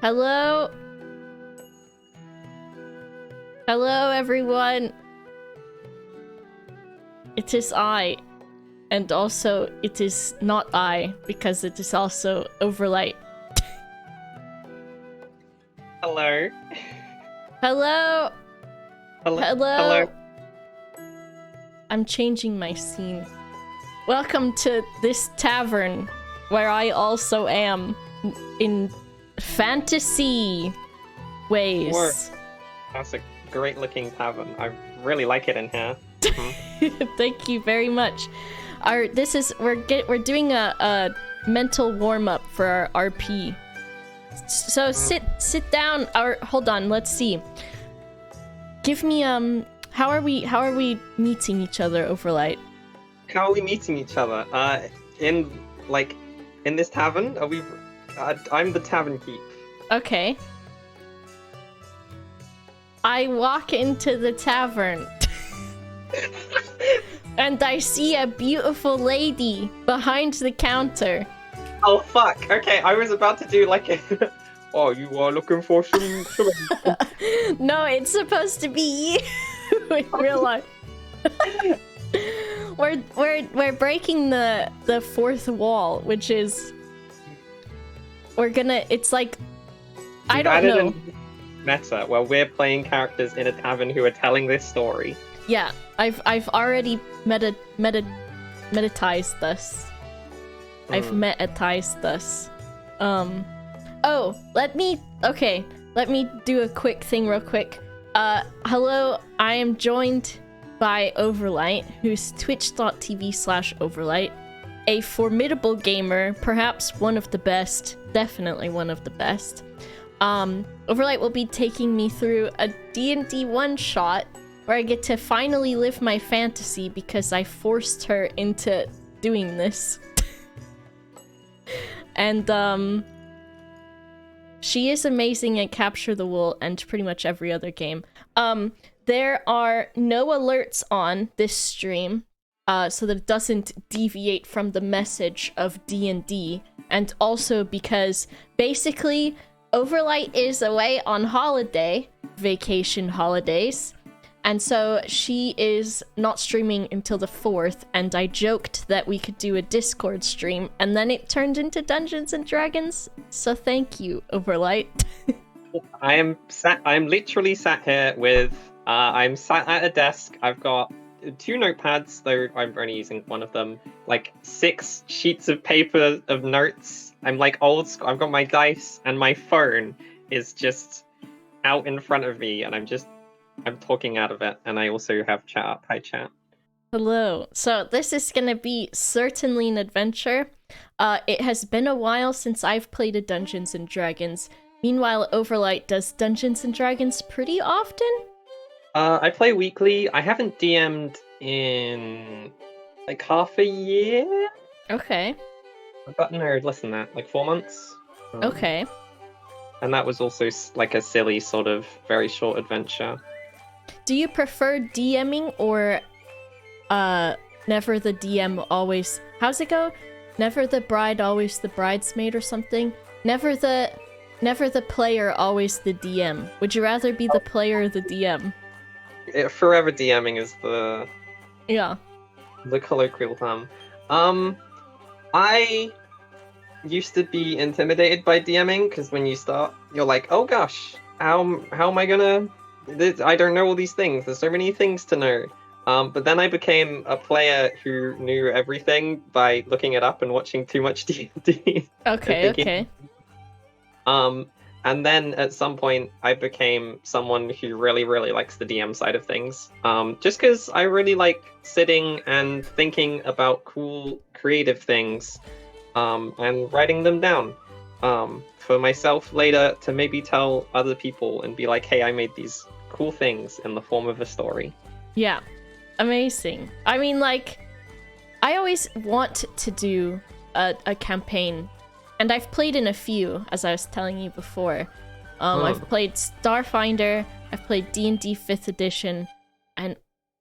Hello? Hello, everyone. It is I. And also, it is not I, because it is also Overlite. Hello. Hello? Hello. Hello? I'm changing my scene. Welcome to this tavern, where I also am in fantasy ways. Whoa. That's a great looking tavern. I really like it in here. Thank you very much. We're doing a mental warm up for our RP. So sit down. Or hold on. Let's see. Give me How are we meeting each other, Overlite? How are we meeting each other? In this tavern? Are we? I'm the tavern keep. Okay. I walk into the tavern. And I see a beautiful lady behind the counter. Oh fuck! Okay, I was about to do like a. Oh, you are looking for some. No, it's supposed to be you in real life. We're breaking the fourth wall, which is it's like I don't know. Meta, where we're playing characters in a tavern who are telling this story. Yeah, I've already metatized this. I've metatized this. Oh, let me do a quick thing real quick. Hello, I am joined by Overlite, who's twitch.tv/Overlite, a formidable gamer, perhaps one of the best, definitely one of the best. Overlite will be taking me through a D&D one-shot where I get to finally live my fantasy because I forced her into doing this. And, she is amazing at Capture the Wool and pretty much every other game. There are no alerts on this stream, so that it doesn't deviate from the message of D&D, and also because, basically, Overlite is away on vacation holidays, and so she is not streaming until the 4th, and I joked that we could do a Discord stream, and then it turned into Dungeons and Dragons, so thank you, Overlite. I'm literally sat here with, I'm sat at a desk, I've got 2 notepads, though I'm only using one of them, like 6 sheets of paper of notes. I'm like old school, I've got my dice, and my phone is just out in front of me, and I'm talking out of it, and I also have chat up. Hi, chat. Hello. So this is gonna be certainly an adventure. It has been a while since I've played a Dungeons and Dragons. Meanwhile, Overlite does Dungeons and Dragons pretty often? I play weekly. I haven't DM'd in like half a year. Okay. I've gotten less than that, like 4 months. Okay. And that was also like a silly sort of very short adventure. Do you prefer DMing or never the DM always... How's it go? Never the bride, always the bridesmaid or something? Never the player, always the DM. Would you rather be the player or the DM? Forever DMing is the colloquial term. I used to be intimidated by DMing because when you start, you're like, oh gosh, how am I gonna... I don't know all these things. There's so many things to know. But then I became a player who knew everything by looking it up and watching too much D&D. Okay. And then at some point I became someone who really, really likes the DM side of things. Just because I really like sitting and thinking about cool, creative things, and writing them down. For myself later to maybe tell other people and be like, hey, I made these cool things in the form of a story. Yeah, amazing. I mean, like, I always want to do a campaign, and I've played in a few, as I was telling you before. I've played Starfinder, I've played D&D 5th edition, and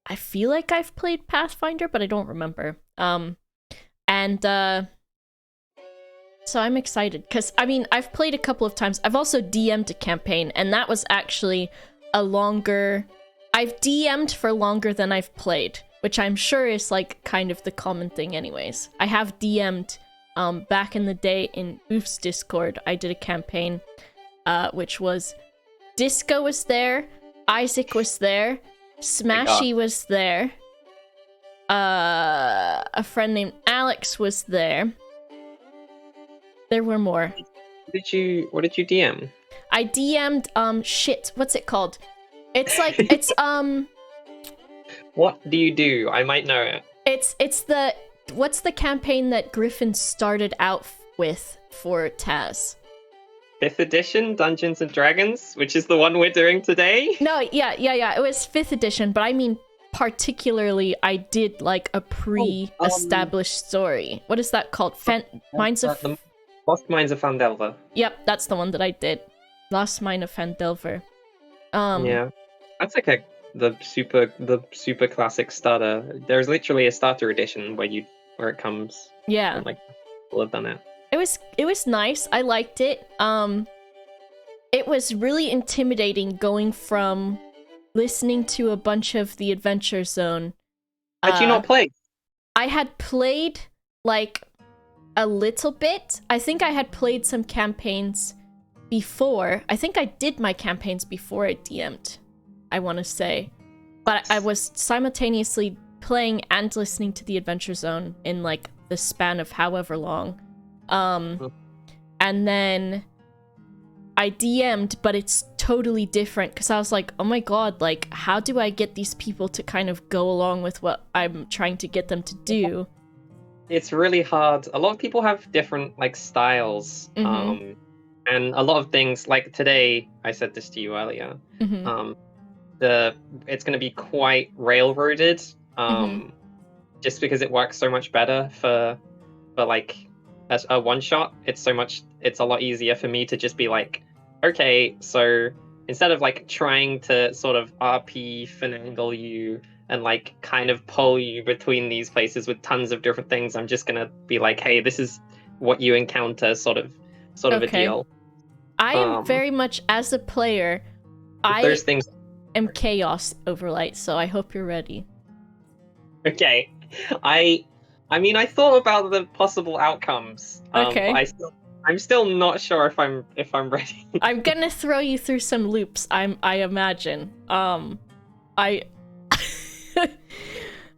I feel like I've played Pathfinder, but I don't remember. So I'm excited because I mean I've played a couple of times. I've also DM'd a campaign, and that was actually a longer. I've DM'd for longer than I've played, which I'm sure is like kind of the common thing, anyways. I have DM'd back in the day in Oof's Discord. I did a campaign, which was Disco was there, Isaac was there, Smashy was there, a friend named Alex was there. There were more. What did you DM? I DM'd shit, what's it called? It's like it's What do you do? I might know it. It's the what's the campaign that Griffin started out with for Taz? 5th edition Dungeons and Dragons, which is the one we're doing today. No, yeah. It was 5th edition, but I mean particularly I did like a pre-established story. What is that called? Minds of Lost Mines of Fandelver. Yep, that's the one that I did. Lost Mine of Fandelver. Yeah. That's like the super classic starter. There's literally a starter edition where it comes. Yeah. And, like, people have done it. It was nice. I liked it. It was really intimidating going from listening to a bunch of the Adventure Zone. Had you not played? I had played like a little bit. I think I had played some campaigns before. I think I did my campaigns before I DM'd, I want to say. But I was simultaneously playing and listening to the Adventure Zone in like the span of however long. And then I DM'd, but it's totally different because I was like, oh my god, like, how do I get these people to kind of go along with what I'm trying to get them to do? It's really hard. A lot of people have different like styles. Mm-hmm. And a lot of things, like today, I said this to you earlier. Mm-hmm. It's going to be quite railroaded, Mm-hmm. just because it works so much better for like as a one shot. It's a lot easier for me to just be like, okay, so instead of like trying to sort of RP finagle you and like kind of pull you between these places with tons of different things, I'm just gonna be like, hey, this is what you encounter, sort of a deal. I am very much, as a player, there's things. am Chaos Overlite, so I hope you're ready. Okay, I mean, I thought about the possible outcomes. Okay. But I'm still not sure if I'm ready. I'm gonna throw you through some loops. I imagine. I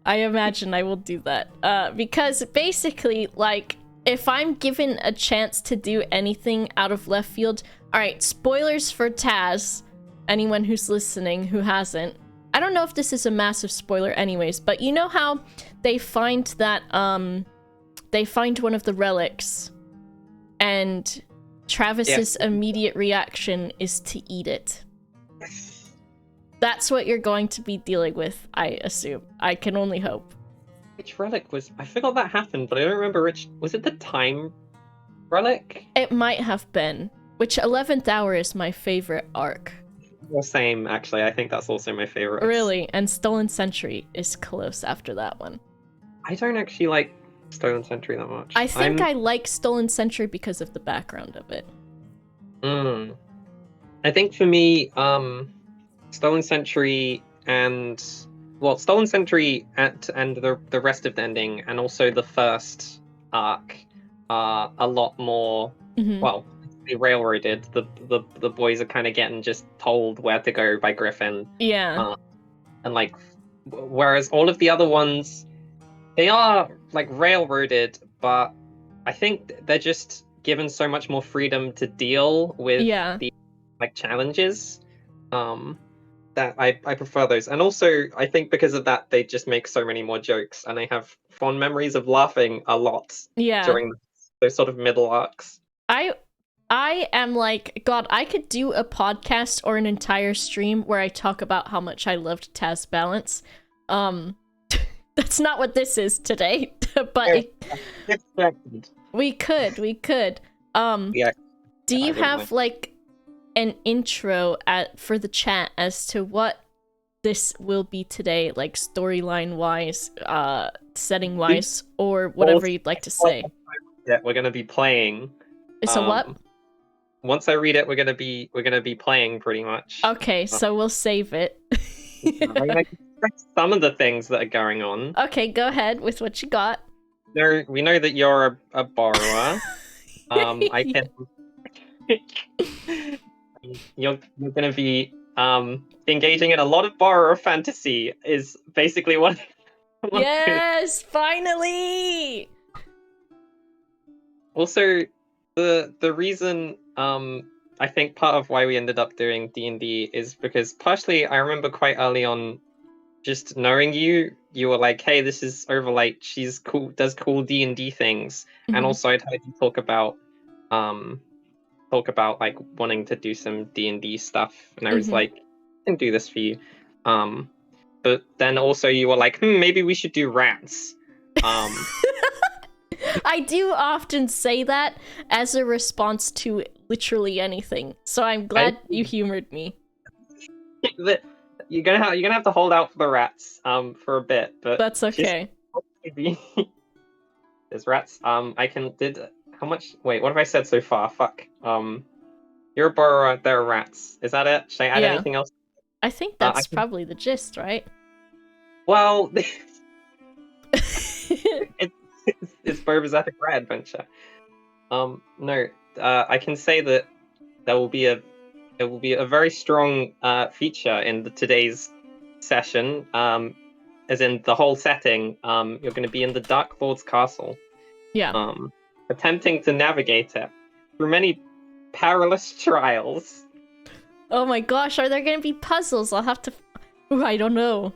imagine I will do that. Because basically, like, if I'm given a chance to do anything out of left field, all right. Spoilers for Taz. Anyone who's listening who hasn't. I don't know if this is a massive spoiler anyways, but you know how they find that, they find one of the relics, and Travis's immediate reaction is to eat it. That's what you're going to be dealing with, I assume. I can only hope. Which relic was... I forgot that happened, but I don't remember which... Was it the time relic? It might have been. Which 11th Hour is my favorite arc. Well, same, actually. I think that's also my favorite. Really? And Stolen Century is close after that one. I don't actually like Stolen Century that much. I think I like Stolen Century because of the background of it. I think for me, Stolen Century and... Well, Stolen Century and the rest of the ending, and also the first arc, are a lot more... Mm-hmm. Well, they railroaded. The boys are kind of getting just told where to go by Griffin. Yeah. And like, whereas all of the other ones, they are like railroaded, but I think they're just given so much more freedom to deal with the like challenges. That I prefer those. And also, I think because of that, they just make so many more jokes, and I have fond memories of laughing a lot during those sort of middle arcs. I am like, God, I could do a podcast or an entire stream where I talk about how much I loved Taz Balance. That's not what this is today, but we could. Do you have like an intro for the chat as to what this will be today, like storyline wise, setting wise, or whatever you'd like to say? Yeah, we're gonna be playing It's a what? Once I read it, we're gonna be playing pretty much. Okay, so we'll save it. I can express some of the things that are going on. Okay, go ahead with what you got. We know that you're a borrower. I can. You're gonna be engaging in a lot of borrower fantasy. Is basically what. Yes, finally. Also, the reason I think part of why we ended up doing D&D is because partially I remember quite early on just knowing you were like, hey, this is Overlite, she's cool, does cool D&D things. And also I'd heard you talk about like wanting to do some D&D stuff, and I was like, I can do this for you. But then also you were like, maybe we should do rats. I do often say that as a response to literally anything, so I'm glad you humored me. You're gonna have to hold out for the rats for a bit, but that's okay. There's rats. How much? Wait, what have I said so far? Fuck. You're a borrower. There are rats. Is that it? Should I add anything else? I think that's probably the gist, right? Well, it's Boba's Epic Rat Adventure. No, I can say that there will be a very strong feature in today's session. As in the whole setting. You're going to be in the Dark Lord's castle. Yeah. Attempting to navigate it through many perilous trials. Oh my gosh, are there going to be puzzles? I'll have to. Ooh, I don't know.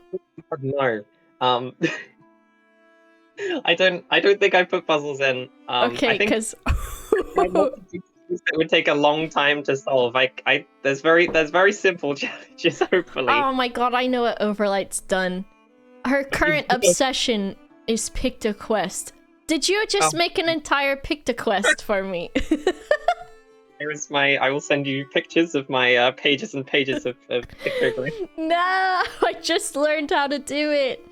No. I don't think I put puzzles in. Okay, because it would take a long time to solve. There's very simple challenges. Hopefully. Oh my god, I know what Overlite's done. Her current obsession is Pictoquest. Did you just make an entire Pictoquest for me? I will send you pictures of my pages and pages of pictography. No, I just learned how to do it.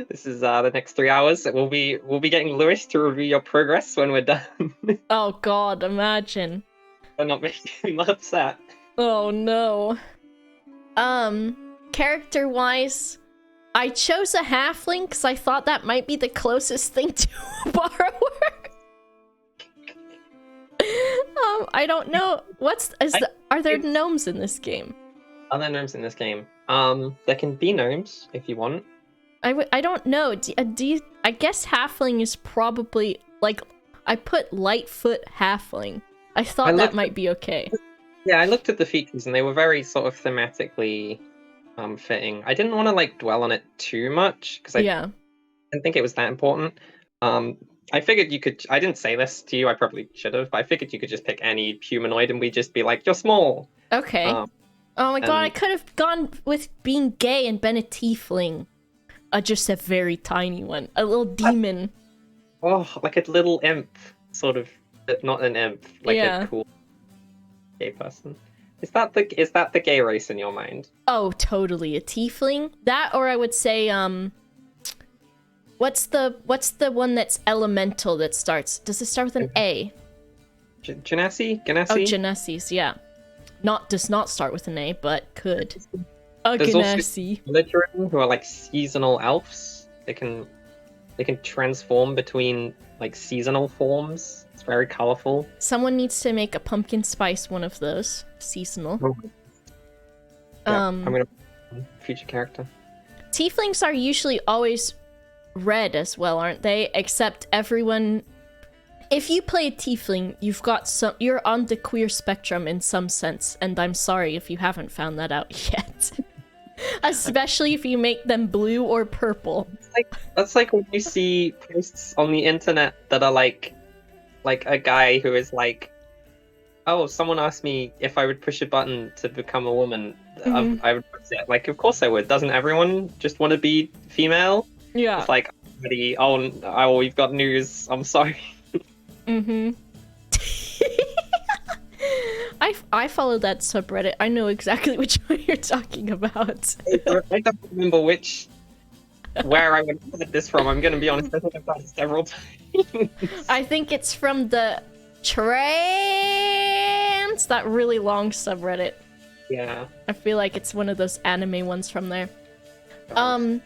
This is the next 3 hours. We'll be getting Lewis to review your progress when we're done. Oh god, imagine. I'm not making him upset. Oh no. Character-wise, I chose a halfling because I thought that might be the closest thing to a borrower. I don't know. Are there gnomes in this game? Are there gnomes in this game? There can be gnomes if you want. I don't know. I guess halfling is probably like I put Lightfoot halfling. I thought that might be okay. Yeah, I looked at the features and they were very sort of thematically fitting. I didn't want to like dwell on it too much because I didn't think it was that important. I figured you could. I didn't say this to you. I probably should have. But I figured you could just pick any humanoid and we'd just be like, "You're small." Okay. Oh my god! I could have gone with being gay and been a tiefling. Just a very tiny one, a little demon. Oh, like a little imp, sort of. Not an imp, like a cool gay person. Is that the gay race in your mind? Oh, totally, a tiefling. That, or I would say, what's the one that's elemental that starts? Does it start with an A? Genasi? Oh, Genasi's, yeah. Does not start with an A, but could. There's Genasi. Also Littering, who are like seasonal elves. They can transform between like seasonal forms. It's very colorful. Someone needs to make a pumpkin spice one of those. Seasonal. Yeah, I'm gonna future character. Tieflings are usually always red as well, aren't they? Except everyone. If you play a tiefling, you're on the queer spectrum in some sense, and I'm sorry if you haven't found that out yet. Especially if you make them blue or purple. That's like when you see posts on the internet that are like a guy who is like, oh, someone asked me if I would push a button to become a woman. I would push it. Like, of course I would. Doesn't everyone just want to be female? Yeah. It's like, oh, we've got news. I'm sorry. I follow that subreddit. I know exactly which one you're talking about. I don't remember which where I would have heard this from. I'm gonna be honest, I think I've done it several times. I think it's from the Trans, that really long subreddit. Yeah. I feel like it's one of those anime ones from there. God.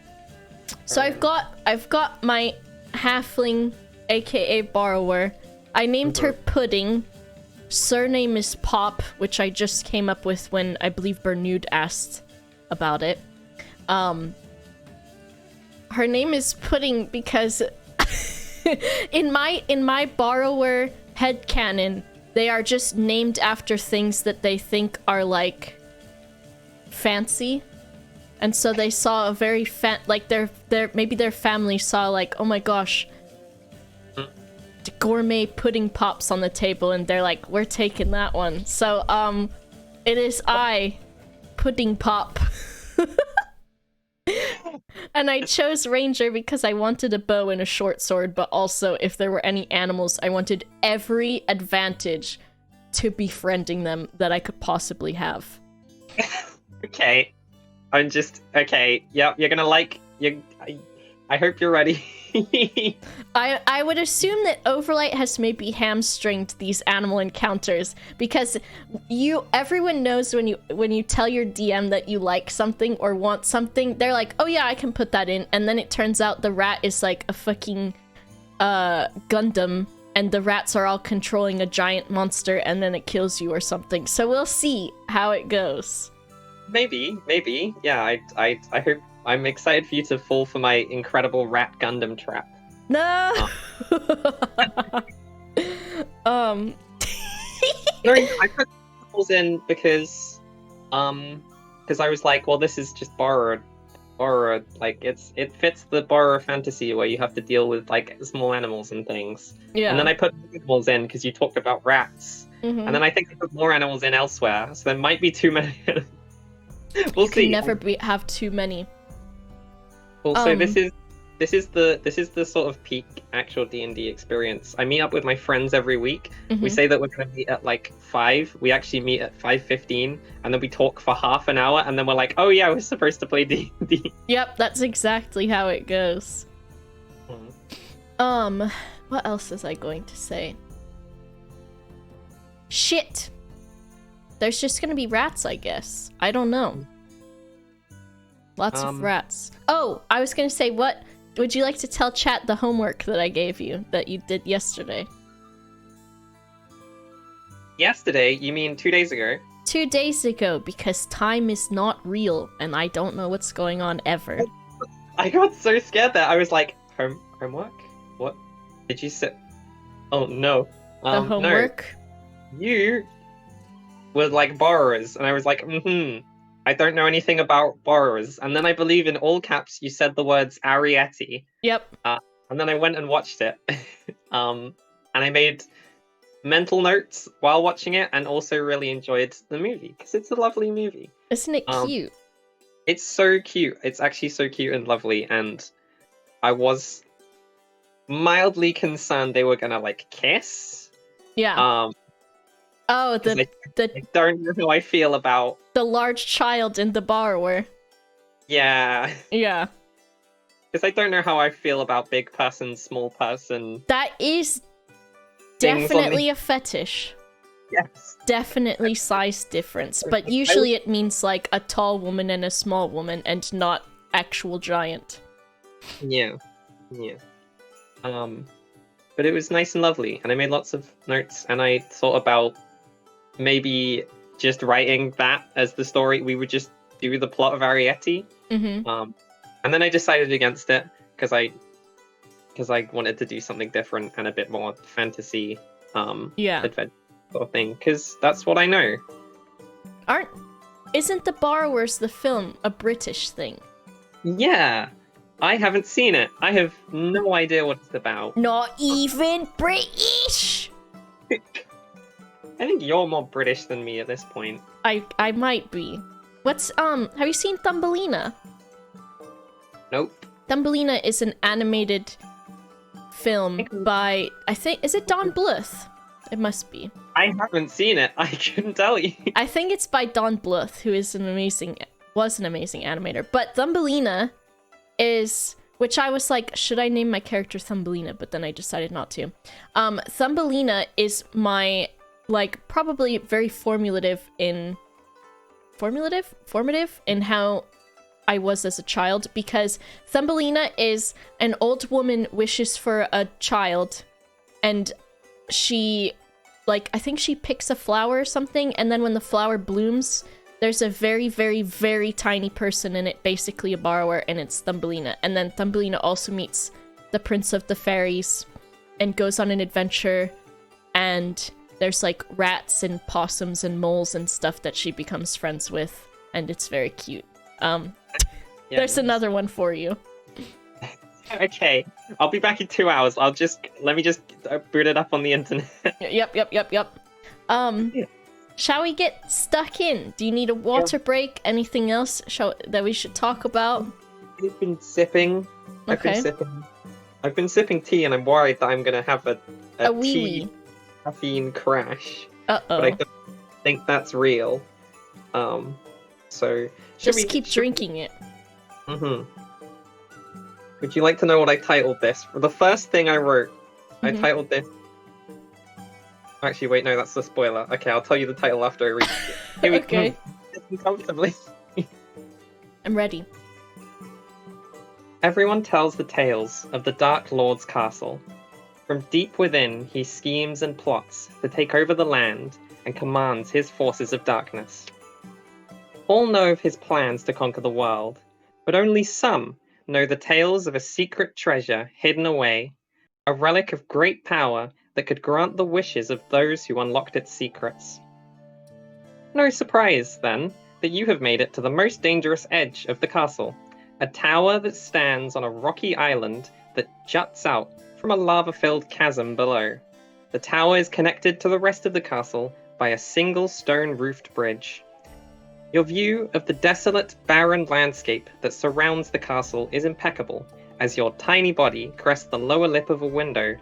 So I've got my halfling, aka borrower. I named her Pudding. Surname is Pop, which I just came up with when I believe Bernude asked about it. Her name is Pudding because in my borrower headcanon, they are just named after things that they think are like fancy. And so they saw a very like maybe their family saw like, oh my gosh, gourmet pudding pops on the table, and they're like, we're taking that one. So it is Pudding Pop. And I chose Ranger because I wanted a bow and a short sword, but also if there were any animals, I wanted every advantage to befriending them that I could possibly have. Okay. Okay, yep, you're gonna like, I hope you're ready. I would assume that Overlite has maybe hamstringed these animal encounters, because everyone knows when you tell your DM that you like something or want something, they're like, oh yeah, I can put that in, and then it turns out the rat is like a fucking Gundam, and the rats are all controlling a giant monster, and then it kills you or something. So we'll see how it goes. Maybe. Yeah, I hope. I'm excited for you to fall for my incredible rat Gundam trap. No. No, I put animals in because I was like, well, this is just borrowed, like it fits the borrower fantasy where you have to deal with like small animals and things. Yeah. And then I put animals in because you talked about rats, and then I think I put more animals in elsewhere, so there might be too many. We'll see. You can never have too many. Also, this is the sort of peak actual D&D experience. I meet up with my friends every week. We say that we're going to meet at like 5. We actually meet at 5:15, and then we talk for half an hour, and then we're like, oh yeah, we're supposed to play D&D. Yep, that's exactly how it goes. What else was I going to say? Shit! There's just gonna be rats, I guess. I don't know. Lots of rats. Oh, I was gonna say, what would you like to tell chat the homework that I gave you that you did yesterday? Yesterday? You mean 2 days ago? 2 days ago, because time is not real, and I don't know what's going on ever. I got so scared that I was like, homework? What? Did you say? Oh no. The homework? No. You were like borrowers, and I was like, I don't know anything about borrowers. And then I believe in all caps you said the words Arietti. Yep. And then I went and watched it. And I made mental notes while watching it, and also really enjoyed the movie because it's a lovely movie. Isn't it cute? It's so cute. It's actually so cute and lovely, and I was mildly concerned they were gonna like kiss. Yeah. Oh, I don't know how I feel about the large child in the borrower. Yeah. Yeah. Because I don't know how I feel about big person, small person. That is definitely a fetish. Yes. Definitely size difference, but usually it means like a tall woman and a small woman, and not actual giant. Yeah. But it was nice and lovely, and I made lots of notes, and I thought about maybe just writing that as the story. We would just do the plot of Arietti. And then I decided against it because I wanted to do something different and a bit more fantasy adventure sort of thing, because that's what I know. Isn't The Borrowers, the film, a British thing? Yeah. I haven't seen it. I have no idea what it's about. Not even British! I think you're more British than me at this point. I might be. Have you seen Thumbelina? Nope. Thumbelina is an animated film by, I think, is it Don Bluth? It must be. I haven't seen it. I couldn't tell you. I think it's by Don Bluth, who is was an amazing animator. But Thumbelina is which I was like, should I name my character Thumbelina? But then I decided not to. Thumbelina is my, like, probably very formative in how I was as a child, because Thumbelina is an old woman wishes for a child, and she, like, I think she picks a flower or something, and then when the flower blooms, there's a very, very, very tiny person in it, basically a borrower, and it's Thumbelina. And then Thumbelina also meets the Prince of the Fairies and goes on an adventure, and there's like rats and possums and moles and stuff that she becomes friends with, and it's very cute. There's another one for you. Okay, I'll be back in 2 hours. Let me just boot it up on the internet. Yep. Shall we get stuck in? Do you need a water break? Anything else that we should talk about? I've been sipping. Okay. I've been sipping tea, and I'm worried that I'm gonna have a wee-wee. tea caffeine crash. Uh-oh. But I don't think that's real. So just keep drinking it. Mm-hmm. Would you like to know what I titled this? The first thing I wrote, I titled this. Actually, wait, no, that's the spoiler. Okay, I'll tell you the title after I read it. Here Okay. Listen comfortably. I'm ready. Everyone tells the tales of the Dark Lord's castle. From deep within, he schemes and plots to take over the land and commands his forces of darkness. All know of his plans to conquer the world, but only some know the tales of a secret treasure hidden away, a relic of great power that could grant the wishes of those who unlocked its secrets. No surprise, then, that you have made it to the most dangerous edge of the castle, a tower that stands on a rocky island that juts out from a lava-filled chasm below. The tower is connected to the rest of the castle by a single stone-roofed bridge. Your view of the desolate, barren landscape that surrounds the castle is impeccable, as your tiny body crests the lower lip of a window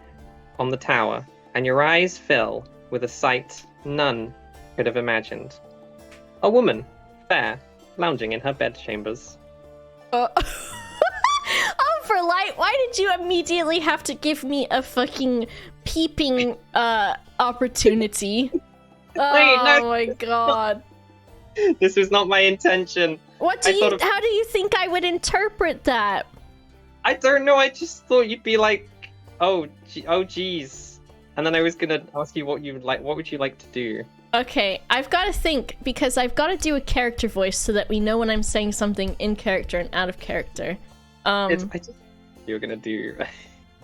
on the tower, and your eyes fill with a sight none could have imagined. A woman, fair, lounging in her bedchambers. Overlite, why did you immediately have to give me a fucking peeping opportunity? Oh my god. This was not my intention. How do you think I would interpret that? I don't know, I just thought you'd be like, oh geez. And then I was gonna ask you what would you like to do? Okay, I've got to think, because I've got to do a character voice so that we know when I'm saying something in character and out of character. I just you were gonna do.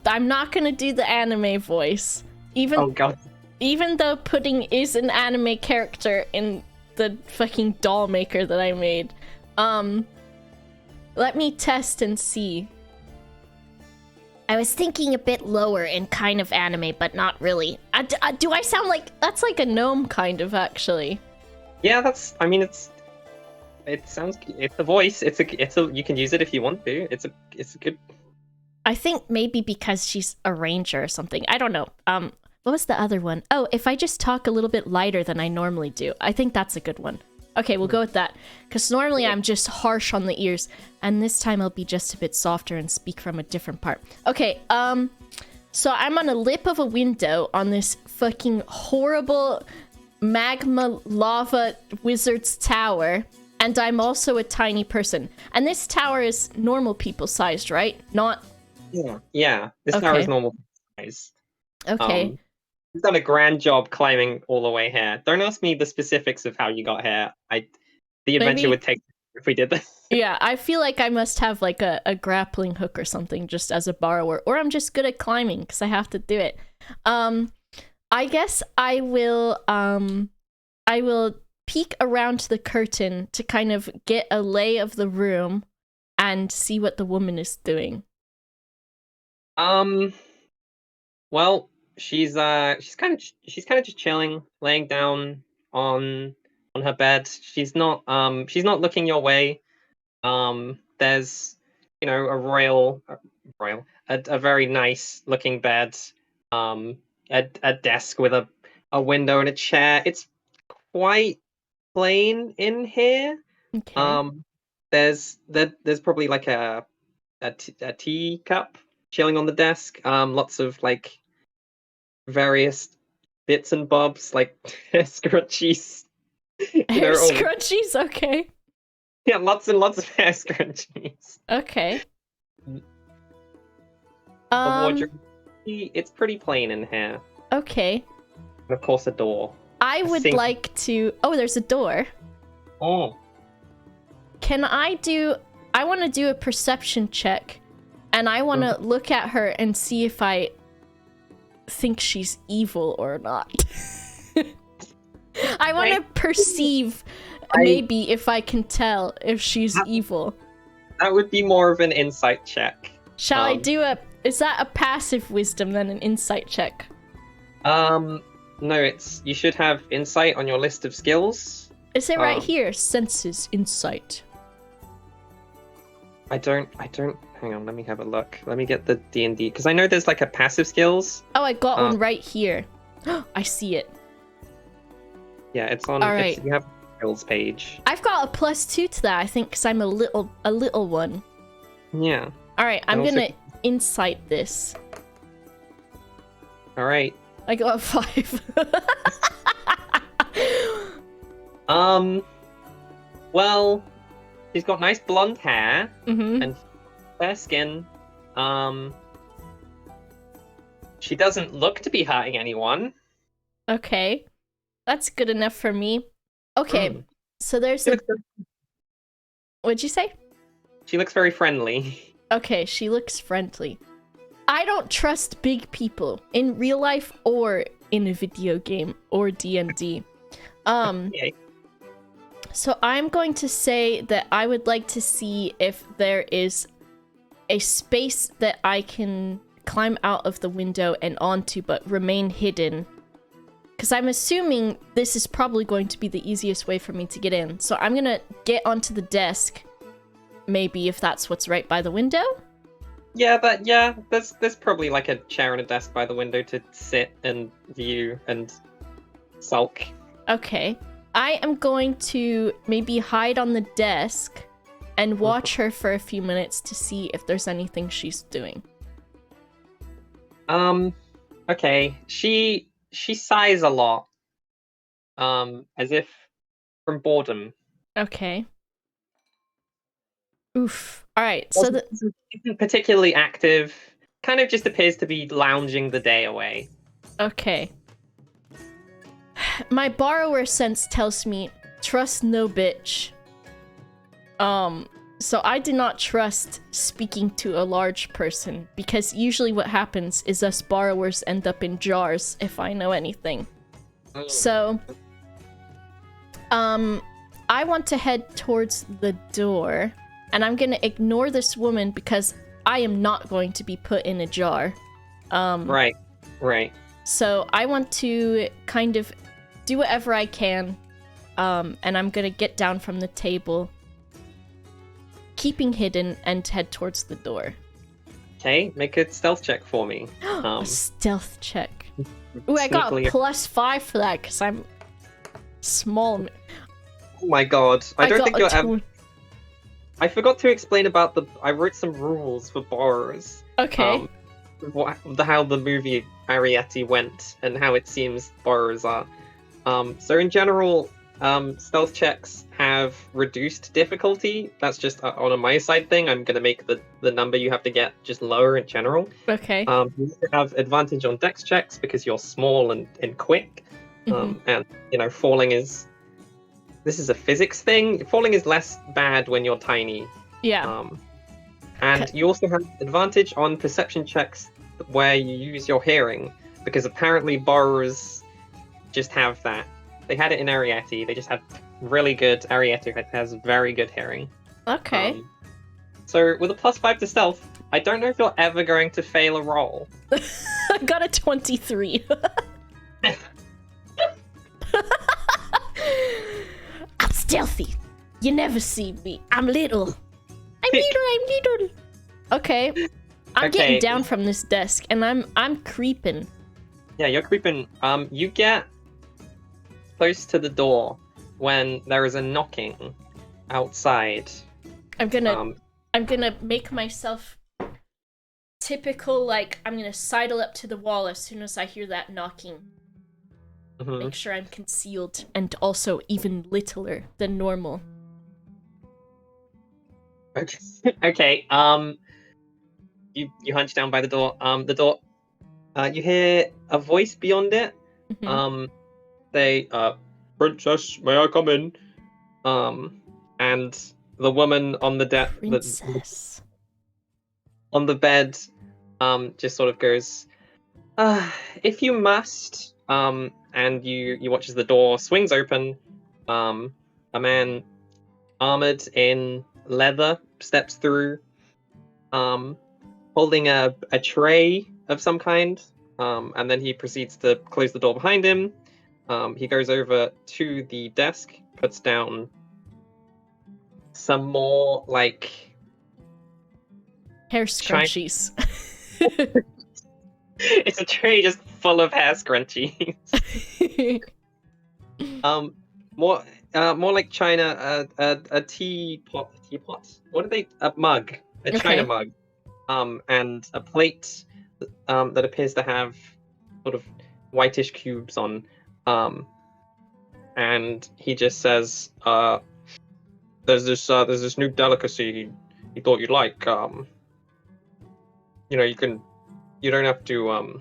I'm not gonna do the anime voice. Oh god. Even though Pudding is an anime character in the fucking doll maker that I made. Let me test and see. I was thinking a bit lower and kind of anime, but not really. Do I sound like... That's like a gnome, kind of, actually. Yeah, it's a voice. You can use it if you want to. It's a good... I think maybe because she's a ranger or something. I don't know. What was the other one? Oh, if I just talk a little bit lighter than I normally do. I think that's a good one. Okay, we'll go with that. Because normally I'm just harsh on the ears. And this time I'll be just a bit softer and speak from a different part. Okay, so I'm on a lip of a window on this fucking horrible magma lava wizard's tower. And I'm also a tiny person. And this tower is normal people sized, right? Not... Yeah. This tower is normal size. Okay. You've done a grand job climbing all the way here. Don't ask me the specifics of how you got here. The adventure would take if we did this. Yeah, I feel like I must have like a grappling hook or something just as a borrower, or I'm just good at climbing because I have to do it. I guess I will peek around the curtain to kind of get a lay of the room and see what the woman is doing. Well, she's kind of just chilling, laying down on her bed. She's not looking your way. There's a very nice looking bed, a desk with a window and a chair. It's quite plain in here. Okay. There's probably like a a teacup chilling on the desk. Lots of like various bits and bobs, like scrunchies. Hair All scrunchies? Okay. yeah, lots and lots of hair scrunchies. Okay. The wardrobe, it's pretty plain in here. Okay. And of course, a door. I would like to... Oh, there's a door. Oh. Can I do... I want to do a perception check, and I want to look at her and see if I think she's evil or not. I want to perceive, maybe, if I can tell if she's evil. That would be more of an insight check. Shall I do a... Is that a passive wisdom than an insight check? No, you should have insight on your list of skills. Is it right here? Senses, insight. I don't, hang on, let me have a look. Let me get the D&D, because I know there's like a passive skills. Oh, I got one right here. I see it. Yeah, it's on, right. You have a skills page. I've got a +2 to that, I think, because I'm a little one. Yeah. Alright, I'm gonna insight this. Alright. I got a 5. Well, she's got nice blonde hair and fair skin. She doesn't look to be hurting anyone. Okay. That's good enough for me. Okay, so there's a... What'd you say? She looks very friendly. Okay, she looks friendly. I don't trust big people in real life or in a video game or D&D. Okay. So I'm going to say that I would like to see if there is a space that I can climb out of the window and onto but remain hidden. Because I'm assuming this is probably going to be the easiest way for me to get in. So I'm going to get onto the desk, maybe, if that's what's right by the window. Yeah, there's probably like a chair and a desk by the window to sit and view and sulk. Okay. I am going to maybe hide on the desk and watch her for a few minutes to see if there's anything she's doing. Okay. She sighs a lot. As if from boredom. Okay. Oof. Alright, so isn't particularly active. Kind of just appears to be lounging the day away. Okay. My borrower sense tells me, trust no bitch. So I do not trust speaking to a large person, because usually what happens is us borrowers end up in jars, if I know anything. So, I want to head towards the door, and I'm gonna ignore this woman because I am not going to be put in a jar. Right. So I want to kind of do whatever I can, and I'm gonna get down from the table, keeping hidden, and head towards the door. Okay, make a stealth check for me. A stealth check. Ooh, I got a +5 for that because I'm small. Oh my god, I don't think you're ever... I forgot to explain about I wrote some rules for borrowers. Okay. How the movie Arrietty went and how it seems borrowers are. So in general, stealth checks have reduced difficulty. That's just on a my side thing. I'm gonna make the number you have to get just lower in general. Okay. You have advantage on dex checks because you're small and quick. And falling is... This is a physics thing. Falling is less bad when you're tiny. Yeah. And you also have advantage on perception checks where you use your hearing, because apparently borrowers just have that. They had it in Arrietty. They just have really good... Arrietty has very good hearing. Okay. So with a +5 to stealth, I don't know if you're ever going to fail a roll. I got a 23. I'm stealthy. You never see me. I'm little. I'm little. Okay. I'm getting down from this desk, and I'm creeping. Yeah, you're creeping. You get close to the door when there is a knocking outside. I'm I'm gonna make myself typical, like, I'm gonna sidle up to the wall as soon as I hear that knocking. Make sure I'm concealed and also even littler than normal. Okay. Okay. You hunch down by the door. The door. You hear a voice beyond it. They Princess, may I come in? And the woman on the Princess. on the bed, just sort of goes, if you must. And you watch as the door swings open. A man armored in leather steps through, holding a tray of some kind. And then he proceeds to close the door behind him. He goes over to the desk, puts down some more, like, hair scrunchies. It's a tray just full of hair scrunchies. More like china, a teapot. What are they? A mug, a china mug, and a plate, that appears to have sort of whitish cubes on, and he just says, there's this new delicacy he thought you'd like. You don't have to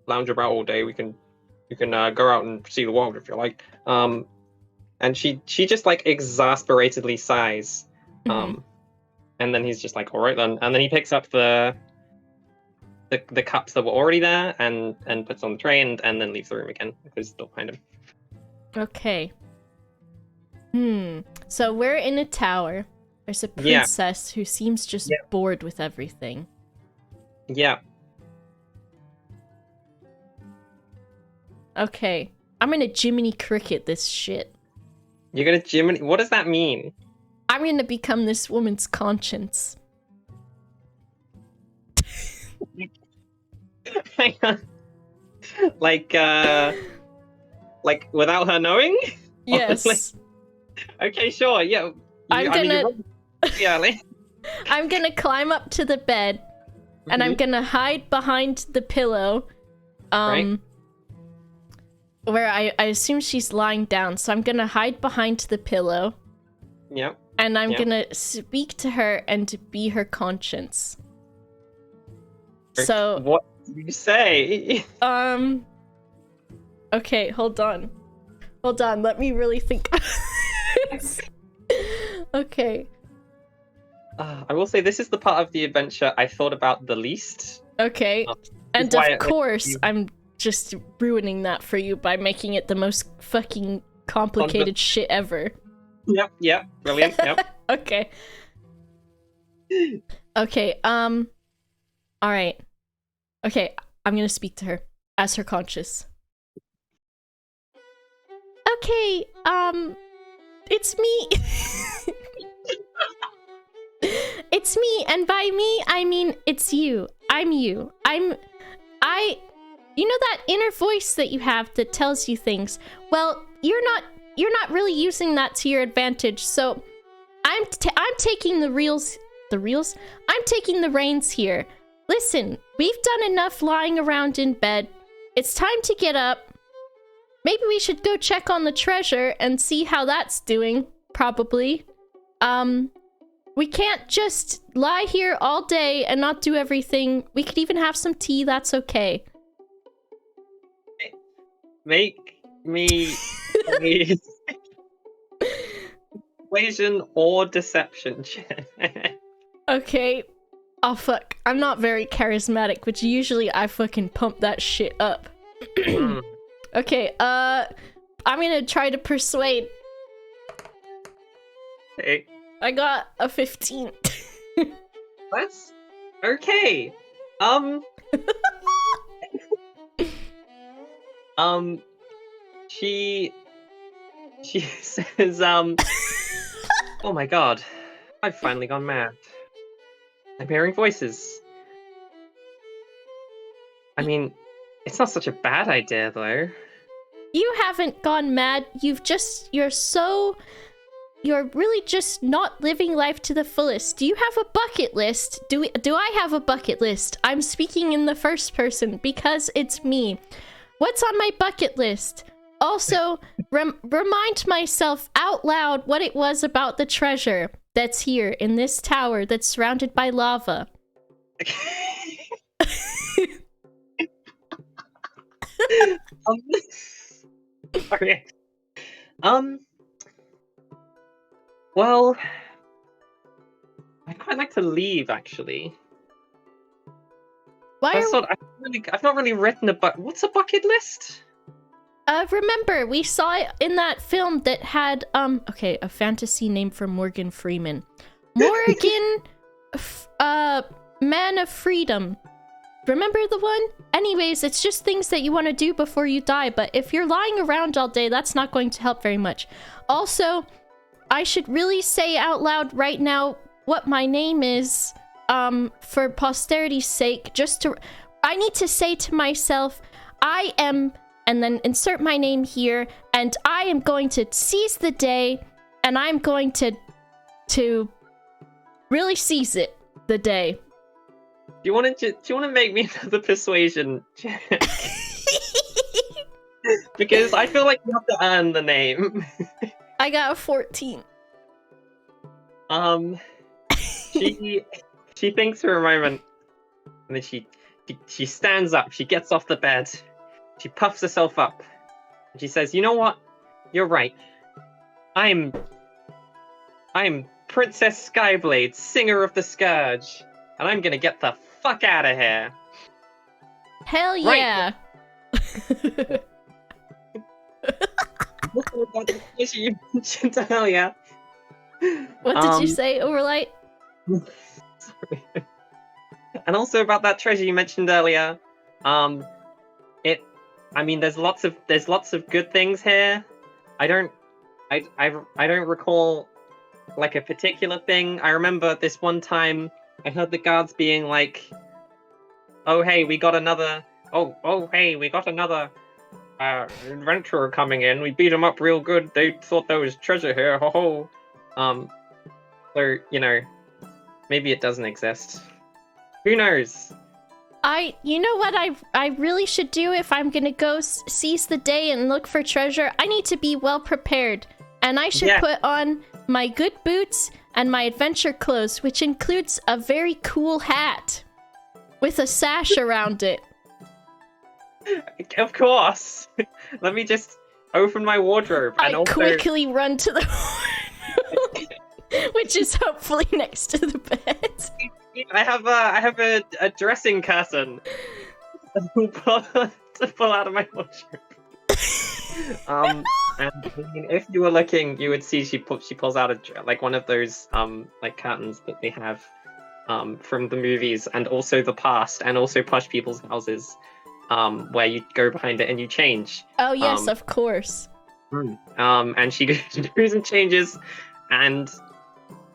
lounge about all day. You can go out and see the world if you like. And she just like exasperatedly sighs. And then he's just like, all right then. And then he picks up the cups that were already there and puts on the tray and then leaves the room again because the door behind him. Okay. So we're in a tower. There's a princess who seems just bored with everything. Yeah. Okay. I'm gonna Jiminy Cricket this shit. You're gonna Jiminy? What does that mean? I'm gonna become this woman's conscience. Hang on. Like without her knowing? Yes. Okay, sure. Yeah. I'm gonna climb up to the bed, and I'm gonna hide behind the pillow. Right. Where I assume she's lying down, so I'm gonna hide behind the pillow. Yep. And I'm gonna speak to her and be her conscience. So what do you say? Okay, hold on, let me really think. Okay. I will say this is the part of the adventure I thought about the least. Okay. And of course, I'm just ruining that for you by making it the most fucking complicated shit ever. Yep, brilliant, yep. Okay. Okay, alright. Okay, I'm gonna speak to her as her conscious. Okay, it's me. It's me, and by me, I mean it's you. I'm you. You know that inner voice that you have that tells you things? Well, you're not really using that to your advantage, so I'm taking the reins here. Listen, we've done enough lying around in bed. It's time to get up. Maybe we should go check on the treasure and see how that's doing, probably. We can't just lie here all day and not do everything. We could even have some tea, that's okay. Make me please. Persuasion or deception check. Okay. Oh fuck. I'm not very charismatic, which usually I fucking pump that shit up. Okay, I'm gonna try to persuade. Okay. I got a 15. That's okay. She says, oh my god, I've finally gone mad. I'm hearing voices. I mean, it's not such a bad idea, though. You haven't gone mad, you're so you're really just not living life to the fullest. Do you have a bucket list? Do I have a bucket list? I'm speaking in the first person because it's me. What's on my bucket list? Also, remind myself out loud what it was about the treasure that's here in this tower that's surrounded by lava. Okay. Well, I'd quite like to leave, actually. I've not really written what's a bucket list? Remember, we saw it in that film that had, okay, a fantasy name for Morgan Freeman. Morgan, Man of Freedom. Remember the one? Anyways, it's just things that you want to do before you die, but if you're lying around all day, that's not going to help very much. Also, I should really say out loud right now what my name is, for posterity's sake, I need to say to myself, I am, and then insert my name here, and I am going to seize the day, and I'm going to really seize it, the day. Do you want to make me another persuasion check? Because I feel like you have to earn the name. I got a 14. She thinks for a moment, and then she stands up. She gets off the bed. She puffs herself up, and she says, "You know what? You're right. I'm Princess Skyblade, singer of the Scourge, and I'm gonna get the fuck out of here." Hell yeah! Right. You mentioned earlier. What did you say, Overlite? Sorry. And also about that treasure you mentioned earlier. I mean, there's lots of good things here. I don't recall like a particular thing. I remember this one time I heard the guards being like, "Oh hey, we got another. Oh hey, we got another adventurer coming in. We beat him up real good. They thought there was treasure here. Ho ho." So maybe it doesn't exist. Who knows? You know what I really should do if I'm gonna go seize the day and look for treasure? I need to be well prepared. And I should put on my good boots and my adventure clothes, which includes a very cool hat with a sash around it. Of course. Let me just open my wardrobe. I quickly run to the wardrobe, which is hopefully next to the bed. I have a dressing curtain to pull out of my wardrobe. And I mean, if you were looking, you would see she pulls out one of those like curtains that they have from the movies and also the past and also posh people's houses, where you go behind it and you change. Oh yes, of course. And she goes and changes, and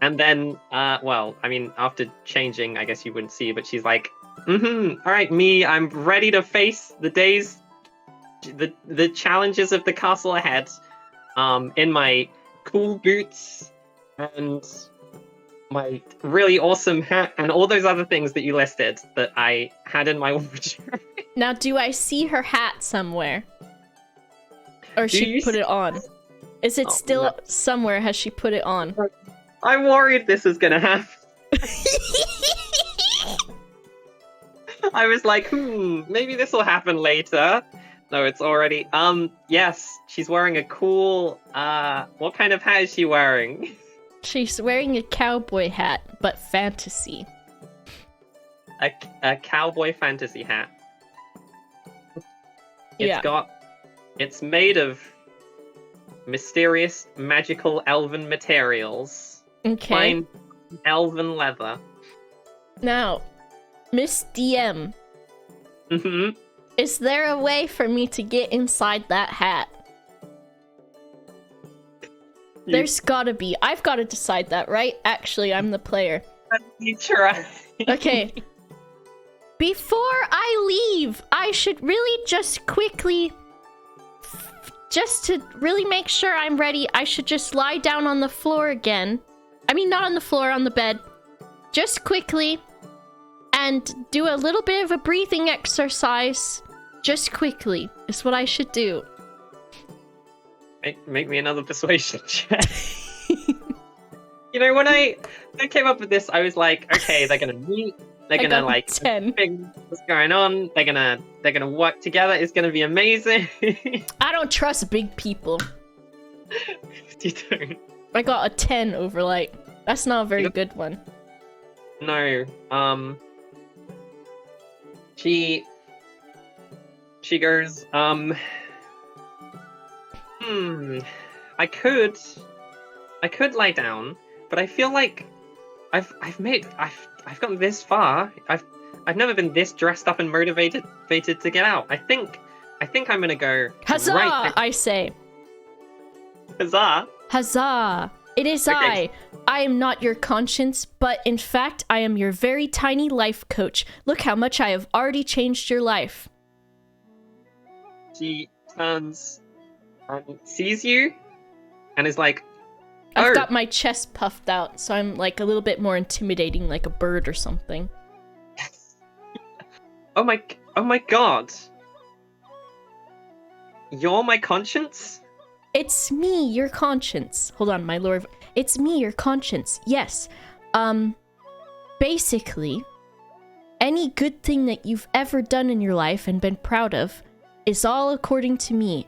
then well, I mean, after changing, I guess you wouldn't see, but she's like, all right, I'm ready to face the days, the challenges of the castle ahead, in my cool boots and my really awesome hat and all those other things that you listed that I had in my wardrobe. Now, do I see her hat somewhere? Or she put it on? Is it still somewhere? Has she put it on? I'm worried this is gonna happen. I was like, maybe this will happen later. No, it's already. Yes, she's wearing a cool. What kind of hat is she wearing? She's wearing a cowboy hat, but fantasy. A cowboy fantasy hat. It's made of mysterious, magical, elven materials. Okay. Fine elven leather. Now, Miss DM. Is there a way for me to get inside that hat? There's gotta be. I've gotta decide that, right? Actually, I'm the player. You try. Okay. Before I leave, I should really just quickly just to really make sure I'm ready, I should just lie down on the floor again. I mean, not on the floor, on the bed. Just quickly. And do a little bit of a breathing exercise. Just quickly is what I should do. Make me another persuasion check. You know, when I came up with this, I was like, okay, they're gonna meet. They're gonna like 10. figure what's going on. They're gonna work together. It's gonna be amazing. I don't trust big people. You don't. I got a 10 Overlite. That's not a very good one. No. She goes, I could lie down, but I feel like I've gotten this far. I've never been this dressed up and motivated to get out. I think I'm gonna go. Huzzah! Right. I say. Huzzah! Huzzah! It is Okay. I am not your conscience, but in fact, I am your very tiny life coach. Look how much I have already changed your life. She turns and sees you, and is like, I've got my chest puffed out, so I'm like a little bit more intimidating, like a bird or something. Oh my god! You're my conscience? It's me, your conscience. Hold on, my lord. It's me, your conscience. Yes. Basically, any good thing that you've ever done in your life and been proud of is all according to me.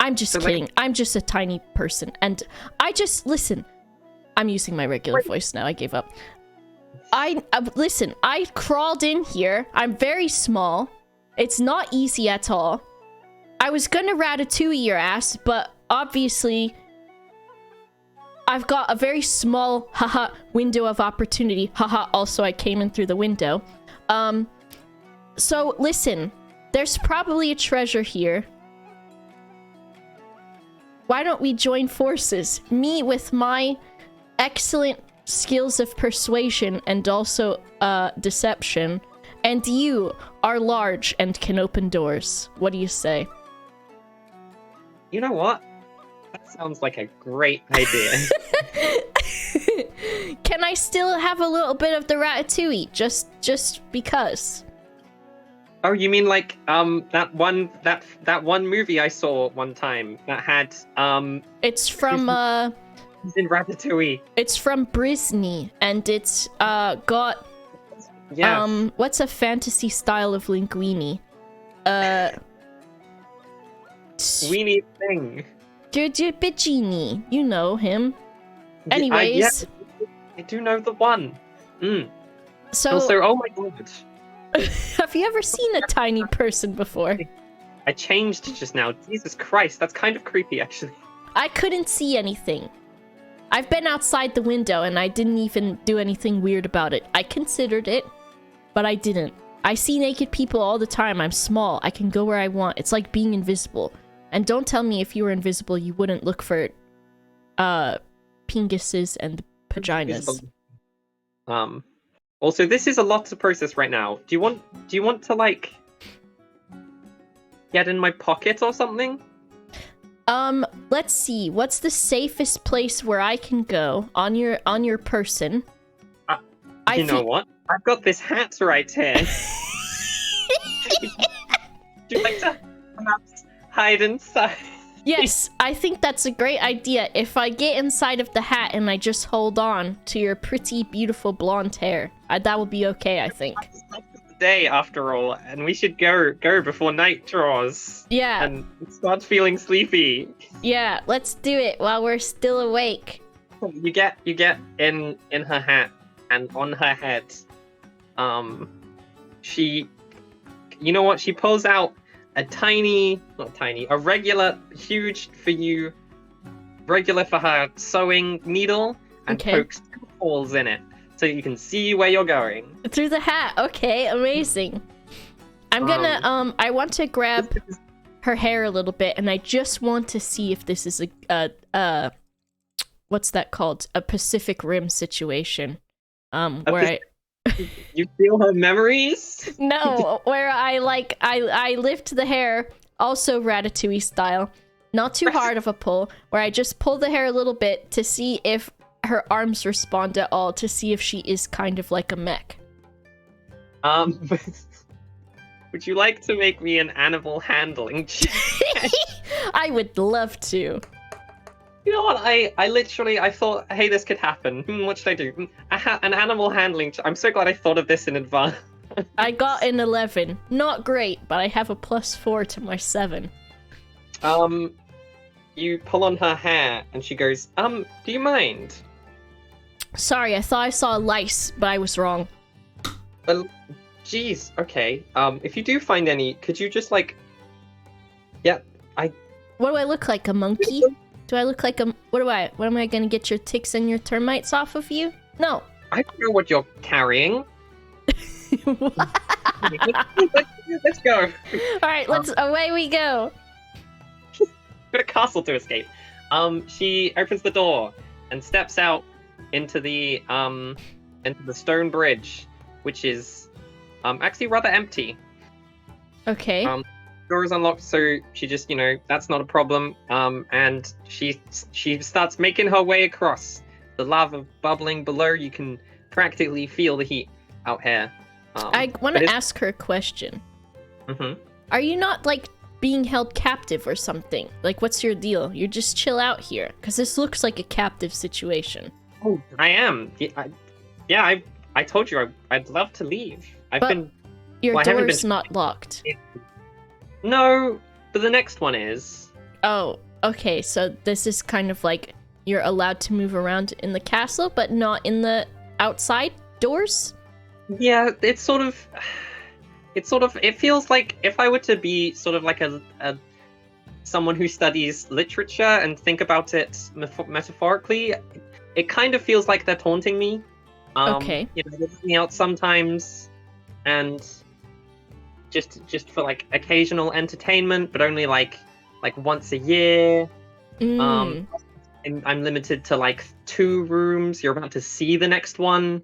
I'm just kidding. I'm just a tiny person. And listen, I'm using my regular voice now. I gave up. Listen, I crawled in here. I'm very small. It's not easy at all. I was gonna ratatouille your ass, but obviously I've got a very small window of opportunity. Also I came in through the window. So listen, there's probably a treasure here. Why don't we join forces? Me with my excellent skills of persuasion and also deception, and you are large and can open doors. What do you say? You know what? That sounds like a great idea. Can I still have a little bit of the ratatouille? Just because. Oh, you mean like that one movie I saw one time that had It's from It's in Ratatouille. It's from Brisney, and it's got Yes. what's a fantasy style of linguine? Weenie Thing. Giorgio Piccini, you know him. Anyways, I do know the one. So Also, oh my god. have you ever seen a tiny person before? I changed just now. Jesus Christ, that's kind of creepy, actually. I couldn't see anything. I've been outside the window and I didn't even do anything weird about it. I considered it, but I didn't. I see naked people all the time. I'm small. I can go where I want. It's like being invisible. And don't tell me if you were invisible, you wouldn't look for penises and vaginas. Also, this is a lot to process right now. Do you want to like get in my pocket or something? Let's see. What's the safest place where I can go on your person? You know what? I've got this hat right here. Would you like to perhaps hide inside? Yes, I think that's a great idea. If I get inside of the hat and I just hold on to your pretty, beautiful blonde hair, that will be okay, I think. It's the day after all, and we should go before night draws. Yeah. And start feeling sleepy. Yeah, let's do it while we're still awake. You get in her hat and on her head. She, you know what? She pulls out a regular, huge for you, regular for her sewing needle, and pokes 2 holes in it so you can see where you're going. Through the hat. Okay, amazing. I'm gonna I want to grab her hair a little bit, and I just want to see if this is a what's that called? A Pacific Rim situation. You feel her memories? No, where I lift the hair also Ratatouille style. Not too hard of a pull, where I just pull the hair a little bit to see if her arms respond at all, to see if she is kind of like a mech. Would you like to make me an animal handling check? I would love to. You know what? I thought, hey, this could happen. What should I do? An animal handling check. I'm so glad I thought of this in advance. I got an 11. Not great, but I have a +4 to my 7. You pull on her hair, and she goes, do you mind? Sorry, I thought I saw a lice, but I was wrong. Well, geez, okay. If you do find any, could you just, like... Yeah, What do I look like, a monkey? Do I look like a... What am I gonna get your ticks and your termites off of you? No. I don't know what you're carrying. What? Let's go. Alright, away we go. Got a castle to escape. She opens the door and steps out into the stone bridge, which is actually rather empty. Okay. Door is unlocked, so she just, that's not a problem. And she starts making her way across. The lava bubbling below, you can practically feel the heat out here. I want to ask her a question. Mm-hmm. Are you not, like, being held captive or something? Like, what's your deal? You just chill out here, because this looks like a captive situation. Oh, I am. I told you I'd love to leave. Your door's not locked. No, but the next one is. Oh, okay, so this is kind of like you're allowed to move around in the castle, but not in the outside doors? Yeah, it feels like if I were to be sort of like a someone who studies literature and think about it metaphorically, it kind of feels like they're taunting me. Okay. They let me out sometimes, and just for like occasional entertainment, but only like once a year. And I'm limited to like 2 rooms. You're about to see the next one.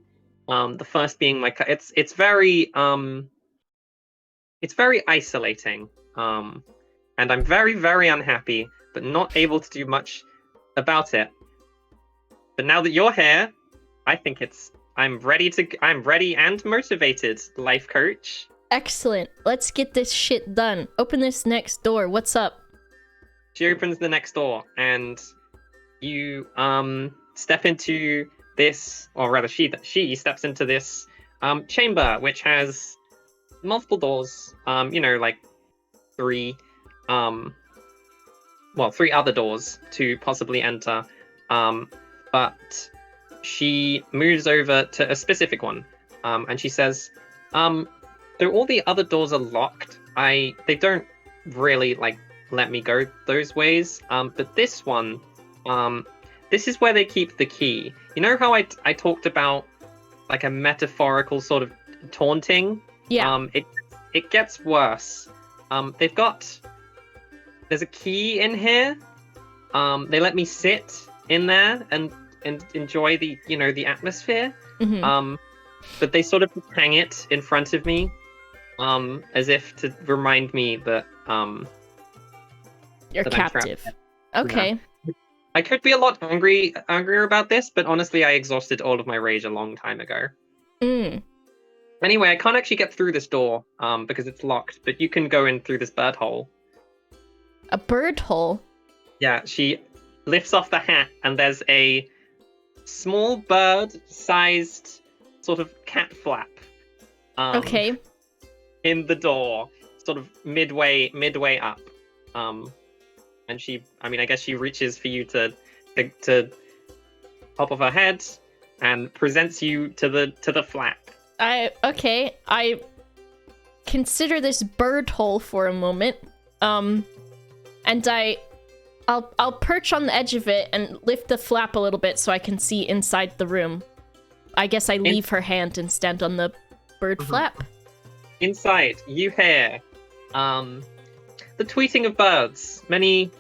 The first being it's very isolating. And I'm very, very unhappy, but not able to do much about it. But now that you're here, I think I'm ready and motivated, life coach. Excellent. Let's get this shit done. Open this next door. What's up? She opens the next door, and you step into this, or rather, she steps into this chamber, which has multiple doors. Like 3 other doors to possibly enter. But she moves over to a specific one, and she says, though all the other doors are locked, they don't really let me go those ways. But this one, this is where they keep the key. You know how I talked about like a metaphorical sort of taunting? Yeah. It gets worse. There's a key in here. They let me sit in there and enjoy the atmosphere. Mm-hmm. But they sort of hang it in front of me, as if to remind me that You're that captive. Okay. Yeah. I could be a lot angrier about this, but honestly, I exhausted all of my rage a long time ago. Anyway, I can't actually get through this door because it's locked, but you can go in through this bird hole. A bird hole? Yeah, she lifts off the hat, and there's a small bird-sized sort of cat flap. Okay. In the door, sort of midway up. And I guess she reaches for you to top of her head and presents you to the flap. I consider this bird hole for a moment. And I'll perch on the edge of it and lift the flap a little bit so I can see inside the room. I guess I leave her hand and stand on the bird flap. Inside, you hear the tweeting of birds. Many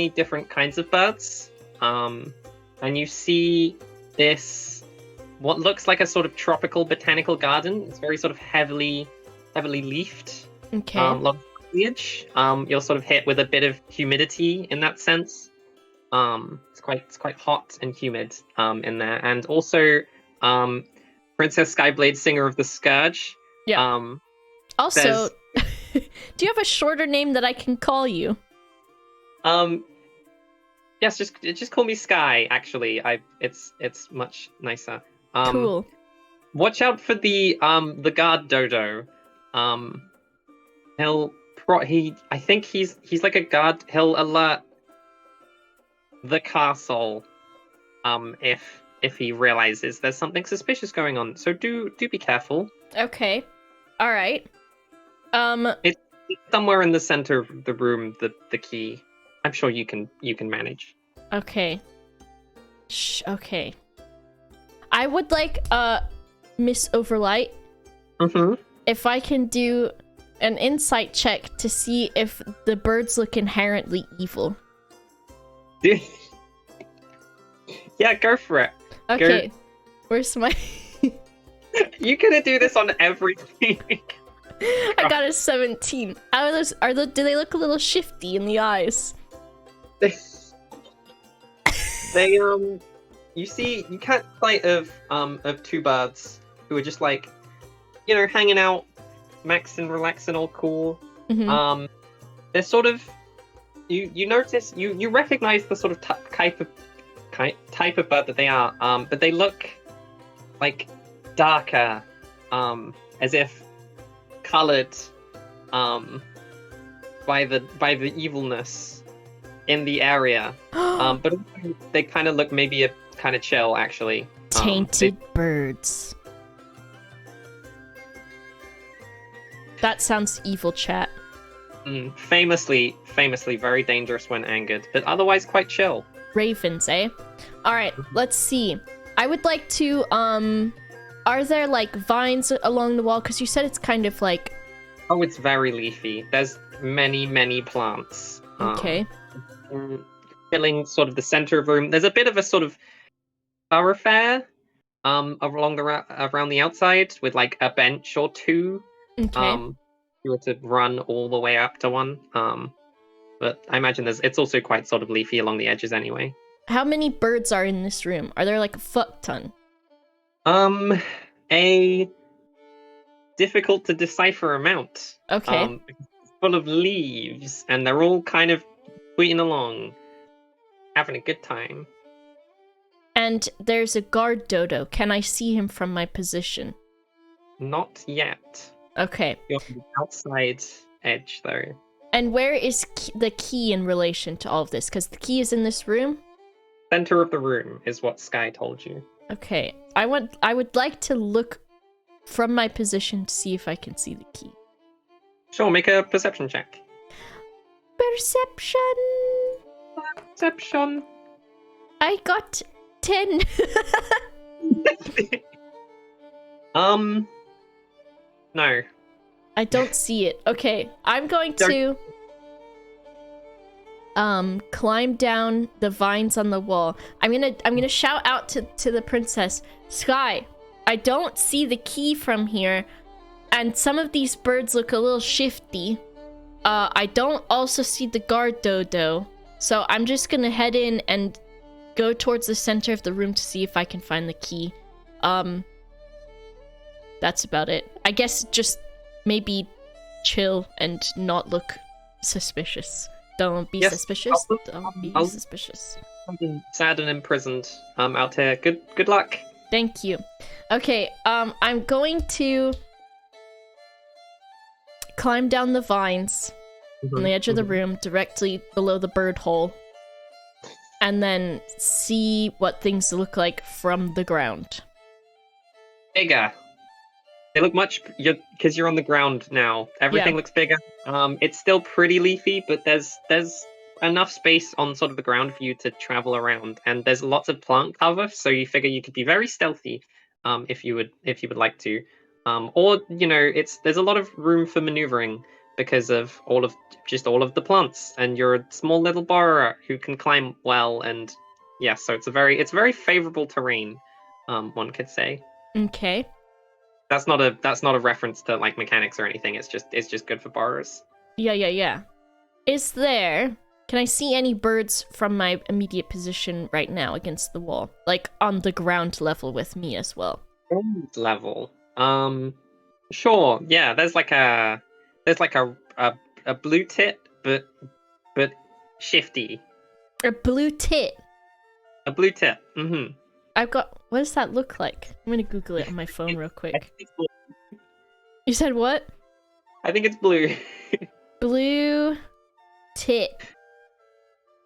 different kinds of birds. And you see this, what looks like a sort of tropical botanical garden. It's very sort of heavily leafed. Okay. Lots foliage. You're sort of hit with a bit of humidity in that sense. It's quite hot and humid in there, and also Princess Skyblade, Singer of the Scourge. Yeah. Also, do you have a shorter name that I can call you? Yes, just call me Sky. Actually, it's much nicer. Cool. Watch out for the guard dodo. I think he's like a guard. He'll alert the castle if he realizes there's something suspicious going on. So do be careful. Okay. All right. It's somewhere in the center of the room, the key. I'm sure you can manage. Okay. Okay. I would like Miss Overlite, if I can do an insight check to see if the birds look inherently evil. Yeah, go for it. Okay. Where's my You gonna do this on everything. I got a 17. Do they look a little shifty in the eyes? They you catch sight of two birds who are just like, hanging out, maxing, relaxing, all cool. Mm-hmm. They're sort of you notice you recognize the sort of type of bird that they are, but they look like darker, as if colored by the evilness in the area. But they kind of look maybe a kind of chill, actually. Tainted birds. That sounds evil, chat. Famously very dangerous when angered, but otherwise quite chill. Ravens, eh? Alright, let's see. I would like to, are there, like, vines along the wall? Because you said it's kind of like... Oh, it's very leafy. There's many plants. Okay. Filling sort of the center of the room. There's a bit of a sort of thoroughfare around the outside with, like, a bench or two. Okay. You were to run all the way up to one. But I imagine it's also quite sort of leafy along the edges anyway. How many birds are in this room? Are there like a fuck ton? A difficult to decipher amount. Okay. It's full of leaves, and they're all kind of tweeting along, having a good time. And there's a guard dodo. Can I see him from my position? Not yet. Okay. You're on the outside edge, though. And where is the key in relation to all of this? Because the key is in this room? Center of the room is what Sky told you. Okay. I would like to look from my position to see if I can see the key. Sure, make a perception check. Perception. I got 10. No. I don't see it. Okay, I'm going to climb down the vines on the wall. I'm gonna shout out to the princess. Sky, I don't see the key from here, and some of these birds look a little shifty. I don't also see the guard dodo, so I'm just gonna head in and go towards the center of the room to see if I can find the key. That's about it. I guess just maybe chill and not look suspicious. Don't be suspicious. Don't be suspicious. I'm sad and imprisoned out here. Good luck. Thank you. Okay, I'm going to climb down the vines on the edge of the room directly below the bird hole, and then see what things look like from the ground. Bigger. They look because you're on the ground now. Everything looks bigger. It's still pretty leafy, but there's enough space on sort of the ground for you to travel around, and there's lots of plant cover, so you figure you could be very stealthy, if you would like to, or there's a lot of room for maneuvering because of all of the plants, and you're a small little borrower who can climb well, and so it's very favorable terrain, one could say. Okay. That's not a reference to like mechanics or anything. It's just good for borrowers. Yeah. Is there... Can I see any birds from my immediate position right now against the wall? Like, on the ground level with me as well. Ground level. Sure. Yeah, there's like a blue tit, but shifty. A blue tit. A blue tit. Mm-hmm. I've got... What does that look like? I'm gonna Google it on my phone real quick. You said what? I think it's blue. Blue tit.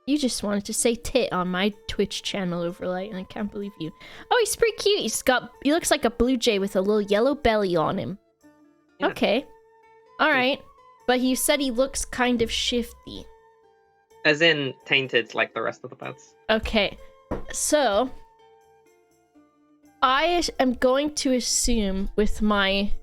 You just wanted to say tit on my Twitch channel, Overlite, and I can't believe you. Oh, he's pretty cute. He looks like a blue jay with a little yellow belly on him. Yeah. Okay. Alright. But you said he looks kind of shifty. As in tainted like the rest of the birds. Okay. So... I am going to assume with my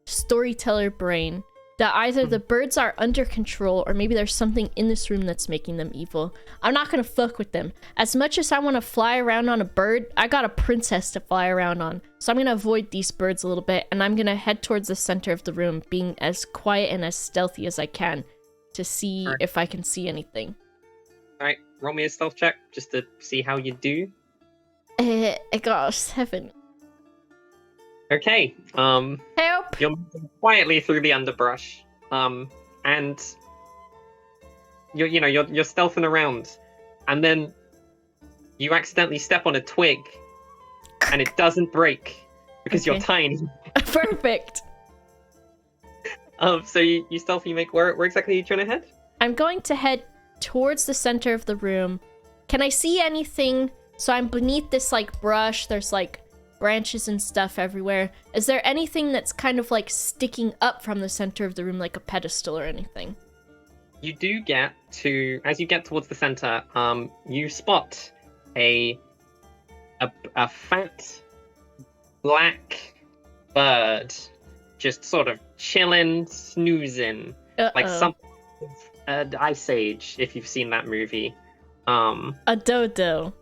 storyteller brain that either the birds are under control or maybe there's something in this room that's making them evil. I'm not gonna fuck with them. As much as I want to fly around on a bird, I got a princess to fly around on. So I'm gonna avoid these birds a little bit and I'm gonna head towards the center of the room, being as quiet and as stealthy as I can to see if I can see anything. Alright, roll me a stealth check just to see how you do. I got a 7. Okay, Help! you're moving quietly through the underbrush, and you're stealthing around, and then you accidentally step on a twig, and it doesn't break because you're tiny. Perfect. So you stealthily make where exactly are you trying to head? I'm going to head towards the center of the room. Can I see anything? So I'm beneath this like brush. There's like branches and stuff everywhere. Is there anything that's kind of like sticking up from the center of the room, like a pedestal or anything? You do get to, as you get towards the center, you spot a fat black bird just sort of chilling, snoozing, like something Ice Age, if you've seen that movie. A dodo.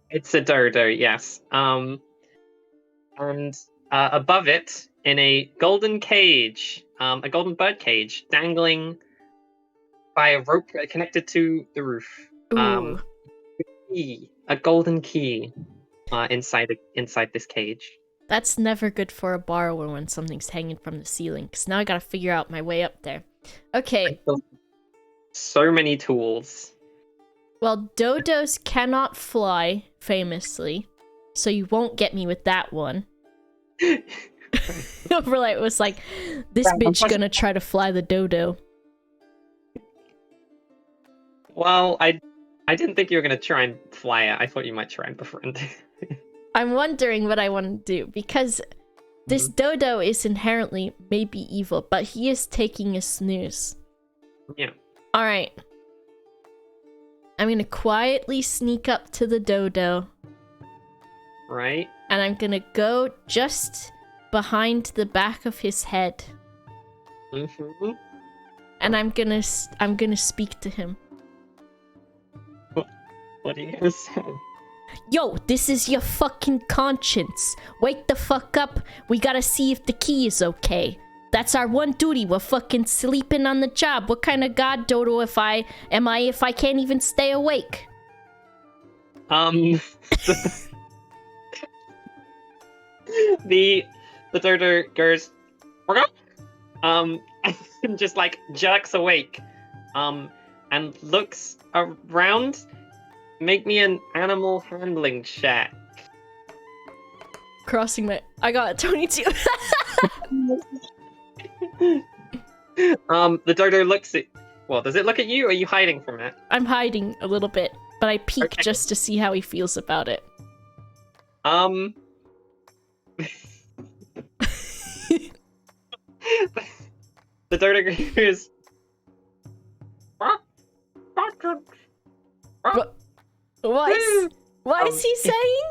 It's a dodo, yes. And above it, in a golden cage, a golden bird cage, dangling by a rope connected to the roof. Ooh. A golden key inside this cage. That's never good for a borrower when something's hanging from the ceiling, because now I gotta figure out my way up there. Okay. So many tools. Well, dodos cannot fly, famously, so you won't get me with that one. Overlite was like, this bitch gonna try to fly the dodo. Well, I didn't think you were gonna try and fly it. I thought you might try and befriend it. I'm wondering what I want to do, because this dodo is inherently maybe evil, but he is taking a snooze. Yeah. Alright. I'm gonna quietly sneak up to the dodo. Right. And I'm gonna go just behind the back of his head. Mm-hmm. And I'm gonna speak to him. What are you gonna say? Yo, this is your fucking conscience. Wake the fuck up. We gotta see if the key is okay. That's our one duty. We're fucking sleeping on the job. What kind of god dodo if I can't even stay awake? The dodo goes and just like jerks awake, and looks around. Make me an animal handling check. Crossing my... I got a 22. The dodo looks at... Well, does it look at you, or are you hiding from it? I'm hiding a little bit, but I peek just to see how he feels about it. The dodo goes... What is he saying?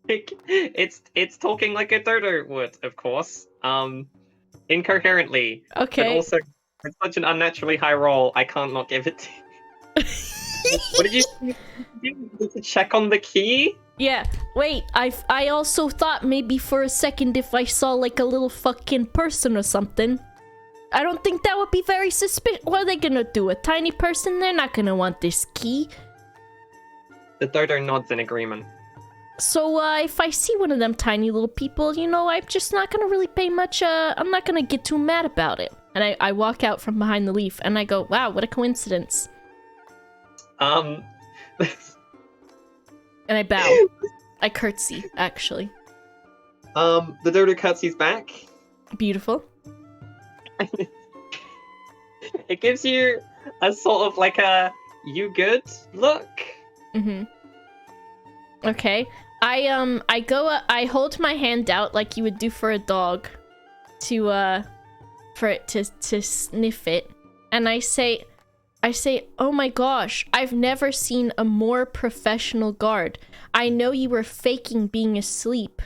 It's talking like a dodo would, of course. Incoherently. Okay. But also, it's such an unnaturally high roll, I can't not give it to you. What did you do? You need to check on the key? Yeah. Wait, I also thought maybe for a second if I saw like a little fucking person or something. I don't think that would be very suspicious. What are they gonna do? A tiny person? They're not gonna want this key. The dodo nods in agreement. So, if I see one of them tiny little people, you know, I'm just not gonna really pay much, I'm not gonna get too mad about it. And I walk out from behind the leaf, and I go, wow, what a coincidence. And I bow. I curtsy, actually. The dodo curtsies back. Beautiful. It gives you a sort of like a you good look. Mm-hmm. Okay. I hold my hand out like you would do for a dog to for it to sniff it. And I say, oh my gosh, I've never seen a more professional guard. I know you were faking being asleep.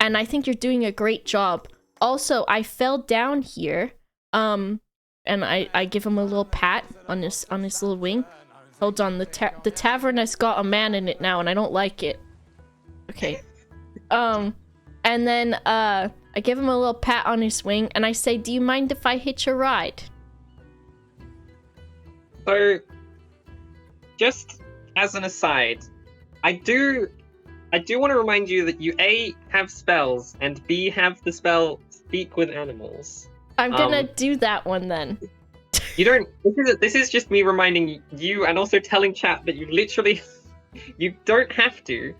And I think you're doing a great job. Also, I fell down here. And I give him a little pat on his little wing. Hold on, the tavern has got a man in it now, and I don't like it. Okay. And then I give him a little pat on his wing, and I say, "Do you mind if I hitch a ride?" So, just as an aside, I do want to remind you that you A, have spells, and B, have the spell Speak with Animals. I'm gonna do that one then. You don't. This is just me reminding you, and also telling chat that you literally, you don't have to.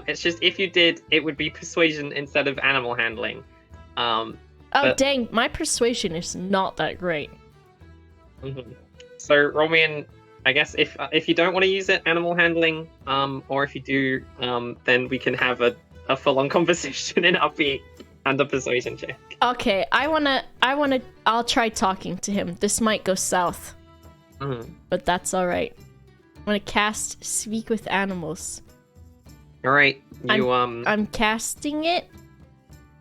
It's just if you did, it would be persuasion instead of animal handling. Oh dang, my persuasion is not that great. Mm-hmm. So roll me in. I guess if you don't want to use it, animal handling, or if you do, then we can have a full-on conversation in upbeat and a persuasion check. Okay, I'll try talking to him. This might go south. But that's alright. I'm gonna cast Speak with Animals. Alright, I'm casting it.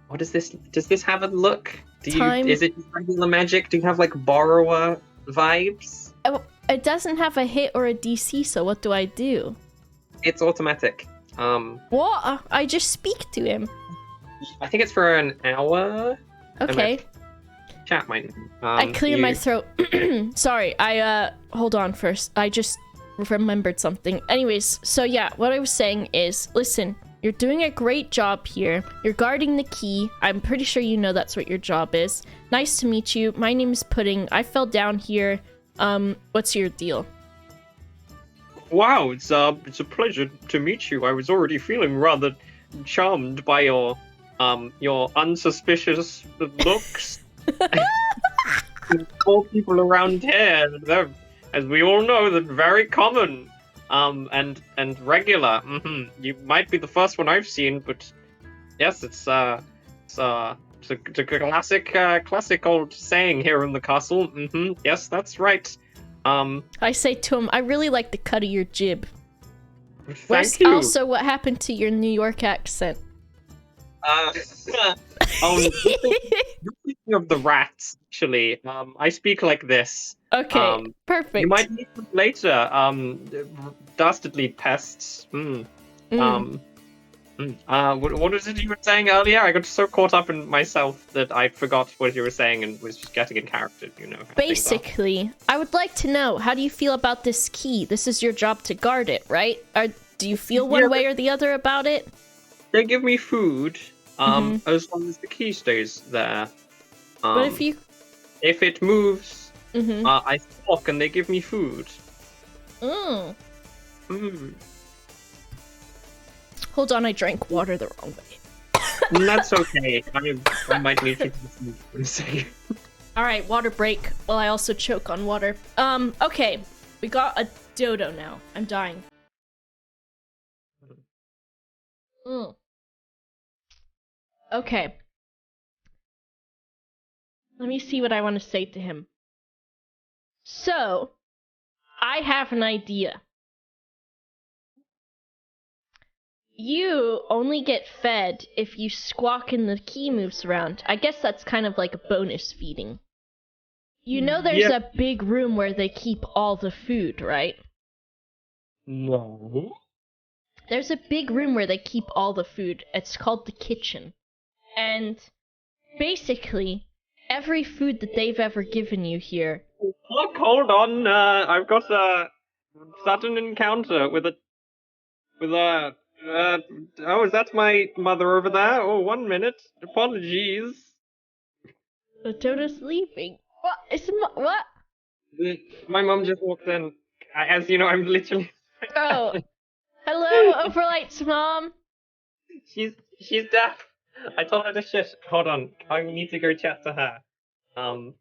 What is this? Does this have a look? Time... Is it regular magic? Do you have like borrower vibes? Oh, it doesn't have a hit or a DC, so what do I do? It's automatic. What? I just speak to him. I think it's for an hour. Okay. Chat might. I clear my throat. Sorry, hold on first. I just remembered something. Anyways, so yeah, what I was saying is, listen, you're doing a great job here. You're guarding the key. I'm pretty sure you know that's what your job is. Nice to meet you. My name is Pudding. I fell down here. What's your deal? Wow, it's a pleasure to meet you. I was already feeling rather charmed by your unsuspicious looks. All people around here, they're, as we all know, they're very common, and regular. You might be the first one I've seen, but yes, it's a classic old saying here in the castle. Yes, that's right. I say to him, I really like the cut of your jib. Thank you. Also, what happened to your New York accent? Speaking of the rats, actually, I speak like this. Okay, perfect. You might need them later. Dastardly pests. What was it you were saying earlier? I got so caught up in myself that I forgot what you were saying and was just getting in character, you know. Basically, I would like to know, how do you feel about this key? This is your job to guard it, right? Do you feel one way or the other about it? They give me food, as long as the key stays there. But if it moves, I squawk and they give me food. Hold on, I drank water the wrong way. That's okay. I might need to for a second. Alright, water break. Well, I also choke on water. Okay. We got a dodo now. I'm dying. Okay. Let me see what I want to say to him. So, I have an idea. You only get fed if you squawk and the key moves around. I guess that's kind of like a bonus feeding. You know there's a big room where they keep all the food, right? No. There's a big room where they keep all the food. It's called the kitchen. And basically, every food that they've ever given you here. Look, hold on. I've got a sudden encounter with a oh, is that my mother over there? Oh, 1 minute. Apologies. The Dodo's leaving. What? What? My mum just walked in. As you know, I'm literally. Oh. Hello, Overlite's mom. She's deaf. I told her to shush. Hold on. I need to go chat to her. I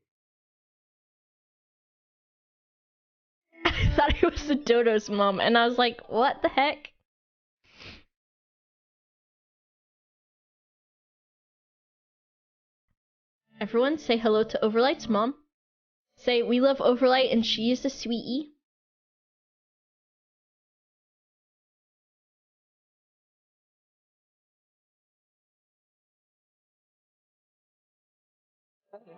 thought it was the Dodo's mom, and I was like, what the heck? Everyone say hello to Overlite's mom. Say, we love Overlite and she is a sweetie.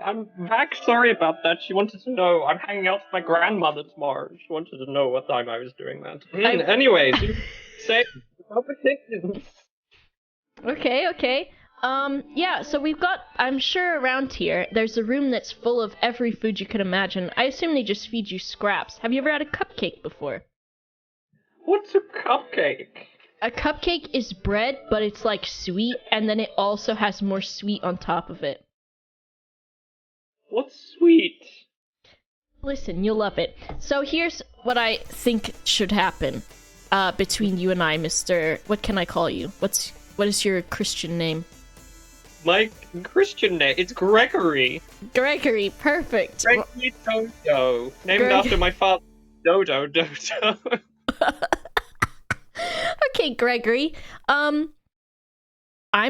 I'm back. Sorry about that. She wanted to know. I'm hanging out with my grandmother tomorrow. She wanted to know what time I was doing that. Anyways, say competitions. Okay. Yeah, so we've got, I'm sure around here, there's a room that's full of every food you could imagine. I assume they just feed you scraps. Have you ever had a cupcake before? What's a cupcake? A cupcake is bread, but it's like sweet, and then it also has more sweet on top of it. What's sweet? Listen, you'll love it. So here's what I think should happen between you and I, Mr. What can I call you? What is your Christian name? My Christian name? It's Gregory. Gregory, perfect. Gregory Dodo. Named after my father, Dodo. Okay, Gregory. I'm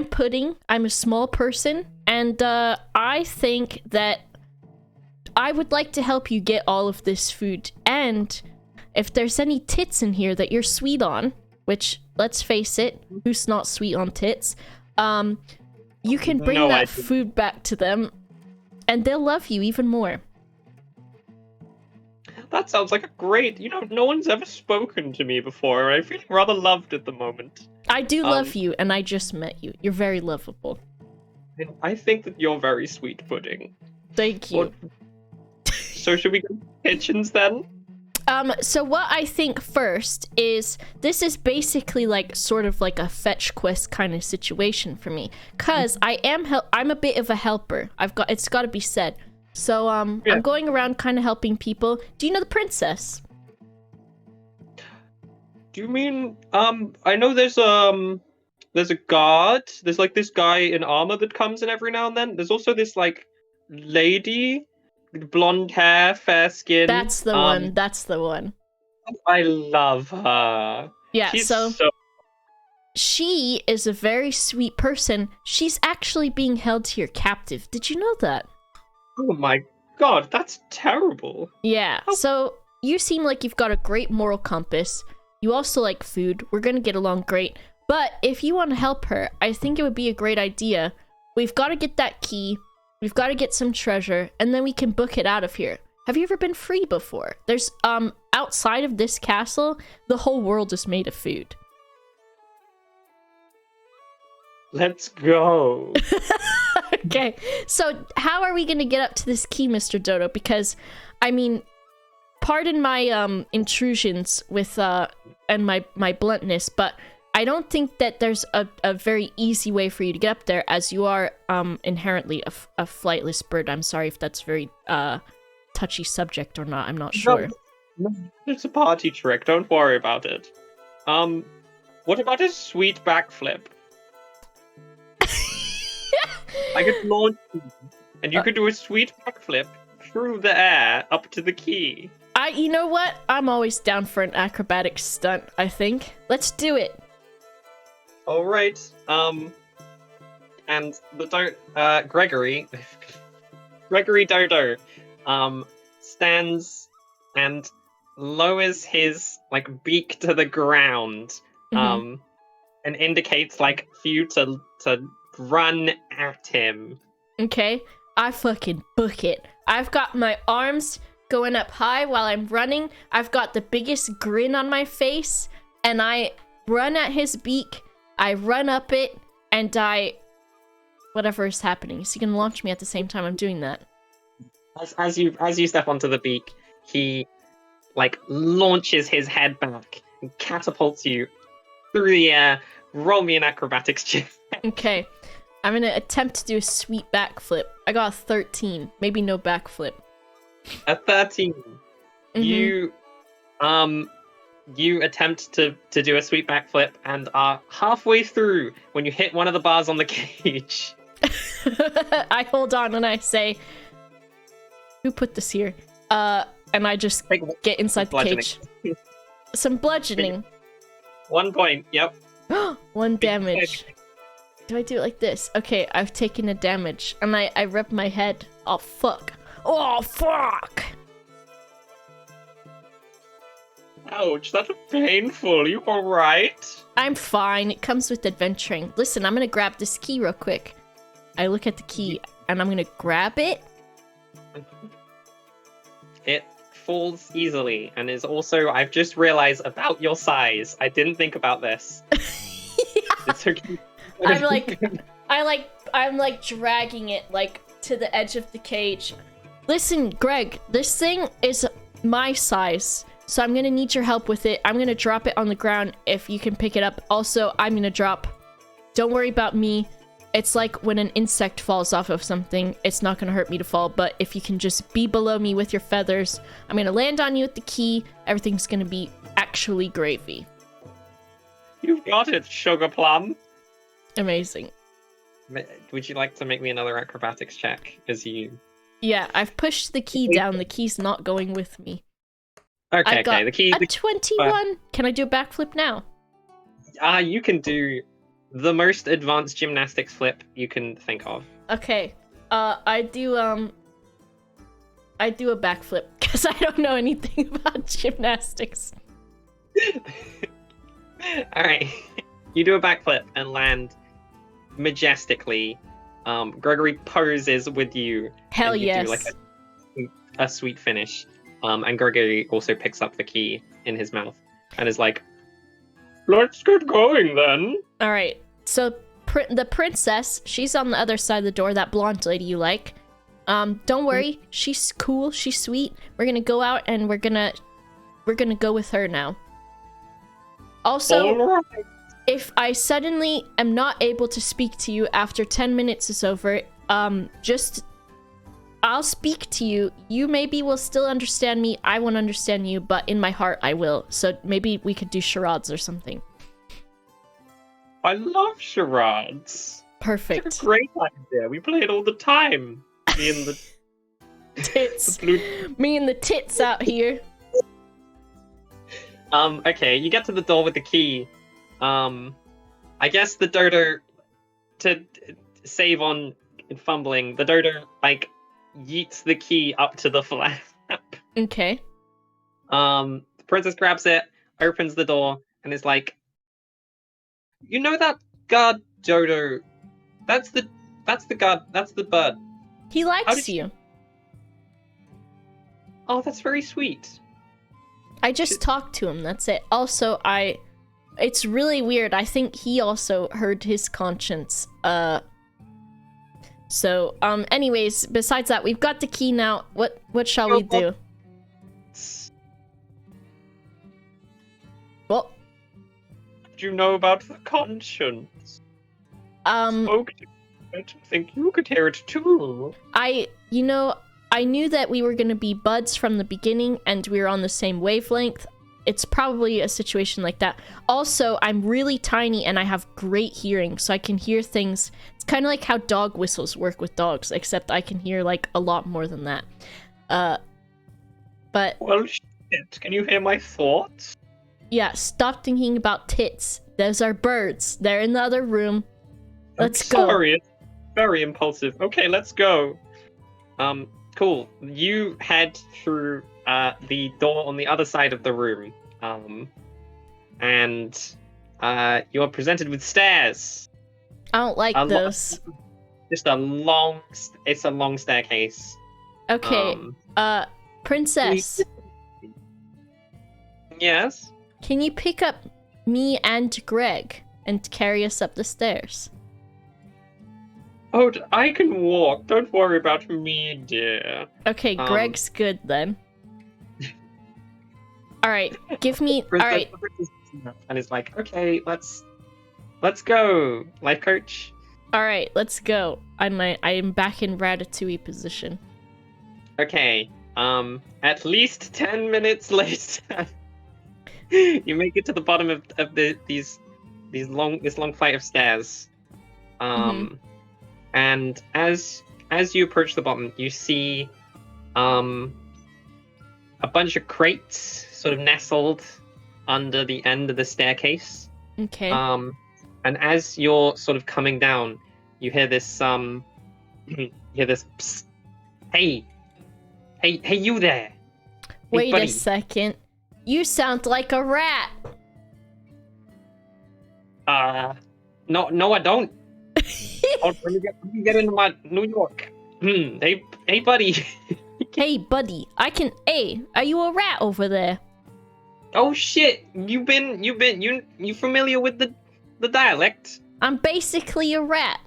Pudding. I'm a small person, and I think that I would like to help you get all of this food. And if there's any tits in here that you're sweet on, which, let's face it, who's not sweet on tits? You can bring that food back to them, and they'll love you even more. That sounds like a great... You know, no one's ever spoken to me before, and I feel rather loved at the moment. I do love you, and I just met you. You're very lovable. I think that you're very sweet, Pudding. Thank you. So should we go to kitchens then? So what I think first is, this is basically like sort of like a fetch quest kind of situation for me, cause I'm a bit of a helper. It's got to be said. So yeah. I'm going around kind of helping people. Do you know the princess? Do you mean I know there's a guard. There's like this guy in armor that comes in every now and then. There's also this like lady, blonde hair, fair skin. That's the one. That's the one. I love her. Yeah, so she is a very sweet person. She's actually being held here captive. Did you know that? Oh my god, that's terrible. Yeah, so you seem like you've got a great moral compass. You also like food. We're gonna get along great. But if you want to help her, I think it would be a great idea. We've got to get that key. We've got to get some treasure, and then we can book it out of here. Have you ever been free before? There's, outside of this castle, the whole world is made of food. Let's go. Okay, so how are we gonna get up to this key, Mr. Dodo? Because, I mean, pardon my, intrusions with, and my bluntness, but I don't think that there's a very easy way for you to get up there, as you are, inherently a flightless bird. I'm sorry if that's very, touchy subject or not. I'm not sure. No, it's a party trick. Don't worry about it. What about a sweet backflip? I could launch you, and you could do a sweet backflip through the air up to the key. You know what? I'm always down for an acrobatic stunt, I think. Let's do it. Alright, and Gregory Dodo, stands and lowers his, like, beak to the ground, and indicates, like, for you to run at him. Okay, I fucking book it. I've got my arms going up high while I'm running. I've got the biggest grin on my face, and I run at his beak. I run up it, and I whatever is happening. Is he gonna launch me at the same time I'm doing that? As you step onto the beak, he like launches his head back and catapults you through the air. Roll me an acrobatics check. Okay. I'm gonna attempt to do a sweet backflip. I got a 13. Maybe no backflip. A 13. You attempt to do a sweet backflip and are halfway through when you hit one of the bars on the cage. I hold on and I say, who put this here? And I just get inside the cage. Some bludgeoning. 1 point, yep. 1 damage. Do I do it like this? Okay, I've taken a damage. And I rub my head. Oh, fuck. Oh, fuck! Ouch, that's painful. You alright? I'm fine. It comes with adventuring. Listen, I'm gonna grab this key real quick. I look at the key, and I'm gonna grab it. It falls easily, and is also, I've just realized, about your size. I didn't think about this. It's okay. I'm like dragging it like to the edge of the cage. Listen, Greg, this thing is my size, so I'm gonna need your help with it. I'm gonna drop it on the ground if you can pick it up. Also, I'm gonna drop. Don't worry about me. It's like when an insect falls off of something, it's not gonna hurt me to fall, but if you can just be below me with your feathers, I'm gonna land on you with the key. Everything's gonna be actually gravy. You've got it, Sugar Plum. Amazing. Would you like to make me another acrobatics check as you... Yeah, I've pushed the key down. The key's not going with me. Okay, okay. The key. A 21. Can I do a backflip now? You can do the most advanced gymnastics flip you can think of. Okay. I do a backflip because I don't know anything about gymnastics. All right. You do a backflip and land majestically. Gregory poses with you. Hell and you yes. do like a sweet finish. And Gregory also picks up the key in his mouth and is like, "Let's get going then." All right. So the princess, she's on the other side of the door. That blonde lady you like. Don't worry. She's cool. She's sweet. We're gonna go out and we're gonna go with her now. Also, right. If I suddenly am not able to speak to you after 10 minutes is over, I'll speak to you. You maybe will still understand me. I won't understand you, but in my heart I will. So maybe we could do charades or something. I love charades. Perfect. It's a great idea. We play it all the time. Me and the tits. Me and the tits out here. Okay, you get to the door with the key. I guess the dodo, to save on fumbling, the dodo, like, yeets the key up to the flap. Okay. The princess grabs it, opens the door, and is like, "You know that guard dodo? That's the guard, that's the bird. He likes you. Oh, that's very sweet. I just talked to him, that's it. Also, it's really weird. I think he also heard his conscience. So, anyways, besides that, we've got the key now. What shall we do? Well, Do you know about the conscience? Spoke to it. I think you could hear it too. I knew that we were gonna be buds from the beginning, and we were on the same wavelength. It's probably a situation like that. Also, I'm really tiny and I have great hearing, so I can hear things. It's kind of like how dog whistles work with dogs, except I can hear like a lot more than that. But well, shit. Can you hear my thoughts? Yeah, stop thinking about tits. Those are birds. They're in the other room. Let's go. Sorry, it's very impulsive. Okay, let's go. Cool. You head through the door on the other side of the room, and you are presented with stairs. I don't like those. Just a long. It's a long staircase. Okay. Princess. Yes. Can you pick up me and Greg and carry us up the stairs? Oh, I can walk. Don't worry about me, dear. Okay, Greg's good then. Alright, give me... Alright. And it's like, okay, let's go, life coach. Alright, let's go. I am back in Ratatouille position. Okay, at least 10 minutes later, you make it to the bottom of this long flight of stairs. And as you approach the bottom, you see a bunch of crates sort of nestled under the end of the staircase. Okay. And as you're sort of coming down, you hear this you hear this psst. Hey, you there. Wait buddy. a second. You sound like a rat. No, I don't. Let me get into my New York. Hey, buddy. Hey, buddy. Hey, are you a rat over there? Oh shit! You familiar with the dialect? I'm basically a rat.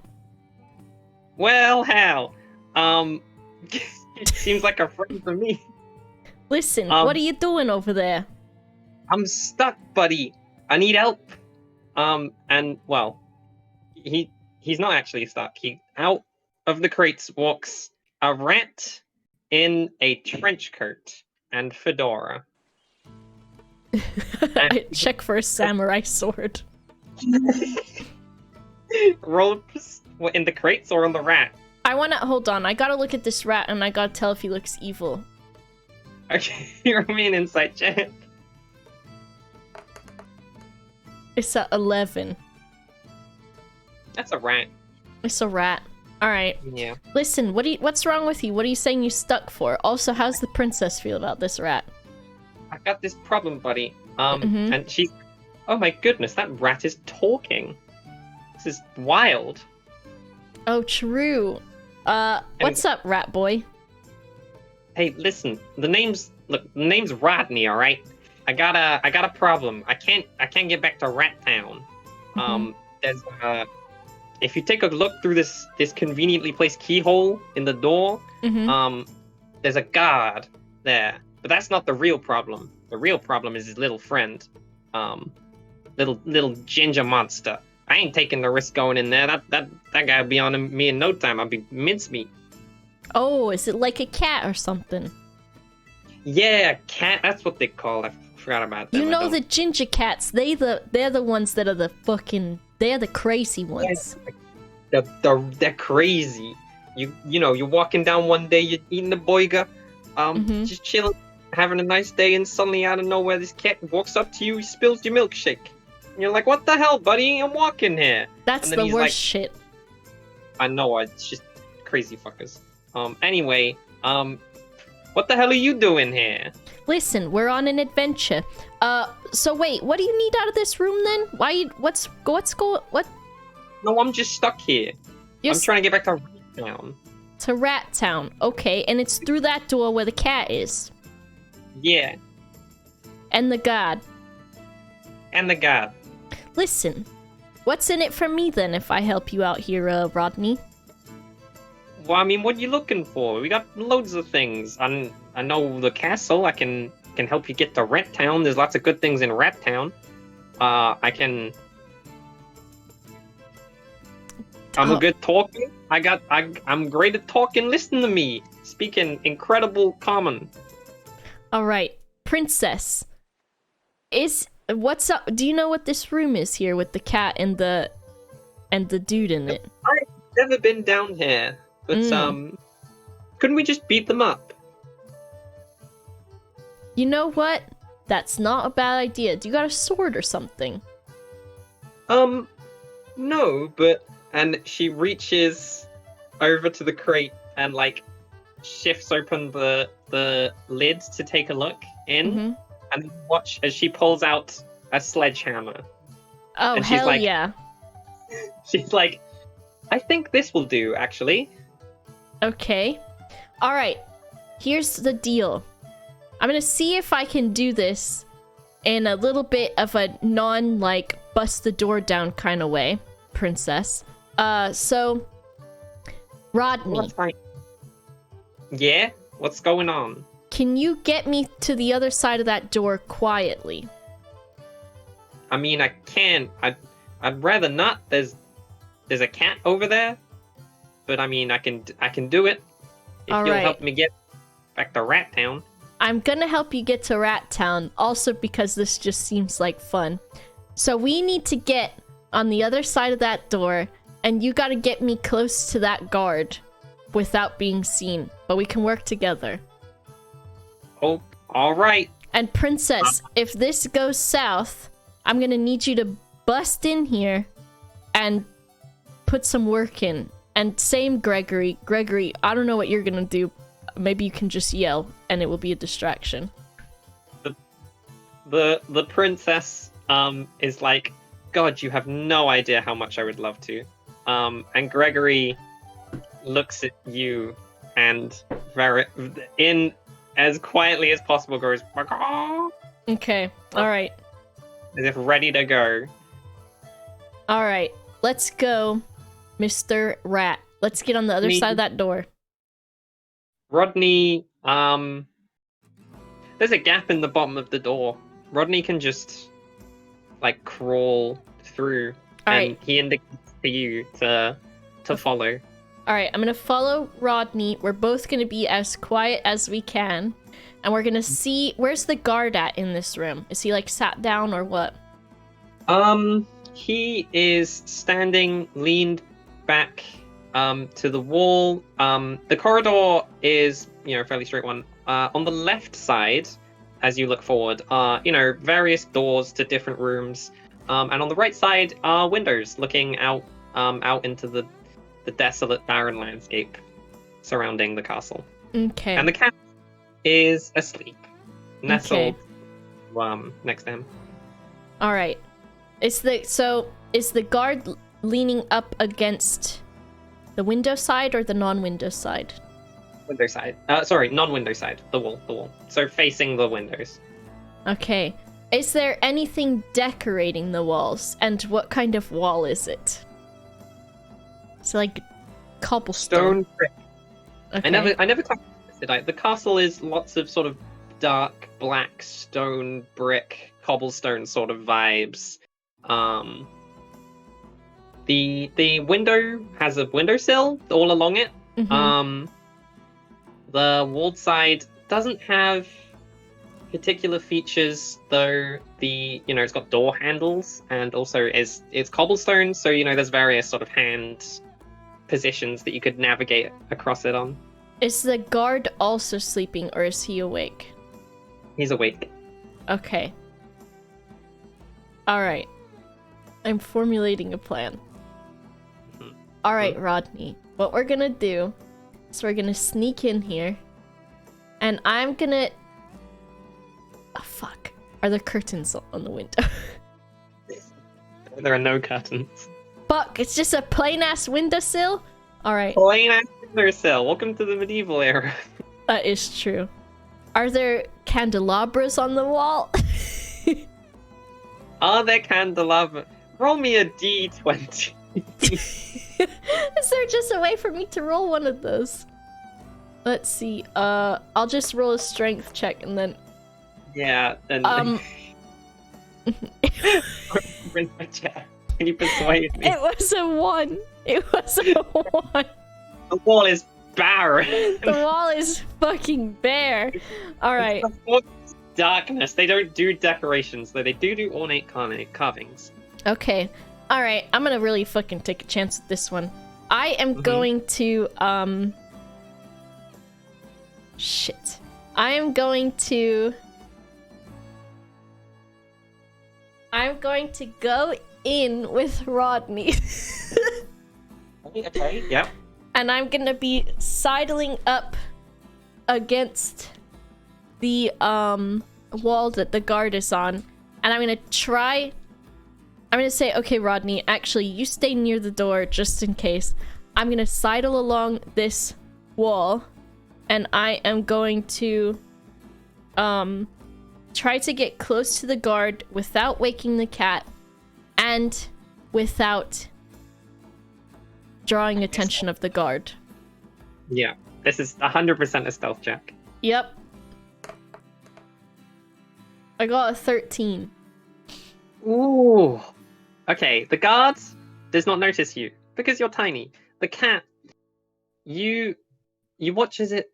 Well, hell, it seems like a friend to me. Listen, what are you doing over there? I'm stuck, buddy. I need help. And well, he's not actually stuck. Out of the crates walks a rat in a trench coat and fedora. I check for a samurai sword. Roll in the crates or on the rat? Hold on, I gotta look at this rat and I gotta tell if he looks evil. Okay, you're me an insight check. It's at 11. That's a rat. It's a rat. Alright. Yeah. Listen, what's wrong with you? What are you saying you stuck for? Also, how's the princess feel about this rat? I got this problem, buddy. And she... Oh my goodness, that rat is talking. This is wild. Oh, true. What's up, rat boy? Hey, listen. The name's Rodney, all right? I got a problem. I can't get back to Rat Town. There's if you take a look through this conveniently placed keyhole in the door, there's a guard there. But that's not the real problem. The real problem is his little friend, little ginger monster. I ain't taking the risk going in there. That guy'd be on me in no time. I'd be mincemeat. Oh, is it like a cat or something? Yeah, cat. That's what they call it. I forgot about that. You know the ginger cats. They're the ones that are they're the crazy ones. They're crazy. You're walking down one day, you're eating a burger, just chilling, having a nice day, and suddenly out of nowhere, this cat walks up to you, spills your milkshake. And you're like, "What the hell, buddy? I'm walking here." That's the worst shit. I know. It's just crazy fuckers. Anyway, what the hell are you doing here? Listen, we're on an adventure. So wait, what do you need out of this room then? What? No, I'm just stuck here. I'm trying to get back to Rat Town. To Rat Town, okay, and it's through that door where the cat is. Yeah. And the guard. Listen, what's in it for me then if I help you out here, Rodney? Well, I mean, what are you looking for? We got loads of things. I know the castle. I can help you get to Rat Town. There's lots of good things in Rat Town. I'm a good talker. I'm great at talking. Listen to me. Speaking incredible common. All right, princess. What's up? Do you know what this room is here with the cat and the dude in it? I've never been down here. But couldn't we just beat them up? You know what? That's not a bad idea. Do you got a sword or something? No, and she reaches over to the crate and shifts open the lid to take a look in, and watch as she pulls out a sledgehammer. Oh, and hell yeah. She's like, I think this will do, actually. Okay. Alright. Here's the deal. I'm gonna see if I can do this in a little bit of a bust the door down kind of way, princess. So Rodney, That's fine. Yeah? What's going on? can you get me to the other side of that door quietly? I mean, I can. I'd rather not. There's a cat over there, but I mean, I can do it if All you'll right. help me get back to Rat Town. I'm gonna help you get to Rat Town, also because this just seems like fun. So we need to get on the other side of that door, and you gotta get me close to that guard without being seen. But we can work together. Oh, all right. And Princess, if this goes south, I'm gonna need you to bust in here and put some work in. And same Gregory. Gregory, I don't know what you're gonna do. Maybe you can just yell, and it will be a distraction. The princess is like, God, you have no idea how much I would love to. And Gregory looks at you and in as quietly as possible goes, "Macaw," Okay, alright. as if ready to go. Alright, let's go, Mr. Rat. Let's get on the other side of that door. Rodney, there's a gap in the bottom of the door. Rodney can just, like, crawl through, and he indicates to you to follow. Alright, I'm gonna follow Rodney. We're both gonna be as quiet as we can. And we're gonna see... Where's the guard at in this room? Is he, like, sat down or what? He is standing, leaned back, to the wall. The corridor is, a fairly straight one. On the left side, as you look forward, are, various doors to different rooms. And on the right side are windows looking out into the desolate, barren landscape surrounding the castle. Okay. And the cat is asleep, nestled next to him. Alright. Is the guard leaning up against the window side or the non-window side? Window side. Sorry, non-window side. The wall. So facing the windows. Okay. Is there anything decorating the walls? And what kind of wall is it? It's like cobblestone. Stone brick. Okay. I never talked about it. The castle is lots of sort of dark black stone brick, cobblestone sort of vibes. The window has a windowsill all along it. Mhm. The walled side doesn't have particular features, though. It's got door handles, and also it's cobblestone, so there's various sort of hand positions that you could navigate across it on. Is the guard also sleeping, or is he awake? He's awake. Okay. Alright. I'm formulating a plan. Alright, Rodney. What we're gonna do is we're gonna sneak in here, and I'm gonna... Oh, fuck. Are there curtains on the window? There are no curtains. Fuck, it's just a plain-ass windowsill? Alright. Plain ass windowsill. Welcome to the medieval era. That is true. Are there candelabras on the wall? Are there candelabra? Roll me a d20. Is there just a way for me to roll one of those? Let's see. I'll just roll a strength check and then... Yeah, and... Can you persuade me? It was a 1. It was a 1. The wall is barren. The wall is fucking bare. Alright. Darkness. They don't do decorations, though they do ornate carvings. Okay. Alright, I'm gonna really fucking take a chance with this one. I am going to, Shit. I'm going to go in with Rodney. Okay, yep. And I'm gonna be sidling up against the wall that the guard is on. And I'm gonna say, okay, Rodney, actually, you stay near the door just in case. I'm gonna sidle along this wall, and I am going to try to get close to the guard without waking the cat and without drawing attention of the guard. Yeah, this is 100% a stealth check. Yep. I got a 13. Ooh. Okay, the guard does not notice you because you're tiny. The cat, you watch as it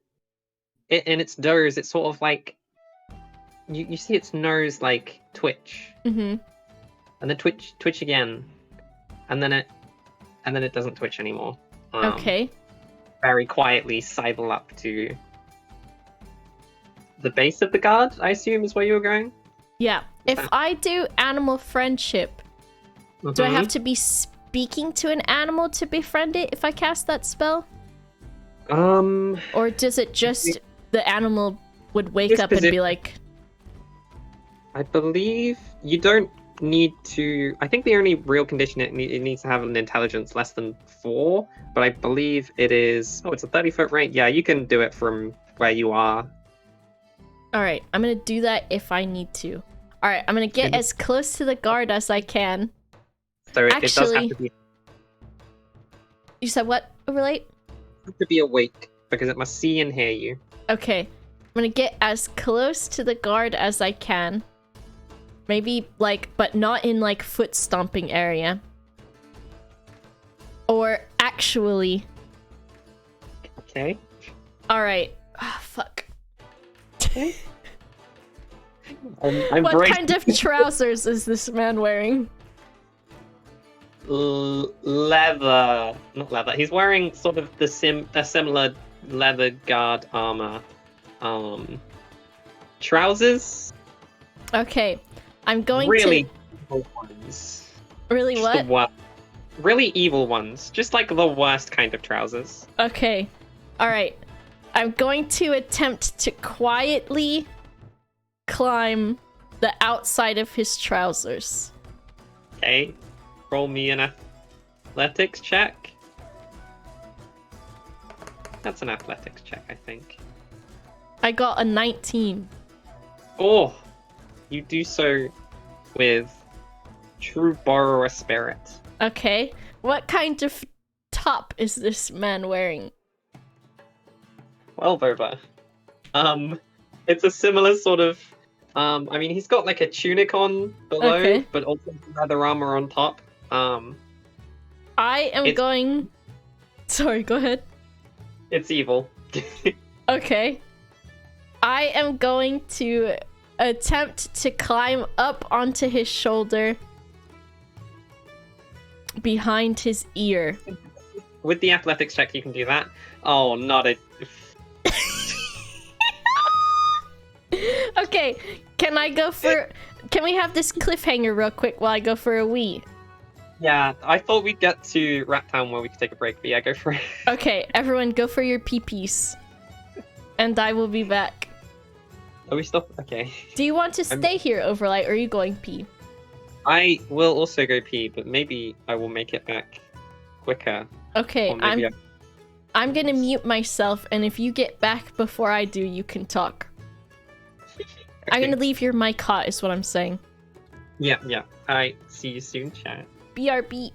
in its doze. It's sort of like you see its nose like twitch, Mm-hmm. and then twitch again, and then it doesn't twitch anymore. Okay. Very quietly sidle up to the base of the guard. I assume is where you were going. Yeah. If I do animal friendship, do I have to be speaking to an animal to befriend it if I cast that spell? Or does it just the animal would wake up and be like... I believe you don't need to... I think the only real condition it needs to have an intelligence less than 4, but I believe it is... Oh, it's a 30-foot range. Yeah, you can do it from where you are. Alright, I'm gonna do that if I need to. Alright, I'm gonna get as close to the guard as I can. So it Actually, does have to be... You said what, Overlite? It has to be awake, because it must see and hear you. Okay, I'm gonna get as close to the guard as I can. Maybe, like, but not in, like, foot stomping area. Or, actually... Okay. Alright. Ah, fuck. I'm what kind of trousers is this man wearing? Leather. Not leather. He's wearing sort of a similar leather guard armor. Trousers? Okay. I'm going really to... evil ones. Really Just what? Really evil ones. Just like the worst kind of trousers. Okay. Alright. I'm going to attempt to quietly climb the outside of his trousers. Okay. Roll me an athletics check. That's an athletics check, I think. I got a 19. Oh! You do so with true borrower spirit. Okay. What kind of top is this man wearing? Well, Boba. It's a similar sort of... I mean, he's got like a tunic on below, Okay. but also leather armor on top. I am going... Sorry, go ahead. It's evil. Okay. I am going to attempt to climb up onto his shoulder behind his ear. With the athletics check, you can do that. Oh, not a... Okay, can I go for... Can we have this cliffhanger real quick while I go for a wee? Yeah, I thought we'd get to Rat Town where we could take a break, but yeah, go for it. Okay, everyone go for your pee-pees. And I will be back. Are we stop? Okay. Do you want to stay here, Overlite, or are you going pee? I will also go pee, but maybe I will make it back quicker. Okay, Or maybe I'm gonna mute myself, and if you get back before I do, you can talk. Okay. I'm gonna leave your mic hot, is what I'm saying. Yeah. Alright, see you soon, chat. BRB.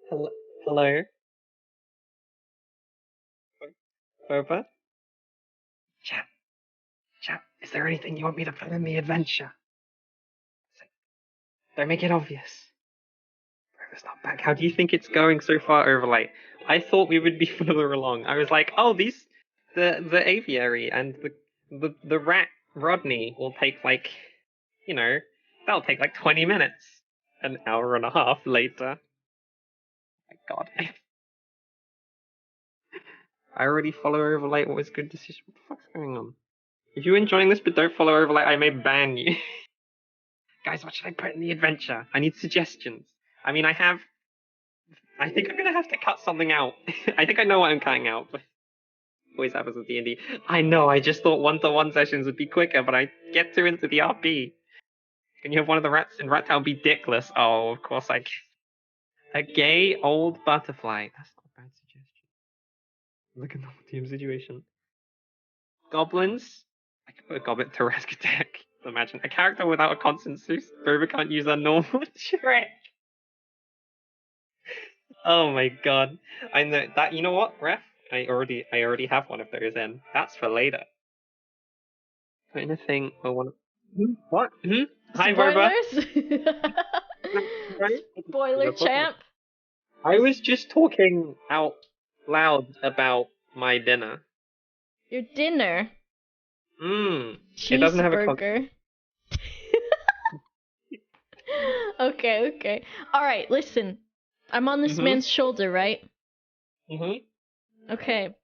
Hello? Hello? Boba? Chat, chat, is there anything you want me to put in the adventure? Don't make it obvious. Boba's not back. How do you think it's going so far, Overlite? I thought we would be further along. I was like, oh, the aviary and the rat Rodney will take like, that'll take like 20 minutes. An hour and a half later. My God. I already follow Overlite. What was good decision? What the fuck's going on? If you're enjoying this but don't follow Overlite, I may ban you. Guys, what should I put in the adventure? I need suggestions. I mean, I think I'm gonna have to cut something out. I think I know what I'm cutting out, but always happens with D&D. I know, I just thought one-to-one sessions would be quicker, but I get too into the RP. Can you have one of the rats in Rat Town be dickless? Oh, of course I can. A gay old butterfly. That's not a bad suggestion. Look at the team situation. Goblins. I could put a goblin to rescue deck. Imagine a character without a constant suit. Rover can't use a normal trick. Oh my god. I know that. You know what, Ref? I already have one of those in. That's for later. Put in a thing or one. What? Hi, Rover. Spoiler champ. I was just talking out loud about my dinner. Your dinner. It doesn't have a Cheeseburger. Okay. Alright, listen. I'm on this man's shoulder, right? Okay.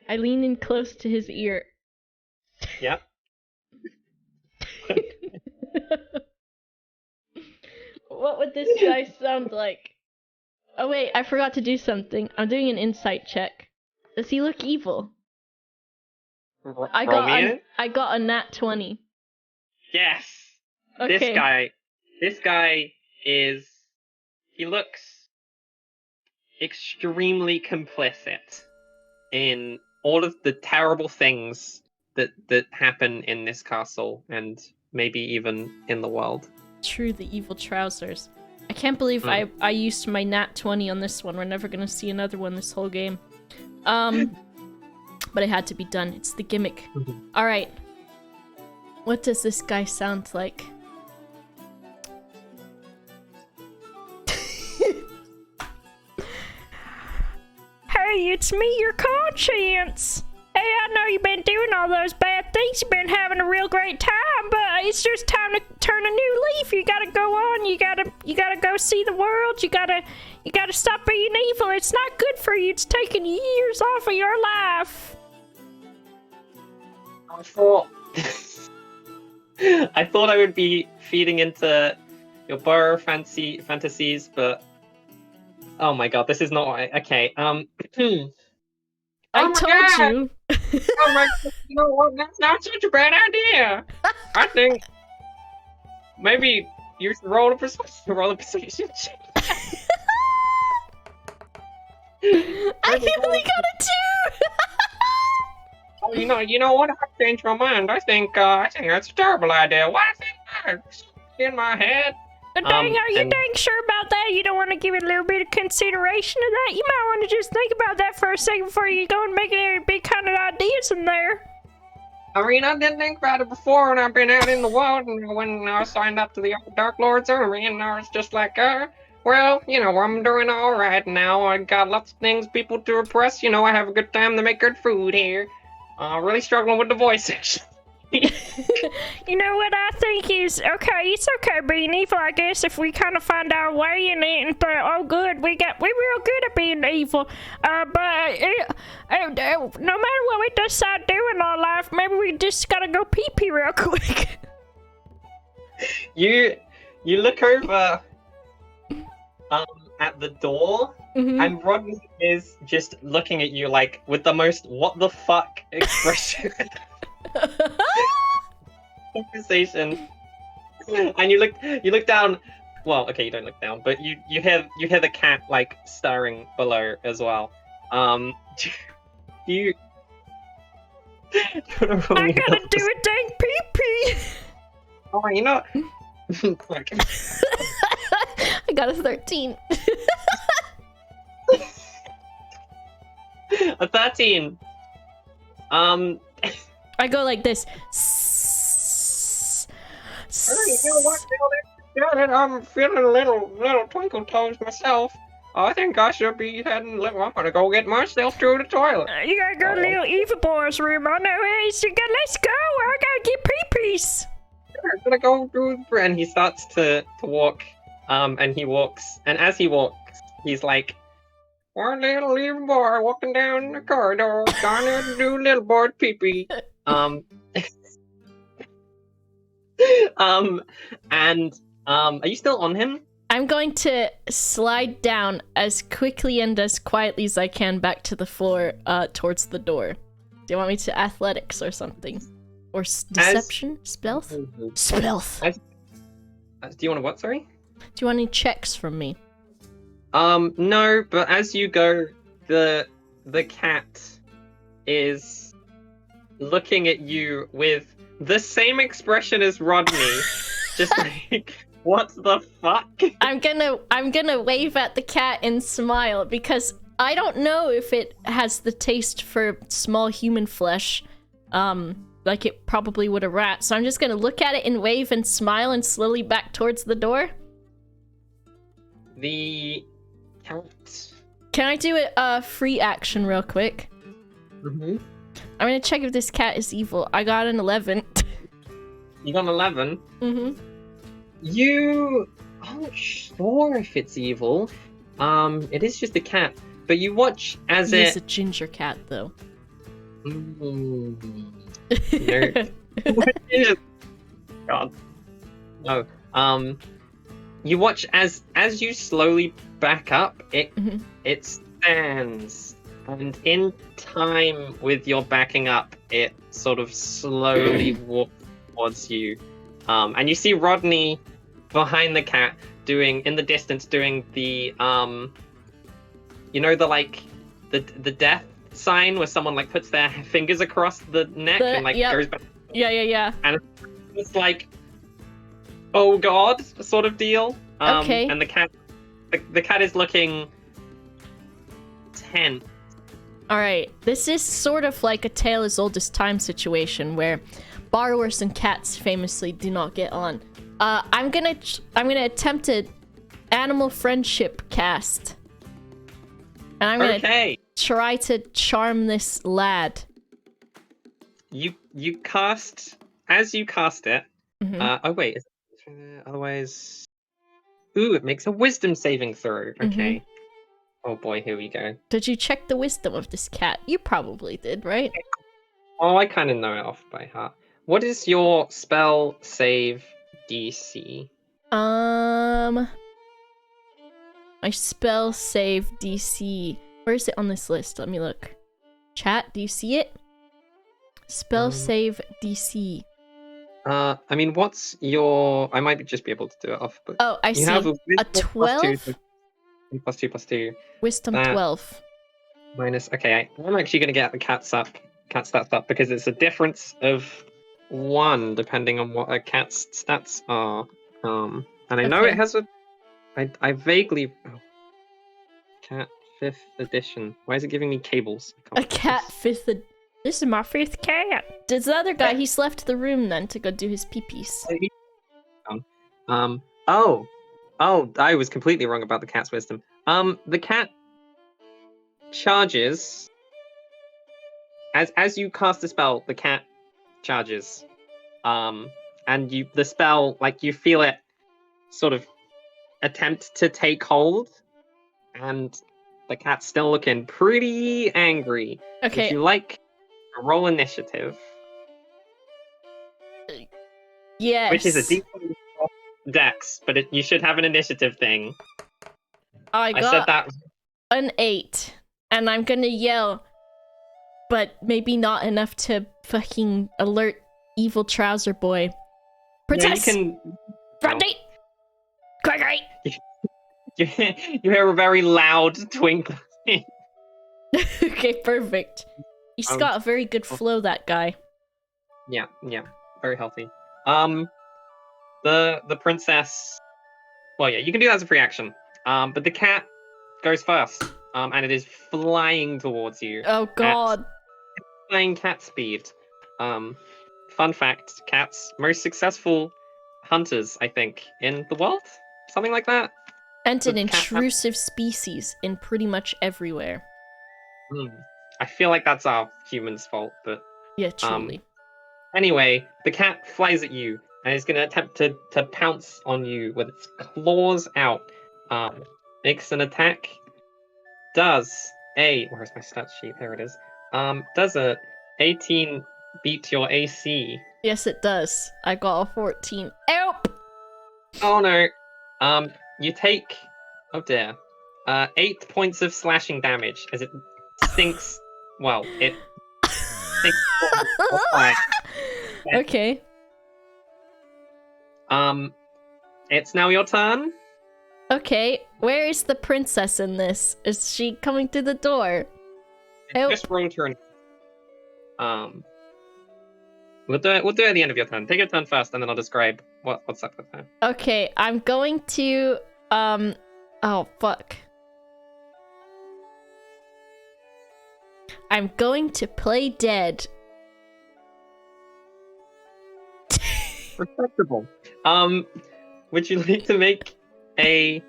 I lean in close to his ear. Yep. What would this guy sound like? Oh wait, I forgot to do something. I'm doing an insight check. Does he look evil? I got a nat 20. Yes. Okay. This guy he looks extremely complicit in all of the terrible things that happen in this castle and maybe even in the world. True, the evil trousers. I can't believe I used my nat 20 on this one. We're never gonna see another one this whole game. But it had to be done. It's the gimmick. Alright. What does this guy sound like? Hey, it's me, your conscience! Hey, I know you've been doing all those bad things, you've been having a real great time, but it's just time to turn a new leaf. You gotta go on, you gotta go see the world, you gotta stop being evil. It's not good for you, it's taking years off of your life. I thought I would be feeding into your burrow fantasies, but oh my god, this is not right. Okay, I told you. Oh my god, you know what? That's not such a bad idea. I think maybe you should roll a persuasion check. I only got a 2. Oh, you know what? I've changed my mind. I think that's a terrible idea. Why is it in my head? Are you dang sure about that? You don't want to give it a little bit of consideration to that? You might want to just think about that for a second before you go and make any big kind of ideas in there. I mean, I didn't think about it before when I've been out in the world and when I signed up to the Dark Lord's army, and I was just like, well, I'm doing alright now. I got lots of things, people to oppress. I have a good time to make good food here. Really struggling with the voice section. You know what I think is, it's okay being evil, I guess, if we kind of find our way in it and think, oh good, we're real good at being evil, but no matter what we decide to do in our life, maybe we just gotta go pee-pee real quick. You look over at the door, and Rodney is just looking at you like with the most what the fuck expression. Conversation, and you look down. Well, okay, you don't look down, but you hear the cat like stirring below as well. You I gotta do a dang pee pee. Oh, I got a 13. A 13. I go like this. I'm feeling a little twinkle toes myself. I think I should be heading. I'm gonna go get myself to the toilet. You gotta go to little Eva Boy's room. I know he's. Let's go. I gotta get pee-pees. I'm gonna go do. And he starts to walk. And he walks. And as he walks, he's like, "One little Eva boy walking down the corridor, gonna do little boy pee-pee." And are you still on him? I'm going to slide down as quickly and as quietly as I can back to the floor, towards the door. Do you want me to athletics or something? Or deception? Stealth? Stealth. Do you want to what, sorry? Do you want any checks from me? No, but as you go, the cat is looking at you with the same expression as Rodney. Just like, what the fuck? I'm gonna wave at the cat and smile because I don't know if it has the taste for small human flesh, like it probably would a rat. So I'm just gonna look at it and wave and smile and slowly back towards the door. The cat. Can I do a free action real quick? Mm-hmm. I'm gonna check if this cat is evil. I got an 11. You got an 11? Mm-hmm. You aren't sure if it's evil. It is just a cat. But you watch as It's a ginger cat, though. No. God. No. You watch as you slowly back up, it stands. And in time with your backing up, it sort of slowly walks towards you. And you see Rodney behind the cat in the distance doing the you know, the death sign where someone like puts their fingers across the neck and like goes back. Yeah. And it's like, oh god, sort of deal. Okay. And the cat is looking tense. Alright, this is sort of like a tale as old as time situation where borrowers and cats famously do not get on. I'm gonna attempt an animal friendship cast. And I'm gonna try to charm this lad. You cast, as you cast it, oh wait, otherwise... Ooh, it makes a wisdom saving throw. Okay. Oh boy, here we go. Did you check the wisdom of this cat? You probably did, right? Oh, I kind of know it off by heart. What is your spell save DC? My spell save DC. Where is it on this list? Let me look. Chat, do you see it? Spell save DC. I mean, what's your... I might just be able to do it off, but... Oh, I see. Have a 12? +2 +2. Wisdom 12. Minus... Okay, I'm actually going to get the cat stats up because it's a difference of 1 depending on what a cat's stats are. And I know it has a... I vaguely... Oh. Cat 5th edition. Why is it giving me cables? A cat 5th edition. This is my 5th cat. Does the other guy, he's left the room then to go do his pee-pees. Oh, I was completely wrong about the cat's wisdom. The cat charges. As you cast a spell, the cat charges. And the spell, like, you feel it sort of attempt to take hold. And the cat's still looking pretty angry. Okay. If you like, roll initiative. Yes. Which is a D20 dex, but you should have an initiative thing. I got said that. An 8. And I'm gonna yell, but maybe not enough to fucking alert evil trouser boy. Protest! Yeah, you can... Rodney! Gregory! You hear a very loud twinkling. Okay, perfect. He's got a very good flow, that guy. Yeah, very healthy. The princess Well, yeah, you can do that as a free action. But the cat goes first. And it is flying towards you. Oh god. Flying cat speed. Fun fact: cats most successful hunters, I think, in the world, something like that. And an The cat- intrusive species in pretty much everywhere. I feel like that's our humans' fault, but Yeah, truly. anyway, the cat flies at you and is going to attempt to pounce on you with its claws out. Makes an attack. Where's my stat sheet? There it is. Does a 18 beat your AC? Yes, it does. I got a 14. Help! Oh no. You take, oh dear, 8 points of slashing damage as it sinks. Well, it sinks. Okay. It's now your turn. Okay, where is the princess in this? Is she coming through the door? Help. Just roll turn. We'll do it at the end of your turn. Take your turn first, and then I'll describe what's up with her. Okay, I'm going to, oh, fuck. I'm going to play dead. Respectable. Would you like to make a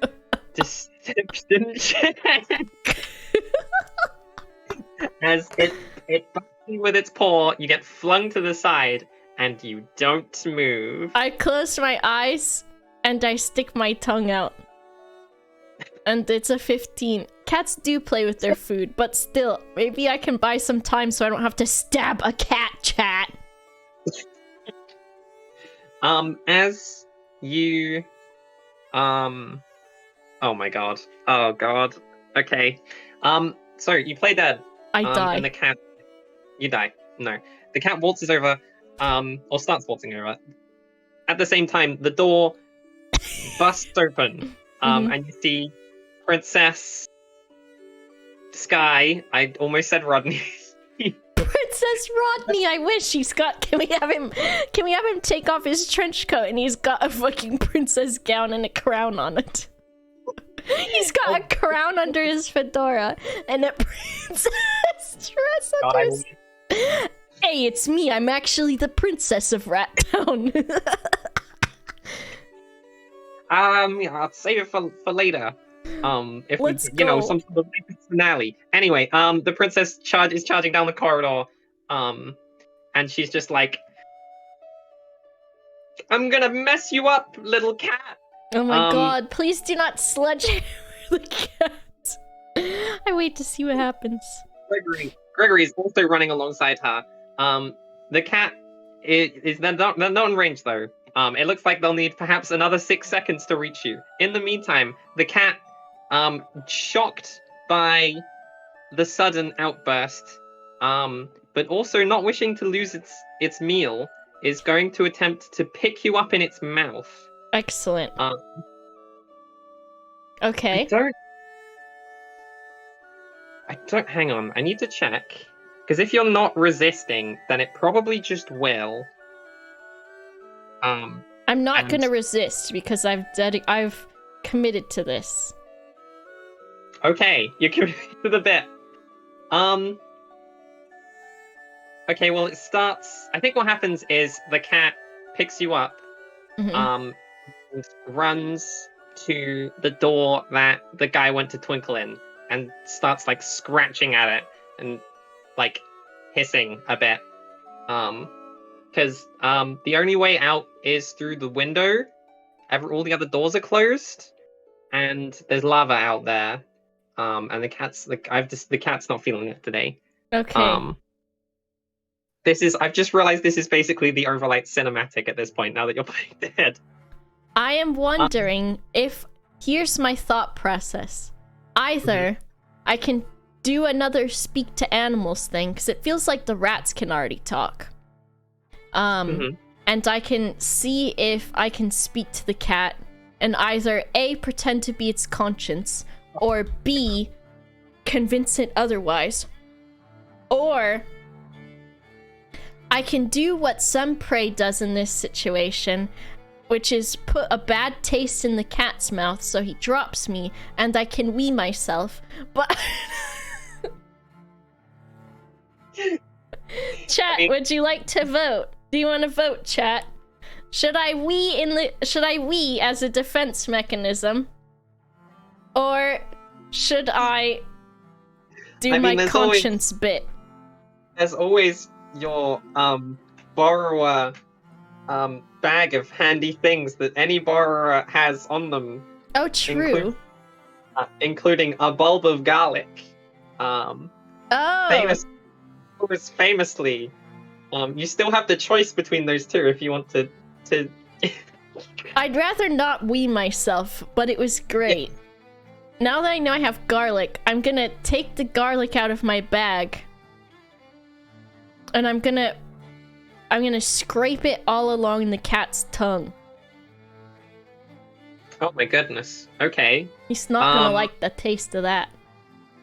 deception check? As it bites you with its paw, you get flung to the side, and you don't move. I close my eyes, and I stick my tongue out. And it's a 15. Cats do play with their food, but still, maybe I can buy some time so I don't have to stab a cat, chat. As you, oh my god. Oh god. Okay. So you play dead. I die. And the cat, you die. No. The cat waltzes over, or starts waltzing over. At the same time, the door busts open, and you see Princess Sky. I almost said Rodney. Princess Rodney, I wish he's got. Can we have him take off his trench coat and he's got a fucking princess gown and a crown on it. He's got a crown under his fedora and a princess dress under his. Hey, it's me. I'm actually the princess of Rat Town. Yeah, I'll save it for later. If Let's we, go. some sort of finale. Anyway, the princess is charging down the corridor, and she's just like, "I'm gonna mess you up, little cat." Oh my god! Please do not sledgehammer the cat. I wait to see what happens. Gregory is also running alongside her. The cat they're not in range though. It looks like they'll need perhaps another 6 seconds to reach you. In the meantime, the cat, shocked by the sudden outburst, but also not wishing to lose its meal, is going to attempt to pick you up in its mouth. Excellent. Okay. I don't. Hang on. I need to check. Because if you're not resisting, then it probably just will. I'm not gonna resist because I've committed to this. Okay, you're committed to the bit. Okay, well it starts. I think what happens is the cat picks you up, and runs to the door that the guy went to twinkle in, and starts like scratching at it and like hissing a bit. Because the only way out is through the window. All the other doors are closed, and there's lava out there. And the cat's not feeling it today. Okay. I've just realized this is basically the Overlite cinematic at this point. Now that you're playing dead, I am wondering if here's my thought process. Either I can do another speak to animals thing because it feels like the rats can already talk. And I can see if I can speak to the cat and either A, pretend to be its conscience, or B, convince it otherwise. Or I can do what some prey does in this situation which is put a bad taste in the cat's mouth, so he drops me, and I can wee myself. But chat, would you like to vote? Do you want to vote, chat? Should I wee as a defense mechanism, or should I do my conscience bit? There's always your borrower bag of handy things that any borrower has on them. Oh, true. Including a bulb of garlic. Famously, you still have the choice between those two if you want to. I'd rather not wee myself, but it was great. Yeah. Now that I know I have garlic, I'm gonna take the garlic out of my bag, and I'm gonna scrape it all along the cat's tongue. Oh my goodness. Okay. He's not gonna like the taste of that.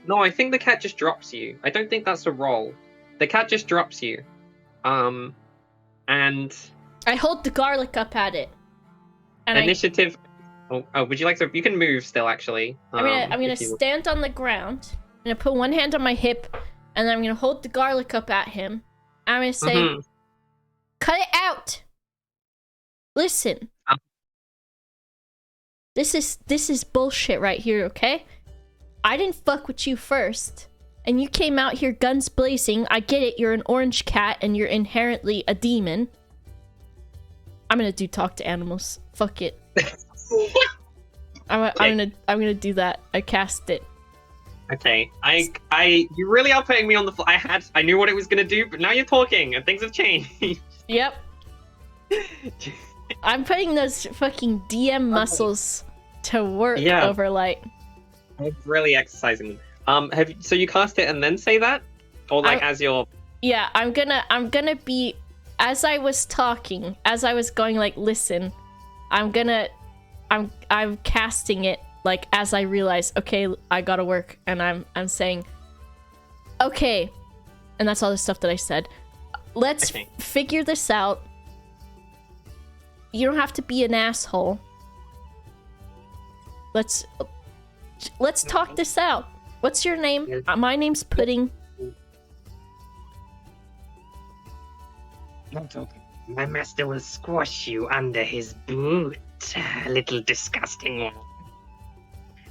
No, I think the cat just drops you. I don't think that's a roll. The cat just drops you. And I hold the garlic up at it. And initiative. Oh, would you like to? You can move still, actually. I'm gonna stand on the ground. I'm gonna put one hand on my hip, and then I'm gonna hold the garlic up at him. I'm gonna say, "Cut it out! Listen, this is bullshit right here, okay? I didn't fuck with you first, and you came out here guns blazing. I get it. You're an orange cat, and you're inherently a demon. I'm gonna do talk to animals. Fuck it." I'm gonna do that. I cast it. Okay. You really are putting me on the fly. I knew what it was gonna do, but now you're talking and things have changed. Yep. I'm putting those fucking DM muscles to work, Overlite. I'm really exercising them. So you cast it and then say that? Or as you're... Yeah, I'm gonna be, as I was talking, as I was going like, listen, I'm casting it like as I realize, okay, I gotta work, and I'm saying, okay, and that's all the stuff that I said. Let's figure this out. You don't have to be an asshole. Let's talk this out. What's your name? My name's Pudding. My master will squash you under his boot, little disgusting one.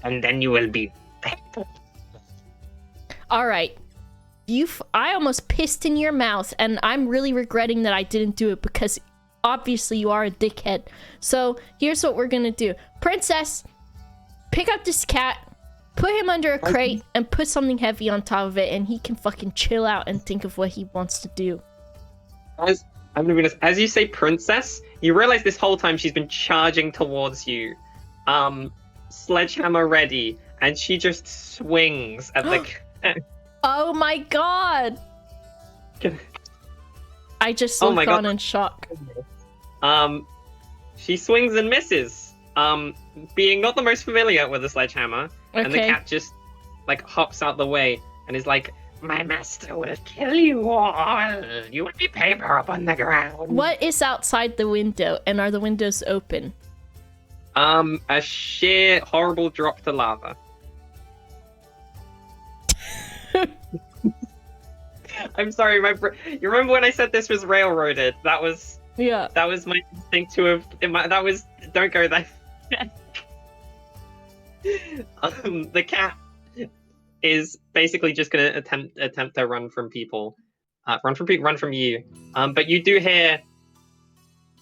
And then you will be better. Alright. I almost pissed in your mouth, and I'm really regretting that I didn't do it, because obviously you are a dickhead. So here's what we're gonna do. Princess, pick up this cat, put him under a crate, and put something heavy on top of it, and he can fucking chill out and think of what he wants to do. I'm gonna be honest, as you say princess, you realize this whole time she's been charging towards you. Sledgehammer ready, and she just swings at the cat. Oh my god! I just looked on in shock. She swings and misses. Being not the most familiar with the sledgehammer, and the cat just like hops out the way and is like, my master will kill you all. You will be paper up on the ground. What is outside the window, and are the windows open? A sheer horrible drop to lava. I'm sorry, you remember when I said this was railroaded? That was my instinct to have. Don't go there. The cat is basically just gonna attempt to run from people, run from you. But you do hear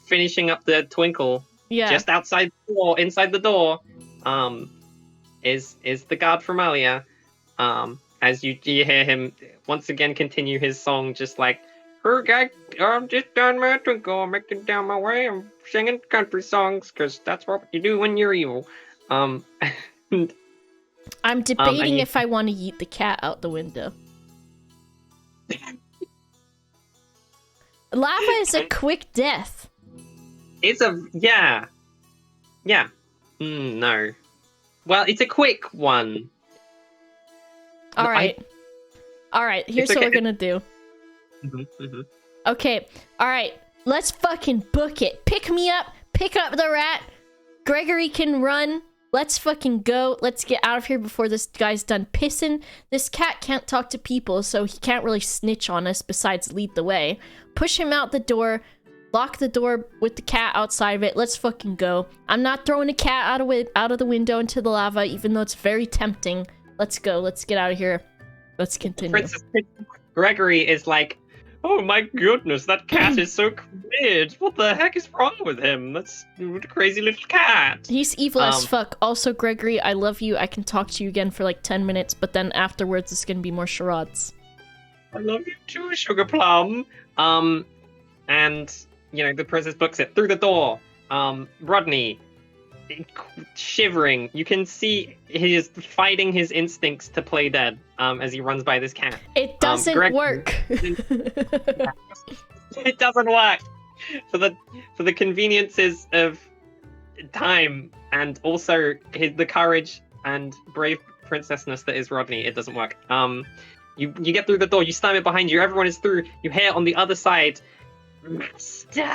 finishing up the twinkle. Yeah. Just outside the door, inside the door, is the guard from earlier. As you hear him once again continue his song, just like, I'm just down my twinkle, I'm making down my way, I'm singing country songs, because that's what you do when you're evil. I'm debating if I want to yeet the cat out the window. Lava is a quick death. It's yeah. No. Well, it's a quick one. All right. Here's what we're gonna do. Mm-hmm. Okay. All right. Let's fucking book it. Pick me up. Pick up the rat. Gregory can run. Let's fucking go. Let's get out of here before this guy's done pissing. This cat can't talk to people, so he can't really snitch on us besides lead the way. Push him out the door. Lock the door with the cat outside of it. Let's fucking go. I'm not throwing a cat out of the window into the lava, even though it's very tempting. Let's go. Let's get out of here. Let's continue. Princess Gregory is like, oh my goodness, that cat is so weird. What the heck is wrong with him? That's a crazy little cat. He's evil as fuck. Also, Gregory, I love you. I can talk to you again for like 10 minutes, but then afterwards it's gonna be more charades. I love you too, Sugar Plum. And, you know, the princess books it through the door. Rodney, shivering. You can see he is fighting his instincts to play dead as he runs by this cat. It doesn't work. It doesn't work for the conveniences of time and also the courage and brave princessness that is Rodney. It doesn't work. You get through the door. You slam it behind you. Everyone is through. You hear on the other side, Master,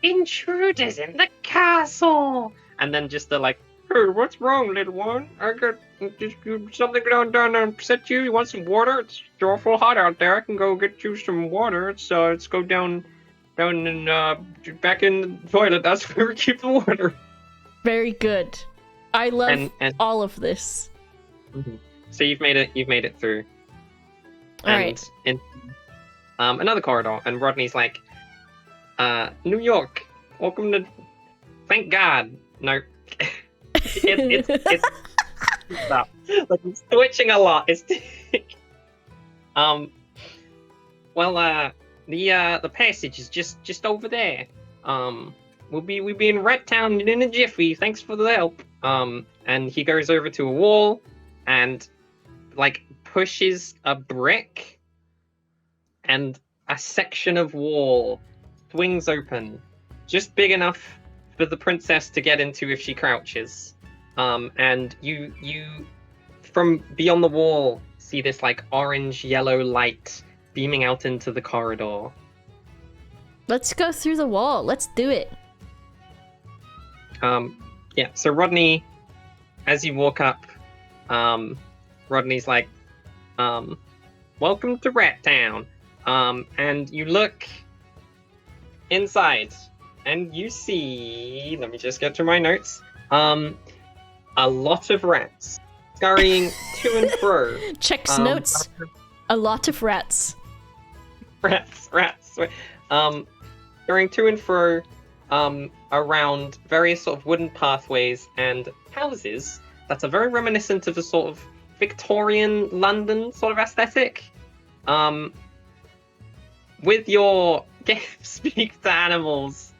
intruders in the castle. And then just like, hey, what's wrong, little one? I got just something down and upset you. You want some water? It's awful hot out there. I can go get you some water. Let's go down and back in the toilet. That's where we keep the water. Very good. I love all of this. Mm-hmm. So you've made it through. All right. In another corridor, and Rodney's like, New York, welcome to. Thank God. No, it's stop. Like I'm switching a lot. It's the passage is just over there. We'll be in Red Town in a jiffy. Thanks for the help. And he goes over to a wall, and like pushes a brick, and a section of wall swings open, just big enough for the princess to get into if she crouches. And you from beyond the wall see this like orange yellow light beaming out into the corridor. Let's go through the wall. Let's do it. Yeah, so Rodney, as you walk up, Rodney's like, welcome to Rat Town. And you look inside, and you see, let me just get to my notes, a lot of rats scurrying to and fro. Checks notes. A lot of rats. Rats. Scurrying to and fro around various sort of wooden pathways and houses that are very reminiscent of a sort of Victorian London sort of aesthetic. With your speak with animals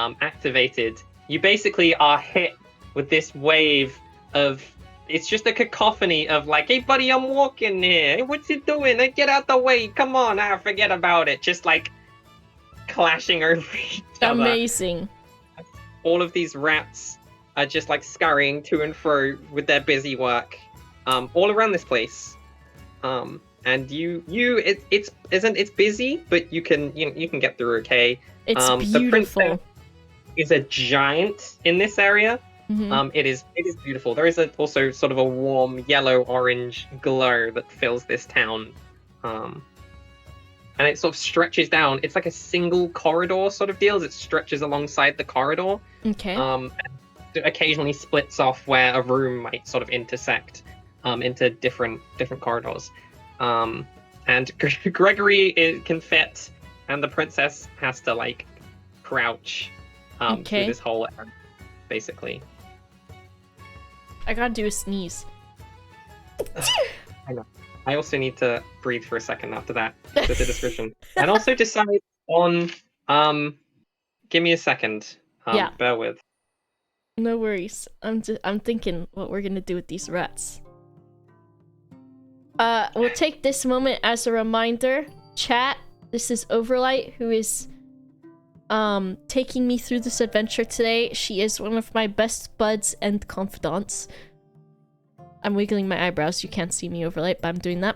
activated, you basically are hit with this wave of, it's just a cacophony of like, hey buddy, I'm walking here. Hey, what's he doing? Hey, get out the way. Come on, forget about it. Just like clashing over each other. Amazing. All of these rats are just like scurrying to and fro with their busy work, all around this place. And it's busy, but you can get through okay. It's beautiful. The princess is a giant in this area. Mm-hmm. It is beautiful. There is also sort of a warm yellow-orange glow that fills this town. And it sort of stretches down. It's like a single corridor sort of deal. It stretches alongside the corridor. Okay. And it occasionally splits off where a room might sort of intersect into different corridors. And Gregory can fit, and the princess has to like crouch through this whole area, basically. I gotta do a sneeze. I know. I also need to breathe for a second after that with the description, and also decide on. Give me a second. Yeah. Bear with. No worries. I'm thinking what we're gonna do with these rats. We'll take this moment as a reminder. Chat, this is Overlite, who is taking me through this adventure today. She is one of my best buds and confidants. I'm wiggling my eyebrows. You can't see me, Overlite, but I'm doing that.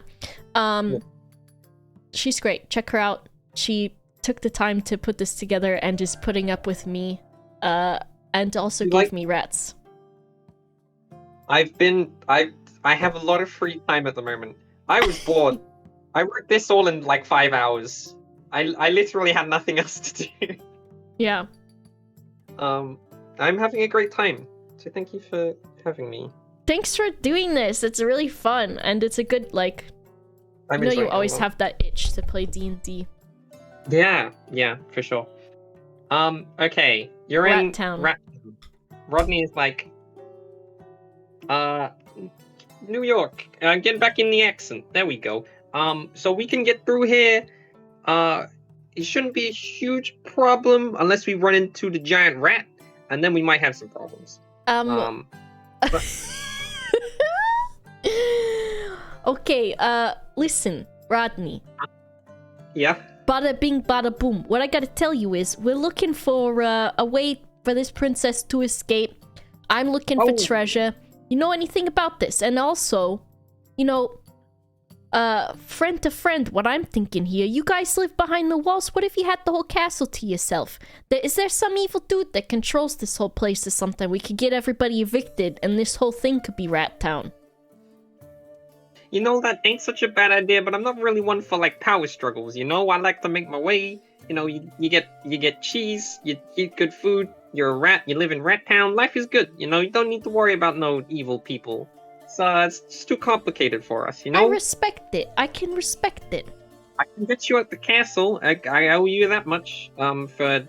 She's great. Check her out. She took the time to put this together and is putting up with me, and also You gave like- me rats. I have a lot of free time at the moment. I was bored. I wrote this all in like 5 hours. I literally had nothing else to do. Yeah. I'm having a great time. So thank you for having me. Thanks for doing this. It's really fun, and it's a good, like, I'm you know, you enjoying it a always lot. have that itch to play D&D. Yeah, for sure. Okay, you're Rat in Town. Rat. Rodney is like, New York. Get back in the accent. There we go. So we can get through here. It shouldn't be a huge problem unless we run into the giant rat, and then we might have some problems. Okay, listen, Rodney. Yeah. Bada bing, bada boom. What I gotta tell you is, we're looking for a way for this princess to escape. I'm looking for treasure. You know anything about this? And also, you know, friend to friend, what I'm thinking here, you guys live behind the walls. What if you had the whole castle to yourself? Is there some evil dude that controls this whole place or something? We could get everybody evicted and this whole thing could be Rat Town. You know, that ain't such a bad idea, but I'm not really one for like power struggles, you know? I like to make my way. You know, you get cheese, you eat good food, you're a rat, you live in Rat Town, life is good, you know, you don't need to worry about no evil people. It's just too complicated for us, you know? I respect it. I can respect it. I can get you at the castle. I owe you that much, for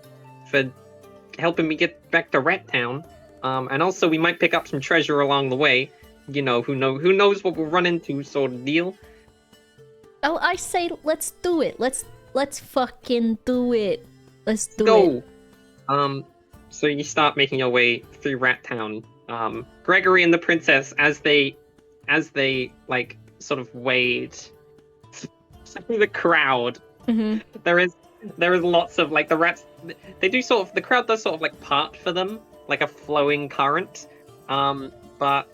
helping me get back to Rat Town. And also we might pick up some treasure along the way. You know, who knows what we'll run into, sort of deal. Oh, I say let's do it. Let's fucking do it. Let's do Go. it. So you start making your way through Rat Town. Gregory and the princess, as they like sort of wade through the crowd. Mm-hmm. There is lots of like the rats. They do sort of, the crowd does sort of like part for them, like a flowing current. But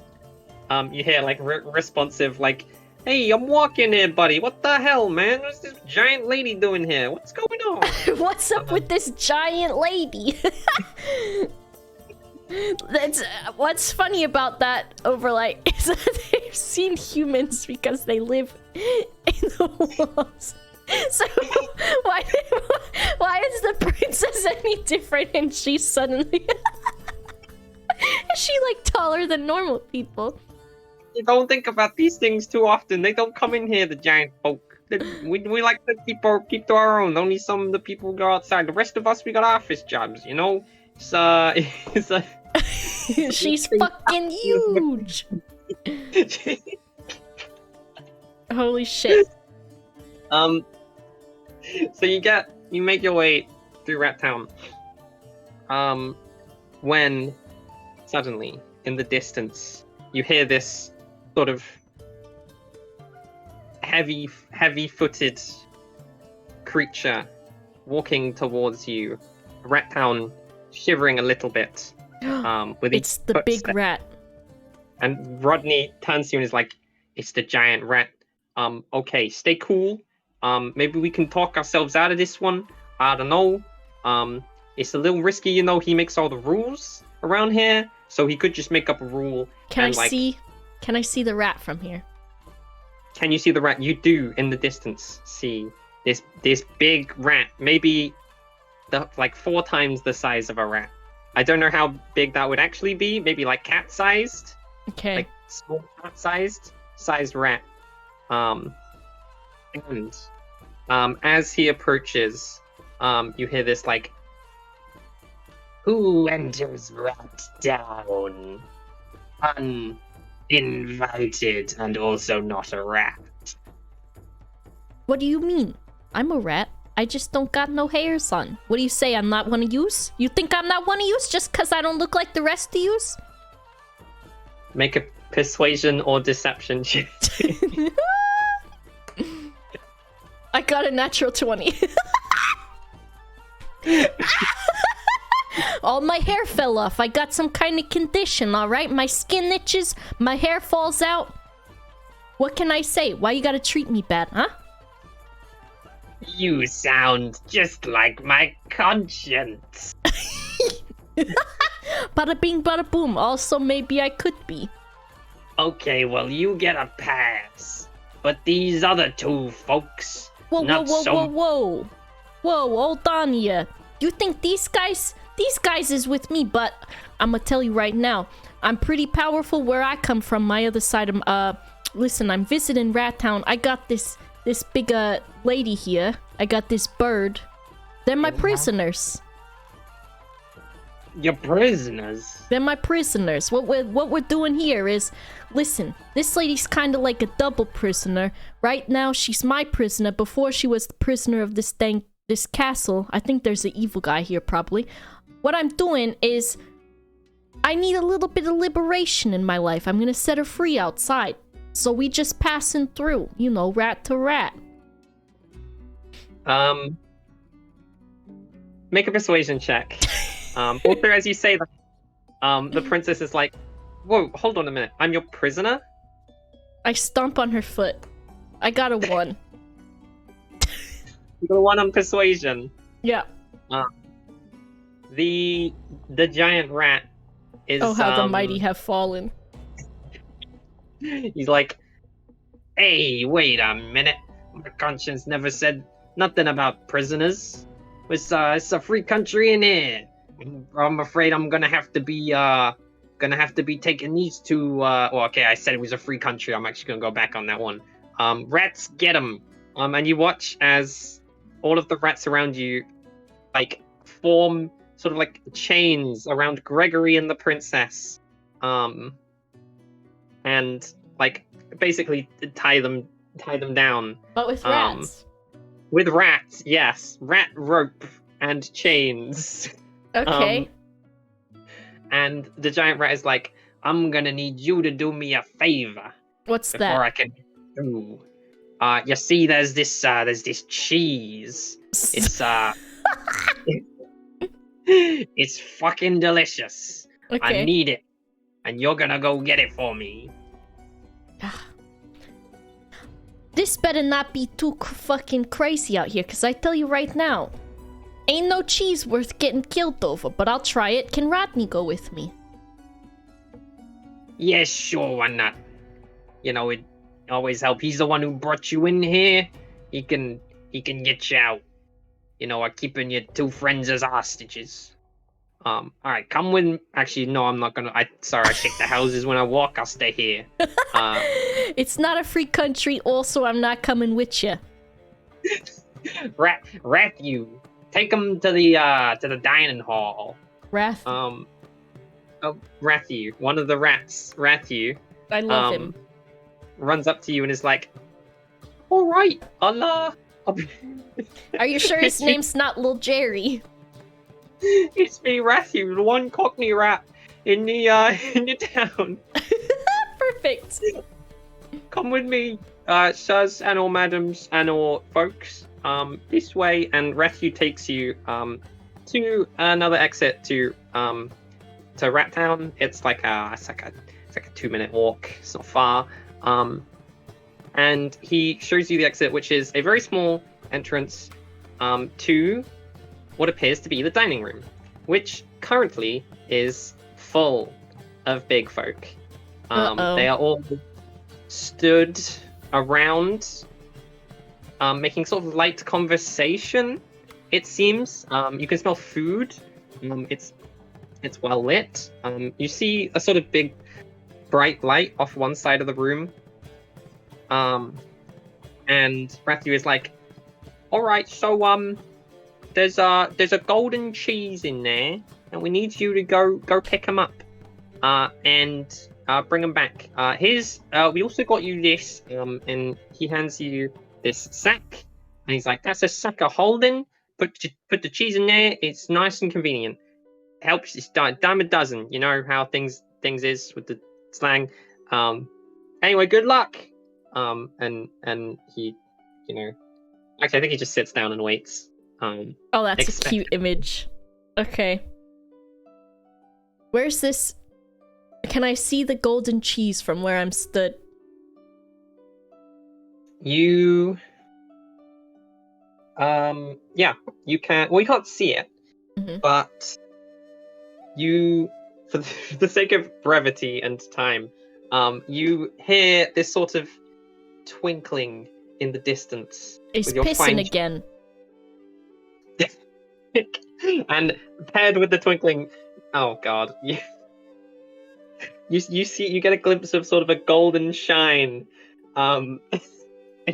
you hear like responsive like, "Hey, I'm walking here, buddy. What the hell, man? What's this giant lady doing here? What's going on?" What's up with this giant lady? That's what's funny about that Overlite is that they've seen humans because they live in the walls. So why is the princess any different and she's suddenly is she like taller than normal people? You don't think about these things too often. They don't come in here, the giant folk. We like to keep to our own. Only some of the people go outside. The rest of us, we got office jobs, you know? It's She's fucking huge. Holy shit. So you make your way through Rat Town. When suddenly, in the distance, you hear this sort of heavy-footed creature walking towards you. Rat Town shivering a little bit. With It's the big footsteps. rat. And Rodney turns to you and is like, "It's the giant rat. Okay, stay cool. Maybe we can talk ourselves out of this one. I don't know. It's a little risky, you know, he makes all the rules around here, so he could just make up a rule." Can and, I see the rat from here? Can you see the rat? You do, in the distance, see this big rat, maybe like 4 times the size of a rat. I don't know how big that would actually be. Maybe like cat-sized, Okay. like small cat-sized rat. And as he approaches, you hear this like, Who enters Rat Town? Uninvited and also not a rat. What do you mean? I'm a rat. I just don't got no hairs on. What do you say? I'm not one of yous? You think I'm not one of yous just because I don't look like the rest of yous? make a persuasion or deception check. I got a natural 20. All my hair fell off. I got some kind of condition, alright? My skin itches, my hair falls out. What can I say? Why you gotta treat me bad, huh? You sound just like my conscience. Bada bing, bada boom. Also, maybe I could be. Okay, well, you get a pass. But these other two folks, Whoa, whoa, not whoa, so... whoa, whoa. Whoa, hold on ya. You think these guys is with me, but I'ma tell you right now, I'm pretty powerful where I come from, my other side of, listen, I'm visiting Rat Town. I got this big, lady here. I got this bird. They're my prisoners. You're prisoners. They're my prisoners. What we're doing here is, listen, this lady's kind of like a double prisoner. Right now, she's my prisoner. Before, she was the prisoner of this castle. I think there's an evil guy here, probably. What I'm doing is, I need a little bit of liberation in my life. I'm gonna set her free outside. So we just passing through, you know, rat to rat. Make a persuasion check. Also, as you say that, the princess is like, whoa, hold on a minute. I'm your prisoner? I stomp on her foot. I got a 1. You got a 1 on persuasion. Yeah. The giant rat is... Oh, how the mighty have fallen. He's like, Hey, wait a minute. My conscience never said nothing about prisoners. It's a free country in here. I'm afraid I'm gonna have to be taking these two. Well, okay, I said it was a free country. I'm actually gonna go back on that one. Rats, get 'em. And you watch as all of the rats around you, like, form sort of like chains around Gregory and the princess. And like basically tie them down. But with rats. With rats, yes. Rat rope and chains. Okay. And the giant rat is like, I'm gonna need you to do me a favor. What's before that? I can do. You see, there's this cheese. It's it's fucking delicious. Okay. I need it, and you're gonna go get it for me. This better not be too fucking crazy out here, because I tell you right now, ain't no cheese worth getting killed over, but I'll try it. Can Rodney go with me? Yes, sure, why not? You know, it always helps. He's the one who brought you in here. He can get you out. You know, keeping your two friends as hostages. All right, come with. Actually, no, I'm not gonna. Sorry, I shake the houses when I walk. I'll stay here. It's not a free country. Also, I'm not coming with you. Rathu, take him to the dining hall. Wrath. Oh, Rathu, one of the rats, Rathu. I love him. Runs up to you and is like, "All right, Allah." Are you sure his name's not Lil Jerry? It's me, Rathu, the one Cockney rat in the town. Perfect. Come with me, sirs and all madams and all folks. This way, and Rathu takes you to another exit to Rat Town. It's like a 2-minute walk. It's not far. And he shows you the exit, which is a very small entrance to what appears to be the dining room, which currently is full of big folk. They are all stood around, making sort of light conversation, it seems. You can smell food. It's well lit. You see a sort of big bright light off one side of the room. And Rathu is like, all right, so there's a golden cheese in there, and we need you to go pick them up, and bring them back. We also got you this, and he hands you this sack, and he's like, that's a sack of holding. Put the cheese in there. It's nice and convenient. Helps. It's dime a dozen. You know how things is with the slang. Anyway, good luck. And he, you know, actually, I think he just sits down and waits. Oh, that's a cute image. Okay. Where's this? Can I see the golden cheese from where I'm stood? Yeah, you can. Well, you can't see it, Mhm. but you, for the sake of brevity and time, you hear this sort of twinkling in the distance He's with your pissing fine again. and paired with the twinkling. Oh God, you get a glimpse of sort of a golden shine, in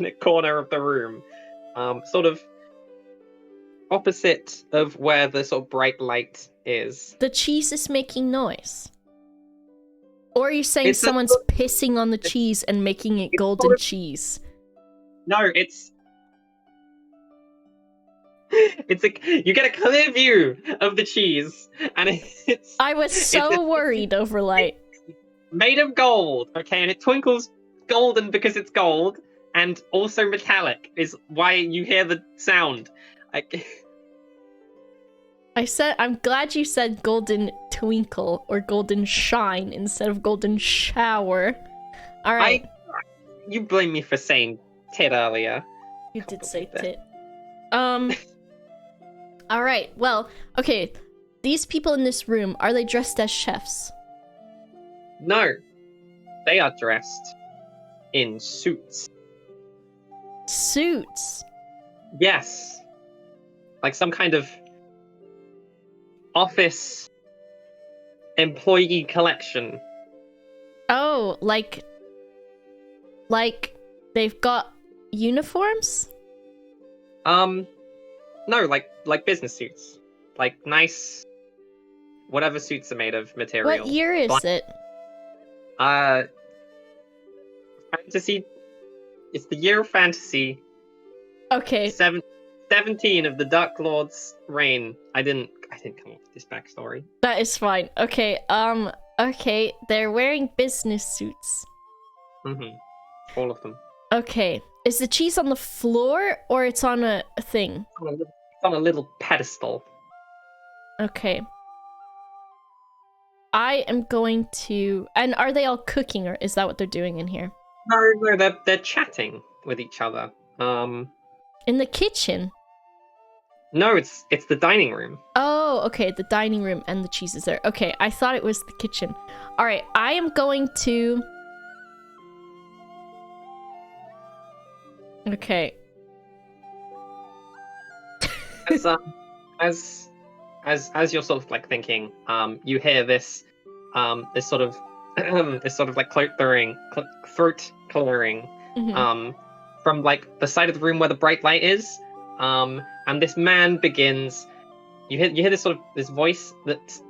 a corner of the room, sort of opposite of where the sort of bright light is. The cheese is making noise. Or are you saying It's someone's pissing on the cheese and making it golden sort of- cheese? No, it's you get a clear view of the cheese, and it's I was so it's worried, Overlite. made of gold. Okay, and it twinkles golden because it's gold, and also metallic is why you hear the sound. Like, I'm glad you said golden twinkle or golden shine instead of golden shower. Alright. You blame me for saying tit earlier. You did say believe tit. Alright, well, okay. These people in this room, are they dressed as chefs? No, they are dressed in suits. Suits? Yes, like some kind of office employee collection. Oh, like they've got uniforms? No, like business suits, like nice, whatever suits are made of material. What year is Black- it? Fantasy. It's the year of fantasy. Okay. 17 of the Dark Lord's reign. I didn't come up with this backstory. That is fine. Okay, okay, they're wearing business suits. All of them. Okay, is the cheese on the floor or it's on a thing? It's on a little pedestal. Okay. I am going to... And are they all cooking, or is that what they're doing in here? No, they're chatting with each other. In the kitchen? No, it's the dining room. Oh, okay, the dining room and the cheese is there. Okay, I thought it was the kitchen. Alright, I am going to... Okay. As you're sort of like thinking, you hear this sort of this sort of like throat clearing, Mhm. from like the side of the room where the bright light is, and this man begins. You hear this sort of this voice that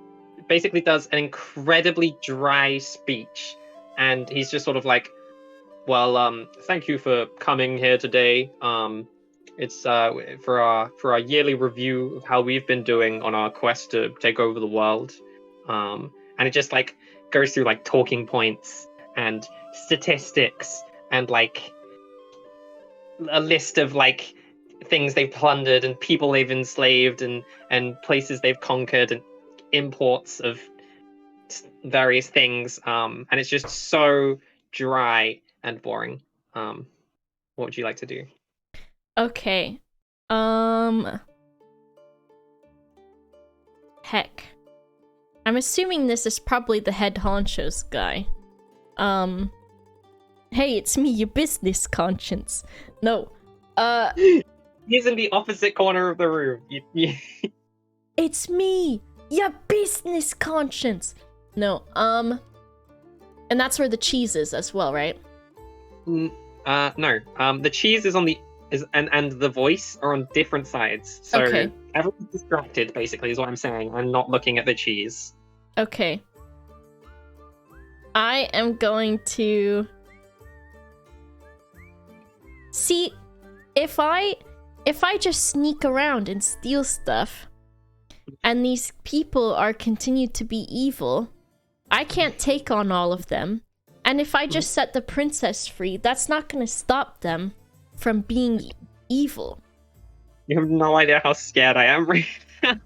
basically does an incredibly dry speech, and he's just sort of like, well, thank you for coming here today. It's for our yearly review of how we've been doing on our quest to take over the world. And it just like goes through like talking points and statistics and like a list of like things they've plundered and people they've enslaved and places they've conquered and imports of various things. And it's just so dry and boring. What would you like to do? Okay. Heck. I'm assuming this is probably the head honcho's guy. Hey, it's me, your business conscience. No. He's in the opposite corner of the room. It's me, your business conscience. No, and that's where the cheese is as well, right? No. The cheese is on the and the voice are on different sides. So Okay. everyone's distracted, basically, is what I'm saying. I'm not looking at the cheese. Okay. I am going to... See, if I just sneak around and steal stuff, and these people are continued to be evil, I can't take on all of them. And if I just set the princess free, that's not going to stop them from being evil. You have no idea how scared I am right now.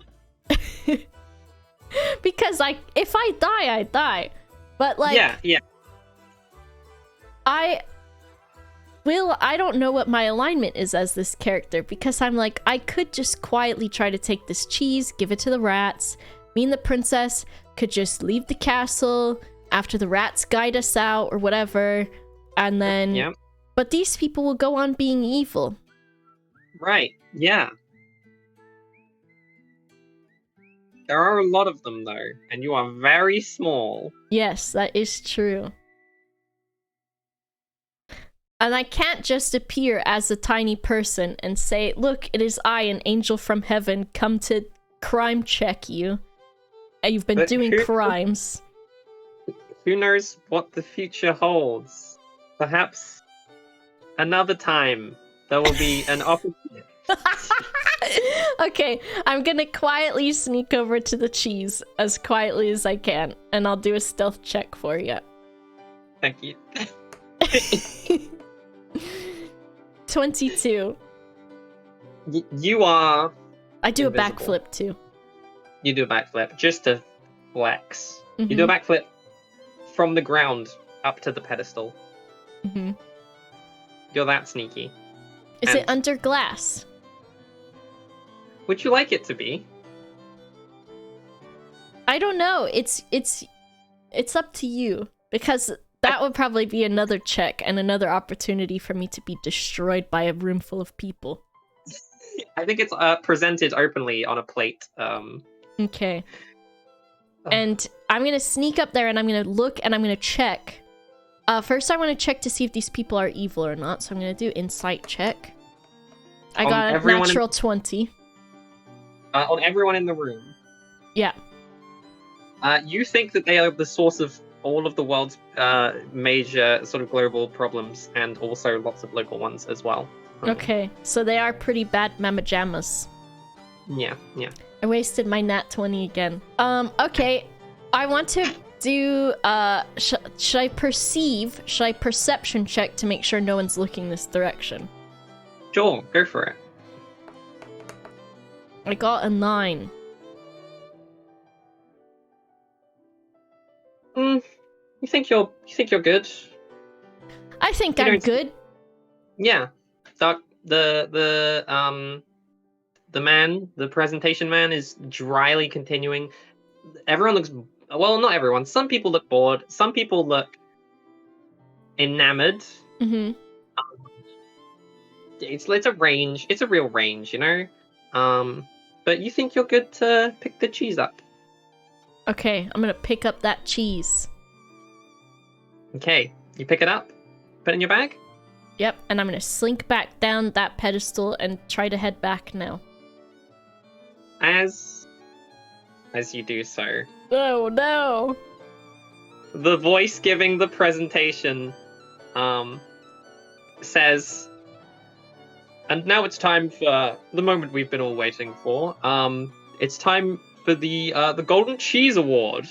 Because if I die, I die. But like, Yeah. Will, I don't know what my alignment is as this character, because I'm like, I could just quietly try to take this cheese, give it to the rats. Me and the princess could just leave the castle after the rats guide us out or whatever, and then... Yeah. But these people will go on being evil. Right, yeah. There are a lot of them, though, and you are very small. Yes, that is true. And I can't just appear as a tiny person and say, look, it is I, an angel from heaven, come to crime check you. You've been doing crimes. Who knows what the future holds? Perhaps another time there will be an opportunity. Okay, I'm gonna quietly sneak over to the cheese as quietly as I can, and I'll do a stealth check for you. Thank you. 22. You are... I do invisible. a backflip too. You do a backflip, just to flex. You do a backflip from the ground up to the pedestal. Mm-hmm. You're that sneaky. Is it under glass? Would you like it to be? I don't know. It's up to you, because that would probably be another check and another opportunity for me to be destroyed by a room full of people. I think it's presented openly on a plate. Okay. And I'm gonna sneak up there and I'm gonna look and I'm gonna check. First I want to check to see if these people are evil or not, so I'm gonna do insight check. I got a natural 20. On everyone in the room. Yeah. You think that they are the source of all of the world's major sort of global problems, and also lots of local ones as well. Okay, so they are pretty bad mamajamas. Yeah. I wasted my nat 20 again. Okay. I want to do, should I perception check to make sure no one's looking this direction? Sure, go for it. I got a 9. You think you're good? I think I'm good. Yeah. The presentation man is dryly continuing. Everyone looks, well, not everyone. Some people look bored. Some people look enamored. Mm-hmm. It's a range. It's a real range, you know? But you think you're good to pick the cheese up. Okay, I'm gonna pick up that cheese. Okay, you pick it up, put it in your bag? Yep, and I'm gonna slink back down that pedestal and try to head back now. As you do so. Oh no! The voice giving the presentation says, and now it's time for the moment we've been all waiting for. It's time for the Golden Cheese Award.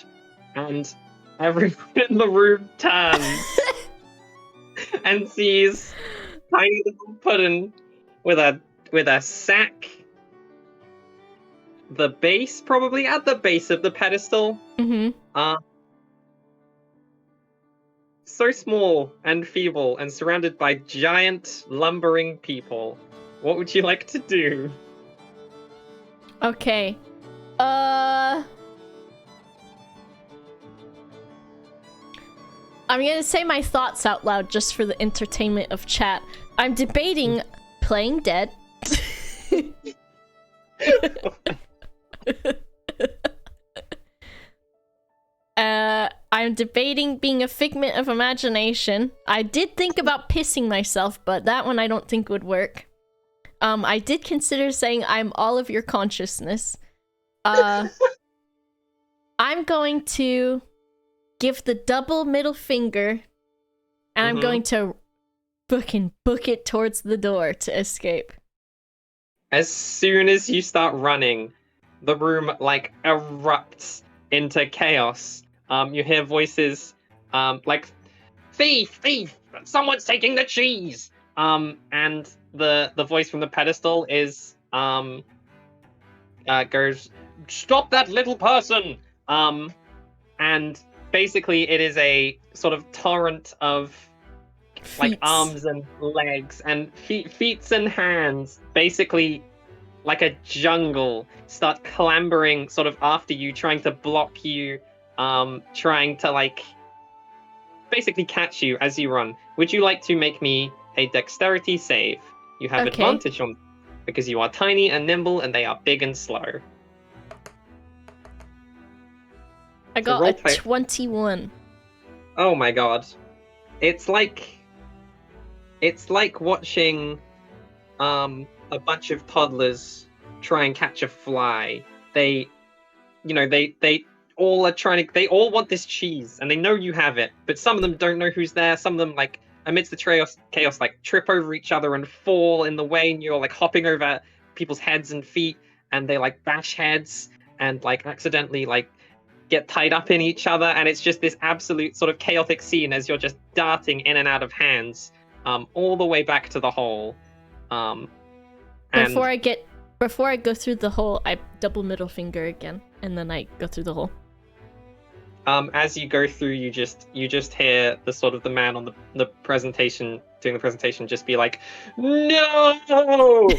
And everyone in the room turns and sees tiny little puddin with a sack. The base, probably at the base of the pedestal. Mm-hmm. So small and feeble and surrounded by giant lumbering people. What would you like to do? Okay. I'm gonna say my thoughts out loud just for the entertainment of chat. I'm debating playing dead. I'm debating being a figment of imagination. I did think about pissing myself, but that one I don't think would work. I did consider saying I'm all of your consciousness. I'm going to give the double middle finger, and I'm going to book it towards the door to escape. As soon as you start running, the room erupts into chaos. You hear voices like, "Thief! Thief! Someone's taking the cheese!" And the voice from the pedestal is goes, "Stop that little person!" And basically it is a sort of torrent of Feets. arms and legs and feet and hands, basically like a jungle, start clambering sort of after you, trying to block you, trying to like basically catch you as you run. Would you like to make me a dexterity save? You have Okay. advantage on because you are tiny and nimble and they are big and slow. I So got roll a play- 21. Oh my god. It's like watching a bunch of toddlers try and catch a fly. They all are trying to, they all want this cheese and they know you have it, but some of them don't know who's there. Some of them, like, amidst the chaos like trip over each other and fall in the way, and you're like hopping over people's heads and feet, and they like bash heads and like accidentally like get tied up in each other, and it's just this absolute sort of chaotic scene as you're just darting in and out of hands, all the way back to the hole. And Before I go through the hole, I double middle finger again, and then I go through the hole. as you go through, you just hear the sort of the man on the presentation doing the presentation just be like, "No!"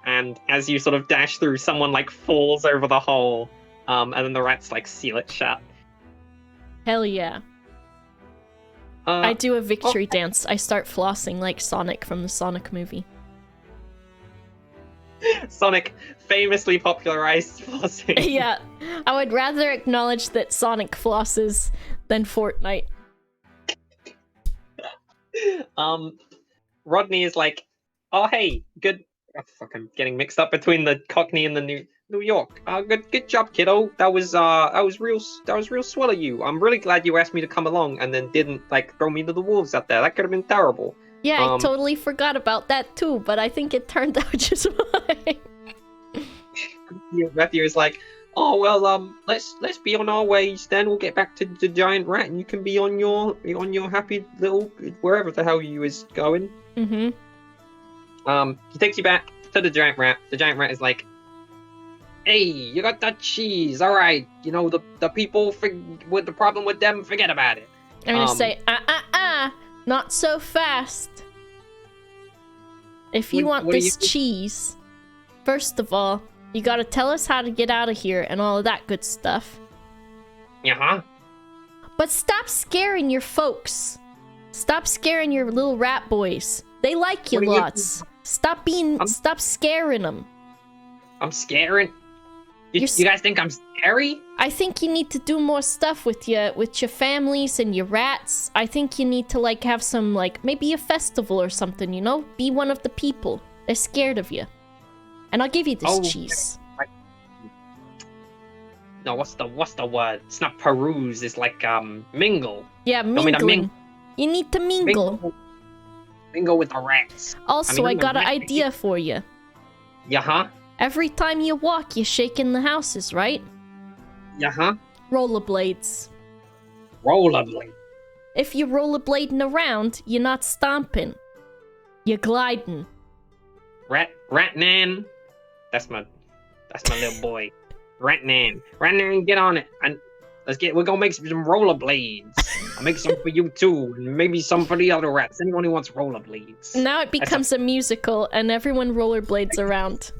And as you sort of dash through, someone like falls over the hole, and then the rats like seal it shut. Hell yeah. I do a victory dance. I start flossing like Sonic from the Sonic movie. Sonic famously popularized flossing. Yeah, I would rather acknowledge that Sonic flosses than Fortnite. Rodney is like, "Oh hey, good." Oh, fuck, I'm getting mixed up between the Cockney and the New York. Good job, kiddo. That was real swell of you. I'm really glad you asked me to come along and then didn't like throw me to the wolves out there. That could have been terrible. Yeah, I totally forgot about that too, but I think it turned out just fine. Matthew is like, "Oh well, let's be on our ways. Then we'll get back to the giant rat, and you can be on your happy little wherever the hell you is going." Mm-hmm. He takes you back to the giant rat. The giant rat is like, "Hey, you got that cheese? All right. You know the people with the problem with them, forget about it." I'm gonna say, not so fast. If you want what do this you- cheese, first of all, you gotta tell us how to get out of here and all of that good stuff. Yeah. But stop scaring your folks. Stop scaring your little rat boys. They like you What do you- lots. Stop scaring them. I'm scaring. You're You guys think I'm scary? I think you need to do more stuff with your families and your rats. I think you need to like have some like maybe a festival or something, you know? Be one of the people. They're scared of you. And I'll give you this cheese. No, what's the word? It's not peruse. It's like mingle. Yeah, mean, I mingling. You need to mingle. Mingle with the rats. Also, I I'm got a an rat. idea for you. Yeah. Every time you walk, you're shaking the houses, right? Yeah. Rollerblades. Rollerblade. If you're rollerblading around, you're not stomping. You're gliding. Ratnan. That's my little boy. Ratnan, get on it. And we're gonna make some rollerblades. I'll make some for you too, and maybe some for the other rats. Anyone who wants rollerblades. Now it becomes a musical, and everyone rollerblades around.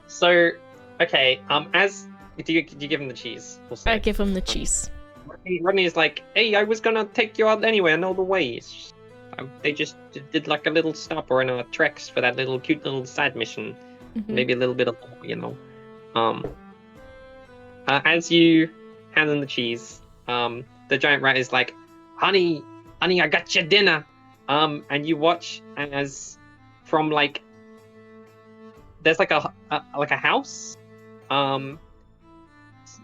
So, okay. Do you give him the cheese? We'll say. I give him the cheese. Rodney is like, "Hey, I was gonna take you out anyway. I know the way. It's just, they just did like a little stop or a treks for that little cute little side mission. Mhm. Maybe a little bit of, As you hand them the cheese, the giant rat is like, honey, I got your dinner. And you watch as from like, there's like a house,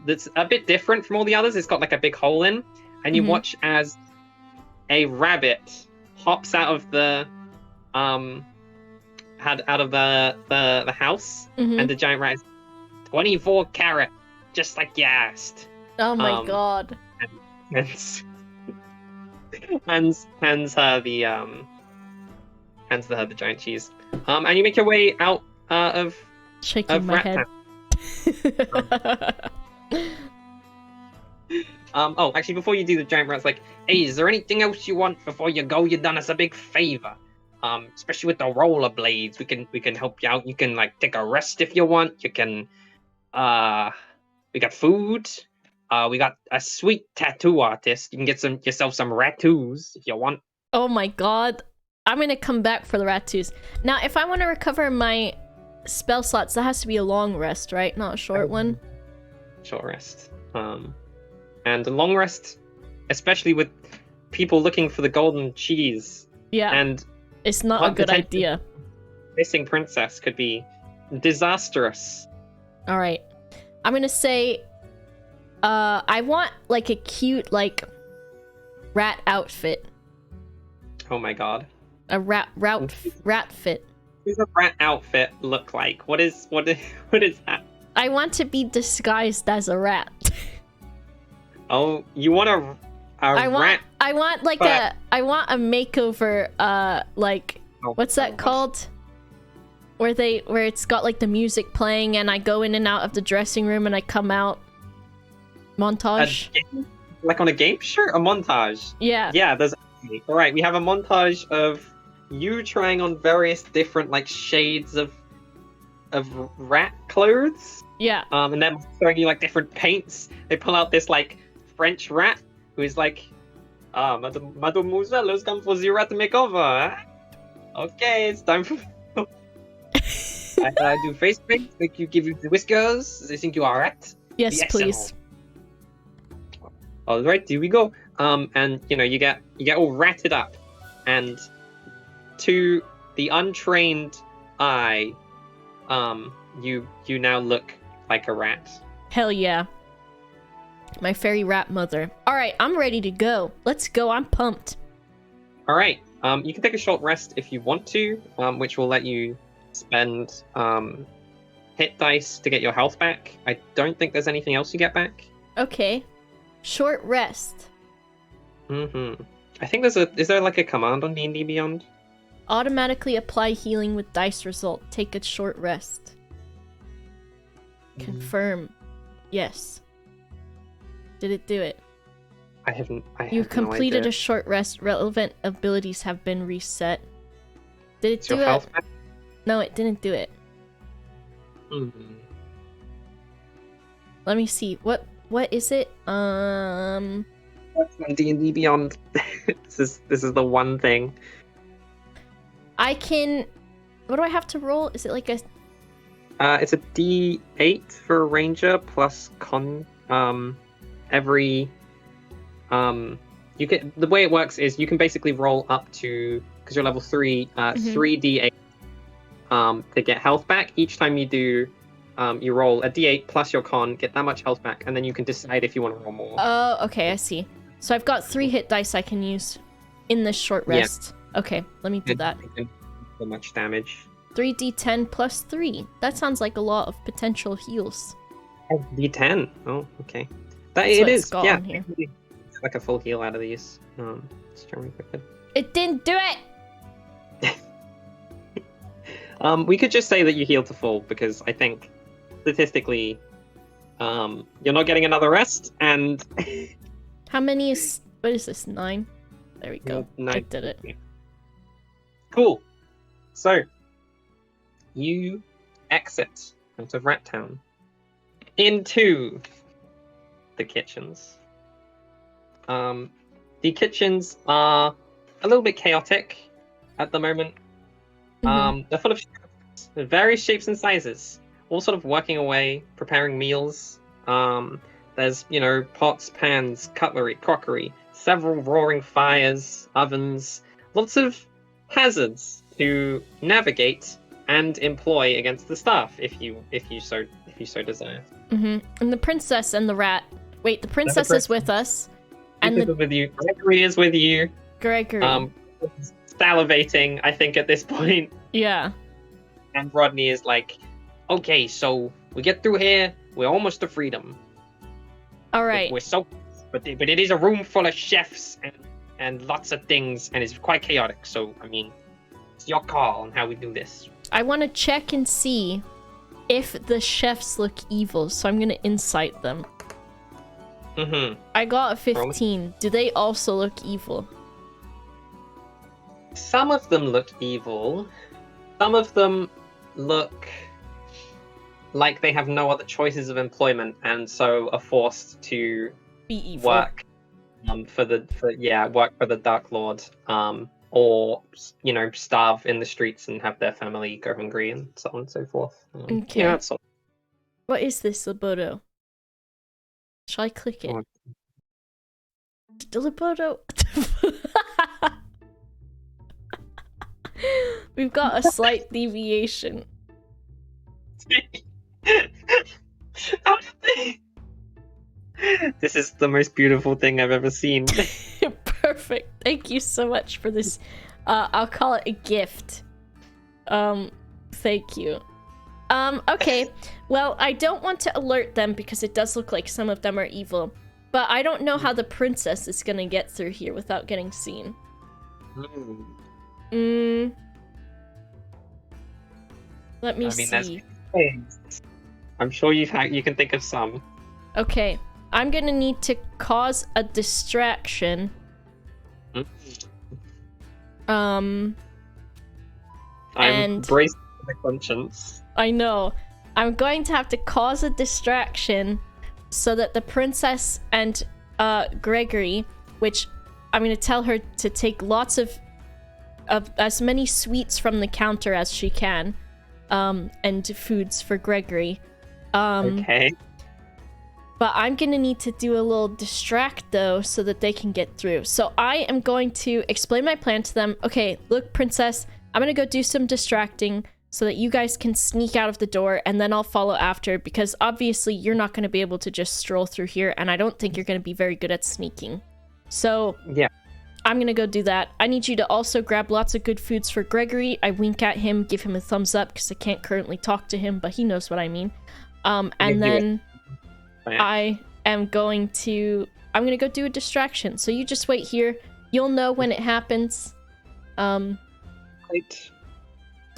that's a bit different from all the others. It's got like a big hole in, and you Mhm. watch as a rabbit hops out of the the house, Mhm. and the giant rat is 24 carat, just like you asked. Oh my god. Hands her the giant cheese. And you make your way out of Shaking my Rat head. Oh, actually, before you do the giant rat's like, hey, is there anything else you want before you go? You've done us a big favor. Especially with the rollerblades, we can help you out. You can like take a rest if you want. You can, we got food. We got a sweet tattoo artist. You can get yourself some rattoos if you want. Oh my god. I'm gonna come back for the rattoos. Now, if I want to recover my spell slots, that has to be a long rest, right? Not a short one. Short rest. And a long rest, especially with people looking for the golden cheese. Yeah. And it's not a good idea. Missing princess could be disastrous. All right. I'm gonna say, I want like a cute like rat outfit. Oh my god. A rat fit. What does a rat outfit look like? What is that? I want to be disguised as a rat. Oh, you want a rat? I want like I want a makeover. Like what's that called? Where it's got like the music playing and I go in and out of the dressing room and I come out. Montage. Like on a game? Sure, a montage. Yeah. Yeah, there's. All right, we have a montage of you trying on various different like shades of rat clothes. Yeah. And then showing you like different paints. They pull out this like French rat who is like, Mademoiselle has come for the rat makeover. Okay, it's time for. I do face paint. Make you give you the whiskers. They think you are a rat. Yes, please. All right, here we go. And you know you get all ratted up, and to the untrained eye, you now look like a rat. Hell yeah. My fairy rat mother. All right, I'm ready to go. Let's go. I'm pumped. All right. You can take a short rest if you want to, which will let you spend hit dice to get your health back. I don't think there's anything else you get back. Okay. Short rest. Mm-hmm. I think is there like a command on D&D Beyond? Automatically apply healing with dice result. Take a short rest. Confirm. Yes. Did it do it? I haven't. You completed a short rest. Relevant abilities have been reset. Did it do it? No, it didn't do it. Let me see. What is it? What's on D&D Beyond? This is the one thing. I can. What do I have to roll? Is it like a? It's a D8 for a ranger plus con. Every. You can. The way it works is you can basically roll up to, because you're level 3. 3 D8. To get health back. Each time you do, you roll a D8 plus your con, get that much health back, and then you can decide if you want to roll more. Oh, okay, I see. So I've got 3 hit dice I can use in this short rest. Yeah. Okay, let me do that. So much damage. 3d10 plus 3. That sounds like a lot of potential heals. D10. Oh, okay. That's it is. Yeah, here. Like a full heal out of these. It didn't do it. We could just say that you healed to full, because I think statistically, you're not getting another rest, and how many is? What is this? 9. There we go. 9. I did it. Cool. So you exit out of Rat Town into the kitchens. The kitchens are a little bit chaotic at the moment. They're full of various shapes and sizes, all sort of working away, preparing meals. There's, pots, pans, cutlery, crockery, several roaring fires, ovens, lots of hazards to navigate and employ against the staff if you so desire. And the princess and the rat. Wait, the princess is with us, and with you. Gregory is with you. Gregory. Salivating, I think, at this point. Yeah. And Rodney is like, okay, so we get through here, we're almost to freedom. All right. We're so, but it is a room full of chefs and lots of things, and it's quite chaotic. So I mean, it's your call on how we do this. I want to check and see if the chefs look evil, so I'm gonna insight them. Mm-hmm. I got a 15. Do they also look evil? Some of them look evil. Some of them look like they have no other choices of employment and so are forced to Be evil. work work for the Dark Lord, or starve in the streets and have their family go hungry and so on and so forth. Okay. Yeah, that's all. What is this, Libodo? Shall I click it? Oh. Libodo. We've got a slight deviation. This is the most beautiful thing I've ever seen. Perfect. Thank you so much for this. I'll call it a gift. Thank you. Okay. Well, I don't want to alert them because it does look like some of them are evil. But I don't know how the princess is gonna get through here without getting seen. Let me see. I'm sure you can think of some. Okay. I'm gonna need to cause a distraction. I'm and braced for the conscience. I know. I'm going to have to cause a distraction so that the princess and Gregory, which I'm going to tell her to take lots of as many sweets from the counter as she can, and foods for Gregory. Okay. But I'm going to need to do a little distract, though, so that they can get through. So I am going to explain my plan to them. Okay, look, princess, I'm going to go do some distracting so that you guys can sneak out of the door, and then I'll follow after, because obviously you're not going to be able to just stroll through here, and I don't think you're going to be very good at sneaking. So yeah, I'm going to go do that. I need you to also grab lots of good foods for Gregory. I wink at him, give him a thumbs up, because I can't currently talk to him, but he knows what I mean. And then I'm going to go do a distraction. So you just wait here. You'll know when it happens. Right.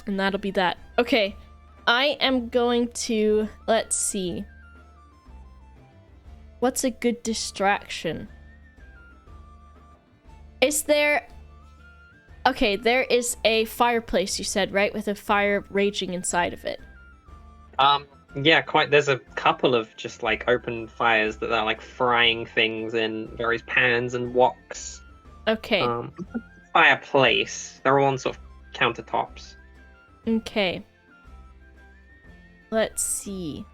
And that'll be that. Okay. I am going to... Let's see. What's a good distraction? Is there... Okay, there is a fireplace, you said, right? With a fire raging inside of it. Yeah, quite. There's a couple of just like open fires that are like frying things in various pans and woks. Okay. Fireplace. They're all on sort of countertops. Okay. Let's see.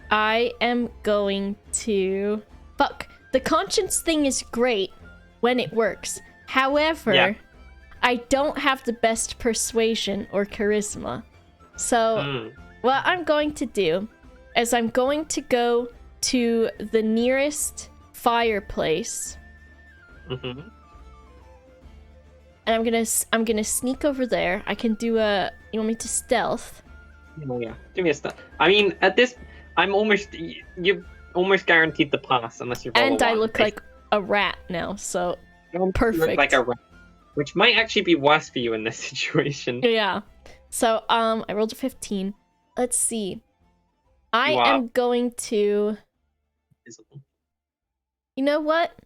I am going to... Fuck. The conscience thing is great when it works. However, I don't have the best persuasion or charisma. So, what I'm going to do is I'm going to go to the nearest fireplace. Mm-hmm. And I'm gonna sneak over there. I can do a... You want me to stealth? Oh yeah, give me a start. I mean, at this, you're almost guaranteed the pass unless you roll And a I one, look like a rat now, so You perfect. look like a rat, which might actually be worse for you in this situation. Yeah. So, I rolled a 15. Let's see. I am going to... You know what?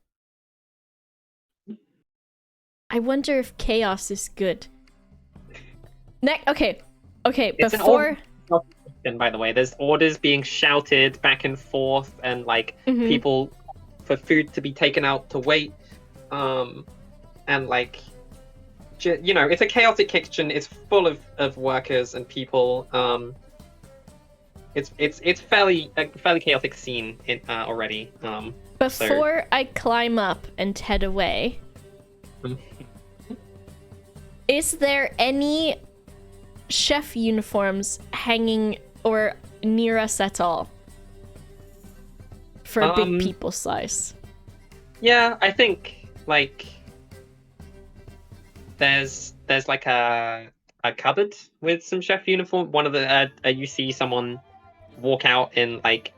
I wonder if chaos is good. Okay, It's before... And by the way, there's orders being shouted back and forth, and like people for food to be taken out to wait, and like, it's a chaotic kitchen. It's full of workers and people. It's fairly chaotic scene already. Before I climb up and head away, is there any chef uniforms hanging or near us at all? For a big people size. Yeah, I think like there's like a cupboard with some chef uniform. One of the you see someone walk out in like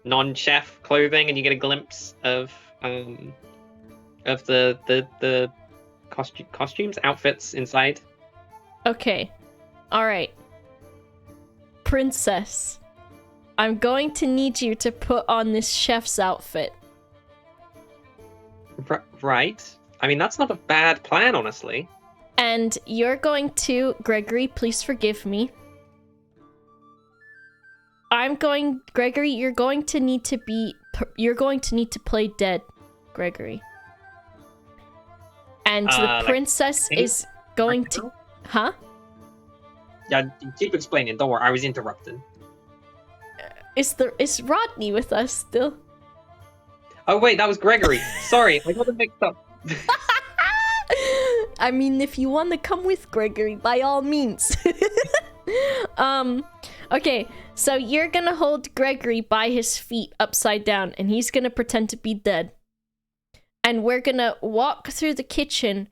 non-chef clothing, and you get a glimpse of the costumes, outfits inside. Okay. All right. Princess. I'm going to need you to put on this chef's outfit. Right. I mean, that's not a bad plan, honestly. And you're going to... Gregory, please forgive me. Gregory, you're going to need to play dead, Gregory. And the princess is going to... Huh? Yeah, keep explaining. Don't worry, I was interrupted. Is Rodney with us still? Oh wait, that was Gregory. Sorry, I got it mixed up. I mean, if you want to come with Gregory, by all means. Okay, so you're gonna hold Gregory by his feet upside down, and he's gonna pretend to be dead. And we're gonna walk through the kitchen,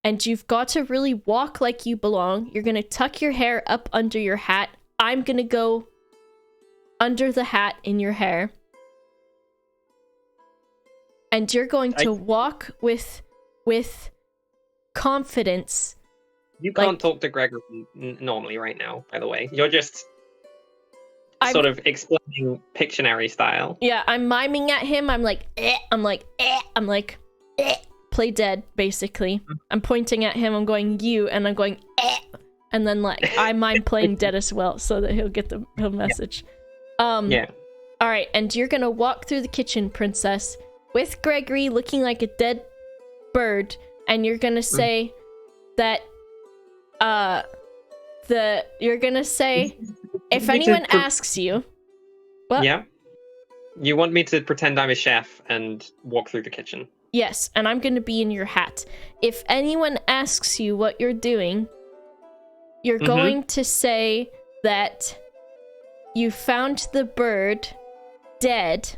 and you've got to really walk like you belong. You're gonna tuck your hair up under your hat. I'm gonna go under the hat in your hair. And you're going to walk with confidence. You can't talk to Gregory normally right now, by the way. You're just sort of explaining Pictionary style. Yeah, I'm miming at him. I'm like, play dead, basically. I'm pointing at him. I'm going, you, and I'm going, and then like I mime playing dead as well, so that he'll get the message. Yeah. All right, and you're gonna walk through the kitchen, princess, with Gregory looking like a dead bird, and you're gonna say that, you're gonna say, if anyone asks you, what? Yeah. You want me to pretend I'm a chef and walk through the kitchen? Yes, and I'm gonna be in your hat. If anyone asks you what you're doing, you're going to say that you found the bird dead,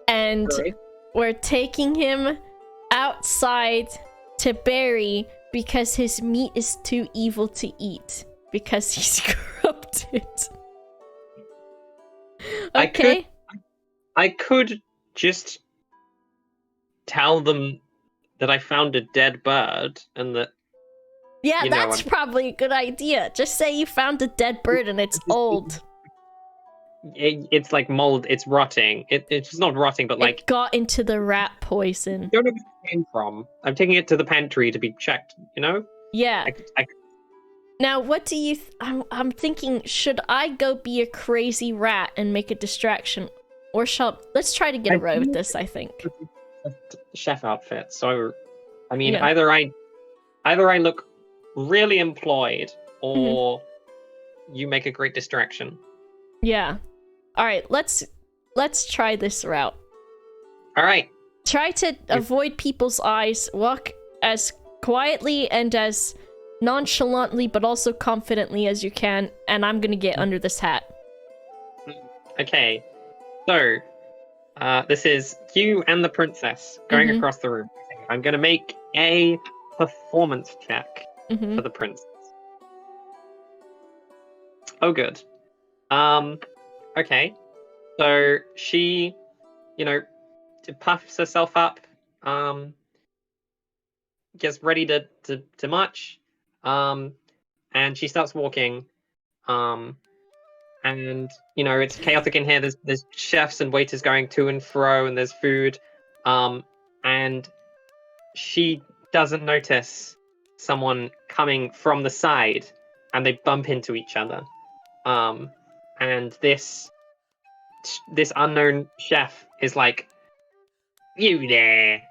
and we're taking him outside to bury because his meat is too evil to eat because he's corrupted. Okay. I could just tell them that I found a dead bird and that. Yeah, that's probably a good idea. Just say you found a dead bird and it's old. It's like mold. It's rotting. It's not rotting, but like it got into the rat poison. I don't know where it came from. I'm taking it to the pantry to be checked. You know? Yeah. Now, what do you? I'm thinking. Should I go be a crazy rat and make a distraction, or let's try to get away with this? I think. Chef outfit. So, I mean, either I look really employed, or you make a great distraction. Yeah. All right. Let's try this route. All right. Try to avoid people's eyes. Walk as quietly and as nonchalantly, but also confidently as you can. And I'm gonna get under this hat. Okay. So, this is you and the princess going across the room. I'm gonna make a performance check for the princess. Oh, good. Okay. So she, puffs herself up, gets ready to march, and she starts walking, and it's chaotic in here. There's chefs and waiters going to and fro, and there's food, and she doesn't notice someone coming from the side, and they bump into each other. And this unknown chef is like, "You there?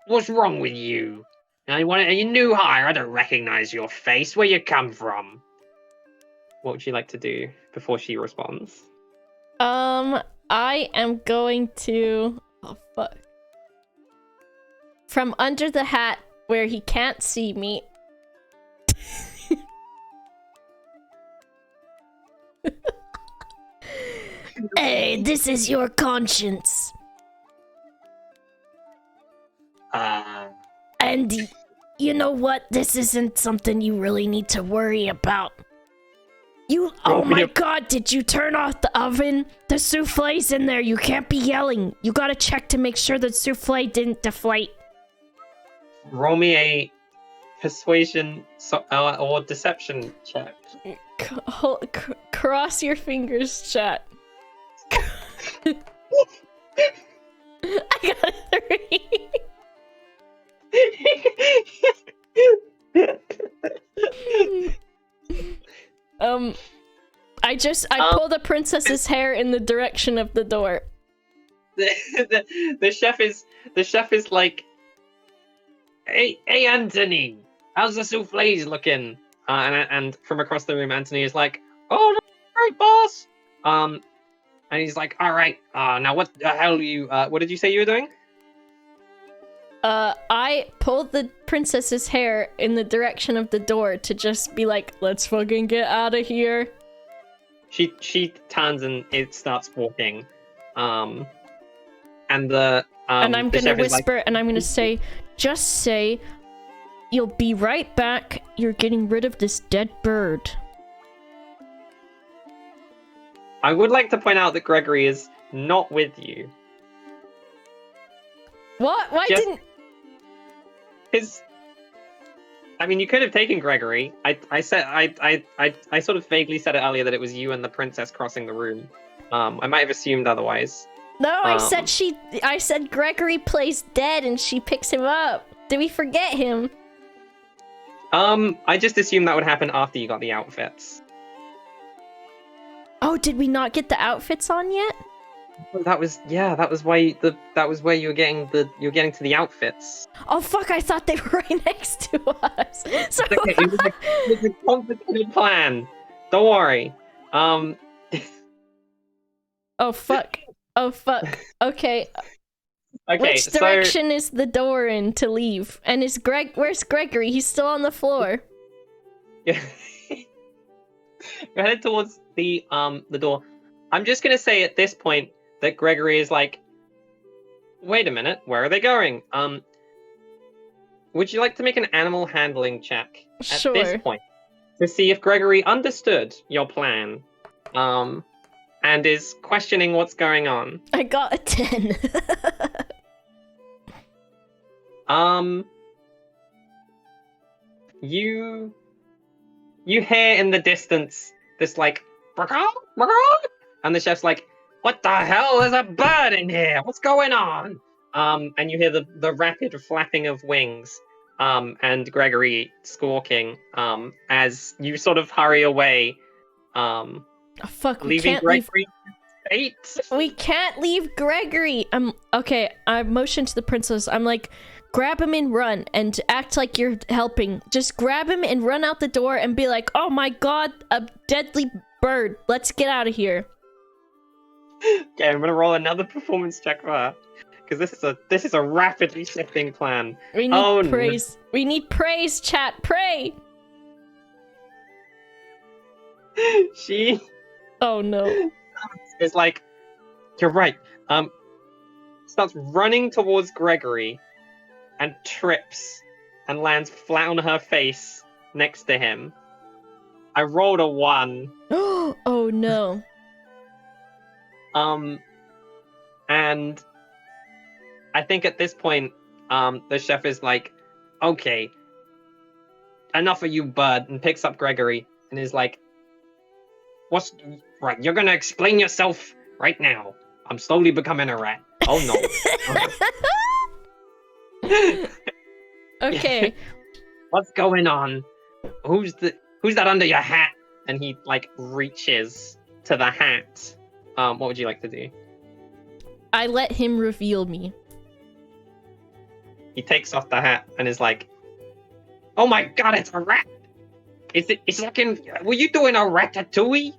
What's wrong with you? Are you new hire? I don't recognize your face. Where you come from?" What would you like to do before she responds? I am going to... Oh, fuck. From under the hat where he can't see me... Hey, this is your conscience. And you know what? This isn't something you really need to worry about. Oh my god, did you turn off the oven? The souffle's in there. You can't be yelling. You gotta check to make sure the souffle didn't deflate. Roll me a persuasion or deception check. Cross your fingers, chat. I got a 3. I pulled the princess's hair in the direction of the door. The chef is like, Hey, Anthony, how's the souffles looking? and from across the room, Anthony is like, "Oh, great, boss." And he's like, "All right, now what the hell what did you say you were doing?" I pulled the princess's hair in the direction of the door to just be like, let's fucking get out of here. She turns and it starts walking. And the and I'm the gonna chef is whisper like, and I'm gonna say, just say, you'll be right back. You're getting rid of this dead bird. I would like to point out that Gregory is not with you. What? Why Just- didn't... I mean, you could have taken Gregory. I sort of vaguely said it earlier that it was you and the princess crossing the room. I might have assumed otherwise. No, I said Gregory plays dead and she picks him up. Did we forget him? I just assumed that would happen after you got the outfits. Oh, did we not get the outfits on yet? That was where you were getting to the outfits. Oh fuck, I thought they were right next to us. So It was a complicated plan. Don't worry. Oh fuck. Oh fuck. Okay. Okay, Which direction is the door in to leave? And where's Gregory? He's still on the floor. Yeah. You're headed towards the door. I'm just gonna say at this point that Gregory is like, wait a minute, where are they going? Would you like to make an animal handling check at this point to see if Gregory understood your plan, and is questioning what's going on? I got a 10. You hear in the distance this like, and the chef's like, what the hell? There's a bird in here. What's going on? And you hear the rapid flapping of wings, and Gregory squawking, as you sort of hurry away, Oh fuck, we leaving can't leave. Gregory fate. We can't leave Gregory. Okay, I motion to the princess. I'm like, grab him and run and act like you're helping. Just grab him and run out the door and be like, oh my god, a deadly bird. Let's get out of here. Okay, I'm gonna roll another performance check for her, because this is a rapidly shifting plan. We need praise. We need praise, chat. Pray. She Oh no. is like, you're right. Starts running towards Gregory and trips and lands flat on her face next to him. I rolled a 1. Oh no. And I think at this point, the chef is like, okay, enough of you, bud, and picks up Gregory and is like, what's right? You're gonna explain yourself right now. I'm slowly becoming a rat. Oh no. Okay. What's going on? Who's that under your hat? And he like reaches to the hat. What would you like to do? I let him reveal me. He takes off the hat and is like, "Oh my god, it's a rat! It's like were you doing a ratatouille?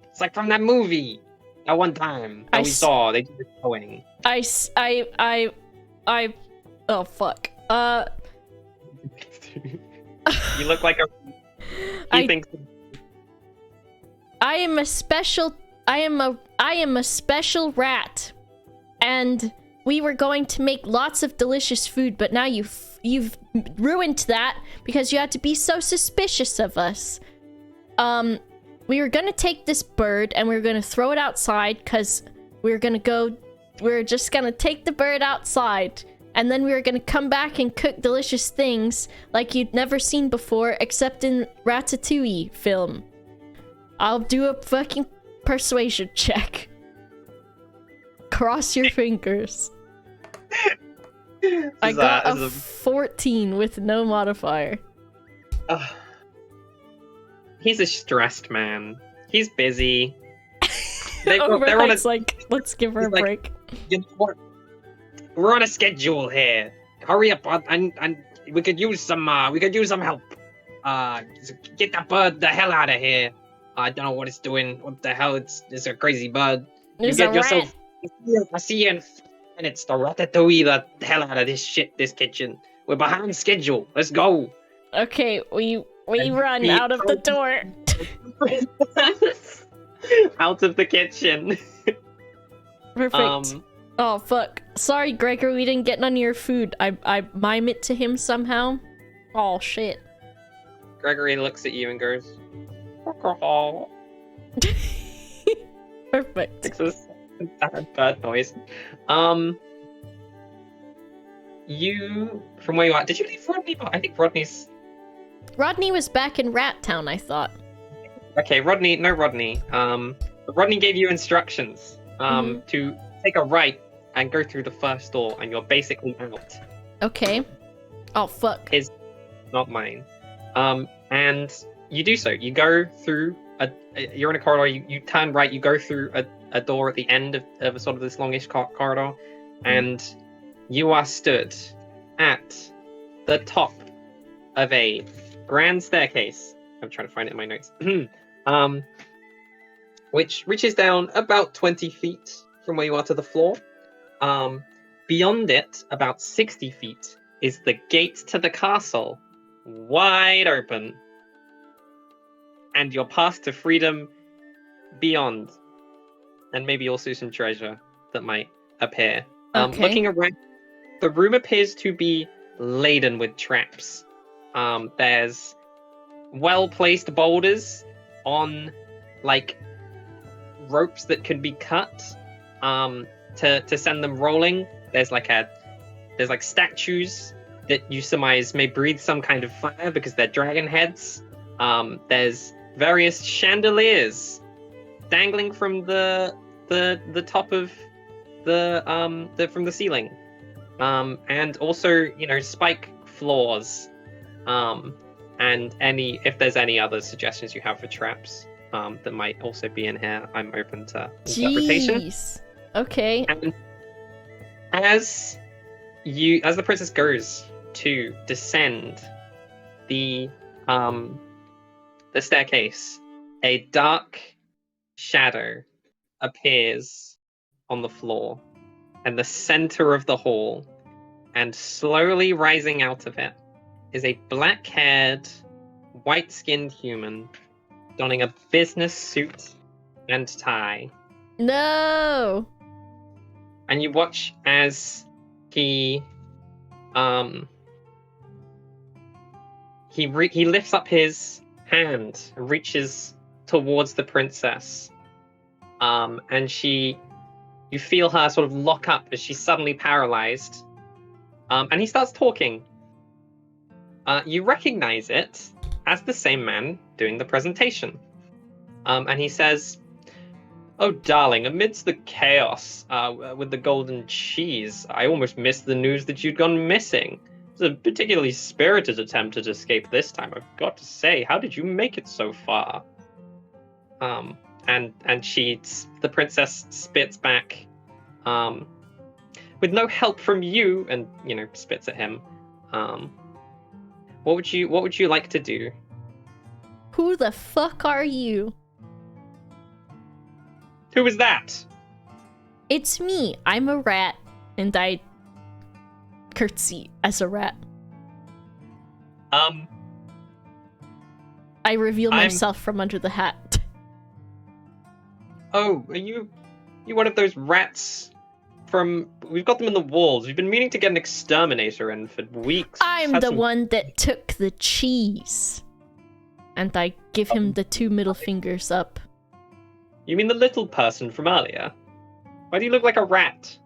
It's like from that movie that one time that we saw. They did the showing." Oh fuck. You look like a. He thinks. I am a special rat, and we were going to make lots of delicious food, but now you've ruined that because you had to be so suspicious of us. We were gonna take this bird and we were gonna throw it outside because we were just gonna take the bird outside and then we were gonna come back and cook delicious things like you'd never seen before except in Ratatouille film. I'll do a fucking persuasion check. Cross your fingers. I got a 14 with no modifier. He's a stressed man. He's busy. They're on a, like, let's give her a break. You know what? We're on a schedule here. Hurry up, and we could use some help. Get that bird the hell out of here. I don't know what it's doing. What the hell? It's a crazy bird. It's a rat. I see you in minutes. The ratatouille the hell out of this kitchen. We're behind schedule. Let's go. Okay, we run out of the door. Out of the kitchen. Perfect. Oh fuck. Sorry, Gregor, we didn't get none of your food. I mime it to him somehow. Oh shit. Gregory looks at you and goes, alcohol. Perfect. It's a sad bird noise. You, from where you are, did you leave Rodney? I think Rodney was back in Rat Town, I thought. Okay, Rodney. Rodney gave you instructions to take a right and go through the first door, and you're basically out. Okay. Oh fuck. His, not mine. And you do so. You go through you're in a corridor. You turn right. You go through a door at the end of a sort of this longish corridor, and you are stood at the top of a grand staircase. I'm trying to find it in my notes. Which reaches down about 20 feet from where you are to the floor. Beyond it, about 60 feet, is the gate to the castle, wide open. And your path to freedom beyond. And maybe also some treasure that might appear. Okay. Looking around, the room appears to be laden with traps. There's well-placed boulders on, like, ropes that can be cut to send them rolling. There's like statues that you surmise may breathe some kind of fire because they're dragon heads. There's various chandeliers dangling from the top of from the ceiling, and also spike floors, and if there's any other suggestions you have for traps that might also be in here, I'm open to interpretation. Jeez. Okay. And as the princess goes to descend the staircase, a dark shadow appears on the floor in the center of the hall, and slowly rising out of it is a black-haired, white-skinned human donning a business suit and tie. No. And you watch as he lifts up his hand and reaches towards the princess, and you feel her sort of lock up as she's suddenly paralyzed, and he starts talking. You recognize it as the same man doing the presentation, and he says, "Oh, darling, amidst the chaos with the golden cheese, I almost missed the news that you'd gone missing. It was a particularly spirited attempt at escape this time, I've got to say. How did you make it so far?" And the princess spits back, "With no help from you," and spits at him. What would you like to do? Who the fuck are you? Who is that? It's me. I'm a rat, and I curtsy as a rat. I reveal myself from under the hat. Oh, are you one of those rats from... We've got them in the walls. We've been meaning to get an exterminator in for weeks. I'm the one that took the cheese. And I give him the 2 middle fingers up. You mean the little person from earlier? Why do you look like a rat?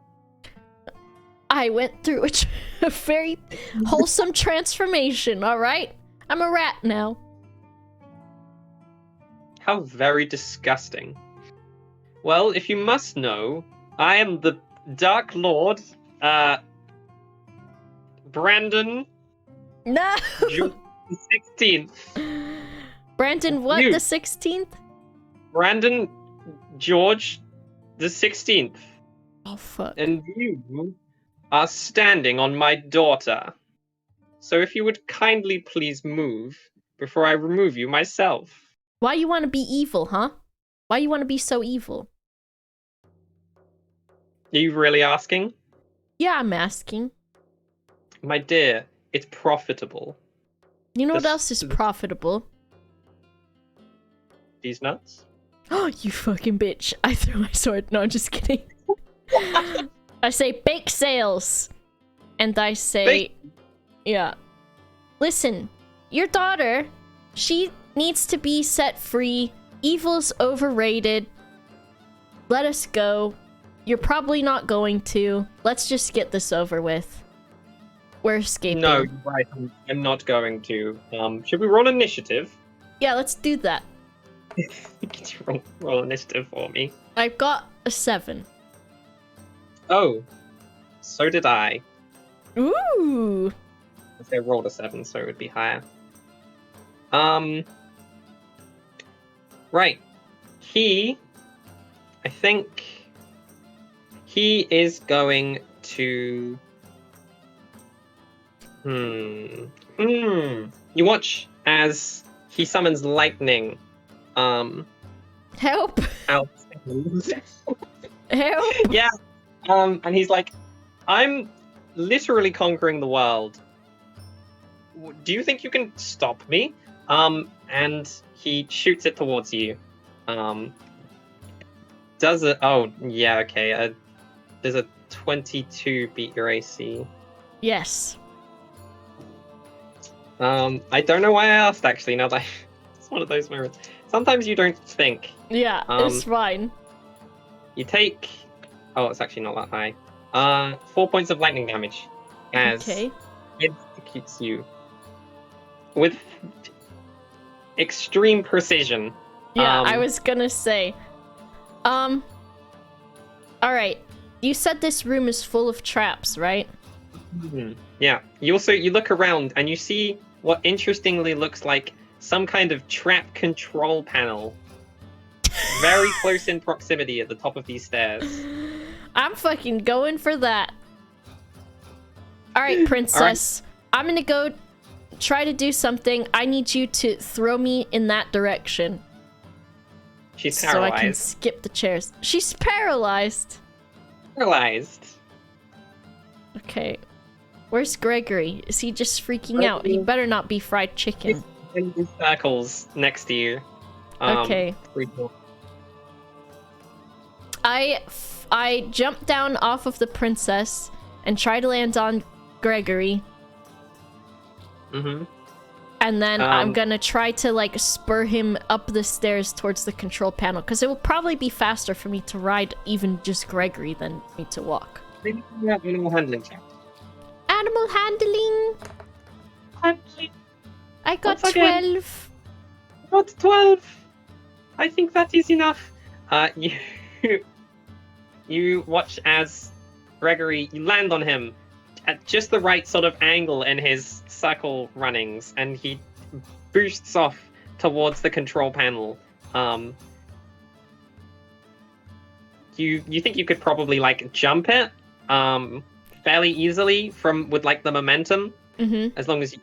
I went through a very wholesome transformation, alright? I'm a rat now. How very disgusting. Well, if you must know, I am the Dark Lord, Brandon No! June 16th. Brandon, what? You. The 16th? Brandon George the 16th. Oh, fuck. And you are standing on my daughter. So if you would kindly please move before I remove you myself. Why you want to be evil, huh? Why you want to be so evil? Are you really asking? Yeah, I'm asking. My dear, it's profitable. You know what This- else is profitable? These nuts? Oh, you fucking bitch. I threw my sword. No, I'm just kidding. I say bake sales. And I say... Bake- Yeah. Listen, your daughter, she needs to be set free. Evil's overrated. Let us go. You're probably not going to. Let's just get this over with. We're escaping. No, you're right. I'm not going to. Should we roll initiative? Yeah, let's do that. Could you roll initiative for me? I've got a 7. Oh, so did I. Ooh. I rolled a 7, so it would be higher. Right. I think he is going to. You watch as he summons lightning. Help. Out. Help. Yeah. And he's like, I'm literally conquering the world. Do you think you can stop me? And he shoots it towards you. Does it? Oh, yeah, okay. Does a 22 beat your AC? Yes. I don't know why I asked, actually, now that it's one of those moments. Sometimes you don't think. Yeah, it's fine. You take... Oh, it's actually not that high. 4 points of lightning damage. As Okay. it executes you. With extreme precision. Yeah, I was gonna say. Alright. You said this room is full of traps, right? Yeah. You look around and you see what interestingly looks like some kind of trap control panel. Very close in proximity at the top of these stairs. I'm fucking going for that. Alright, princess. I'm gonna go try to do something. I need you to throw me in that direction. She's So I can paralyzed. skip the chairs. She's paralyzed. Paralyzed. Okay. Where's Gregory? Is he just freaking out? He better not be fried chicken. In circles next to you. Okay. Pretty cool. I jump down off of the princess and try to land on Gregory. Mm-hmm. And then I'm gonna try to like spur him up the stairs towards the control panel, because it will probably be faster for me to ride even just Gregory than me to walk. Maybe you have animal handling check. Animal handling. I got Once again. 12. Not 12. I think that is enough. You watch as Gregory, you land on him at just the right sort of angle in his circle runnings, and he boosts off towards the control panel. You think you could probably like jump it fairly easily with like the momentum, Mm-hmm. as long as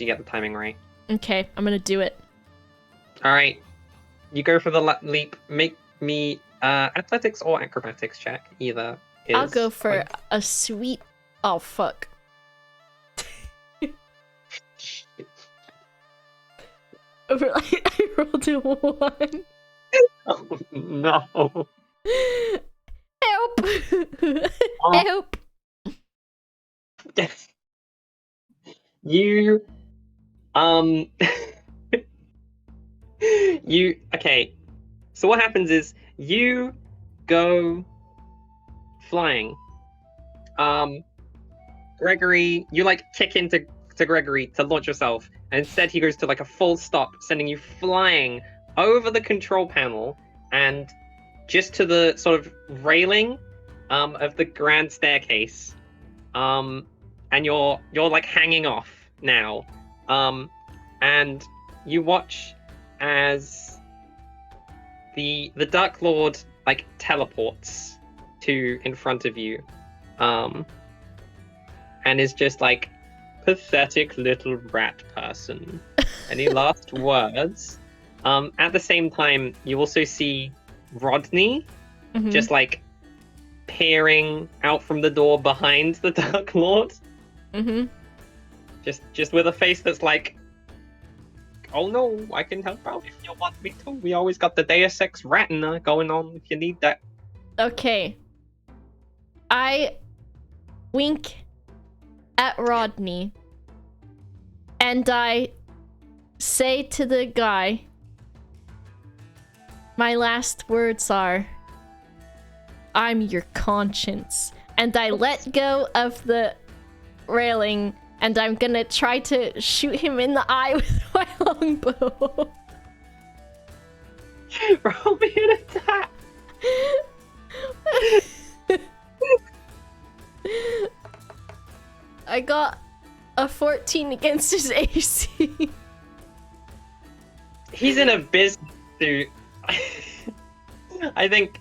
you get the timing right. Okay, I'm gonna do it. All right, you go for the leap. Make me athletics or acrobatics check. Either. I'll go for a sweet. Oh fuck. I rolled a 1. Oh, no. Help! Oh. Help! You okay. So what happens is you go flying. Gregory, you like kick into Gregory to launch yourself, and instead he goes to like a full stop, sending you flying over the control panel and just to the sort of railing of the grand staircase. And you're like hanging off now. And you watch as the Dark Lord like teleports to in front of you. And is just like, pathetic little rat person. Any last words? At the same time, you also see Rodney just like peering out from the door behind the Dark Lord. Just with a face that's like, oh no, I can help out if you want me to. We always got the Deus Ex Retina going on if you need that. Okay. I wink at Rodney, and I say to the guy, my last words are, I'm your conscience. And I let go of the railing, and I'm gonna try to shoot him in the eye with my longbow. Roll me an attack. I got a 14 against his AC. He's in a business suit. I think,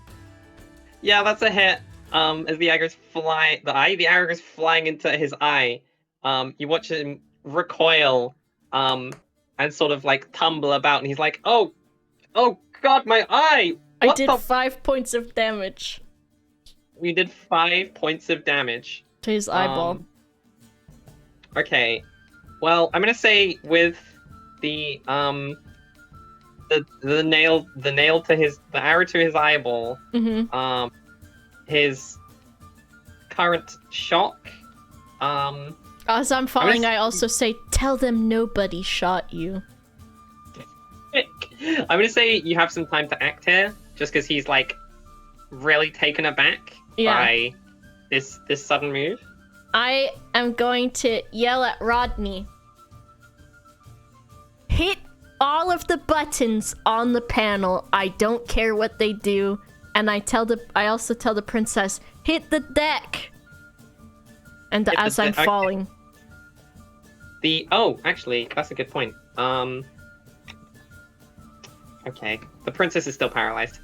yeah, that's a hit. As the arrows fly, the arrow goes flying into his eye. You watch him recoil, and sort of like tumble about, and he's like, "Oh God, my eye!" I did 5 points of damage We did 5 points of damage to his eyeball. Okay, well, I'm gonna say with the nail to the arrow to his eyeball, his current shock. As I'm falling, I also say, tell them nobody shot you. I'm gonna say you have some time to act here, just because he's like really taken aback by this sudden move. I am going to yell at Rodney. Hit all of the buttons on the panel. I don't care what they do. And I also tell the princess, hit the deck. And as I'm falling. Actually, that's a good point. Okay, the princess is still paralyzed.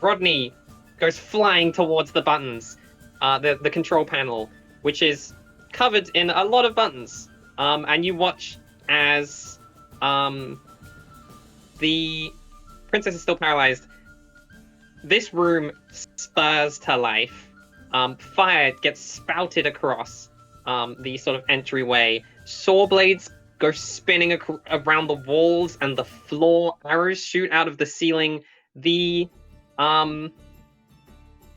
Rodney goes flying towards the buttons, the control panel, which is covered in a lot of buttons. And you watch as the princess is still paralyzed. This room spurs to life. Fire gets spouted across the sort of entryway. Saw blades go spinning around the walls and the floor. Arrows shoot out of the ceiling. The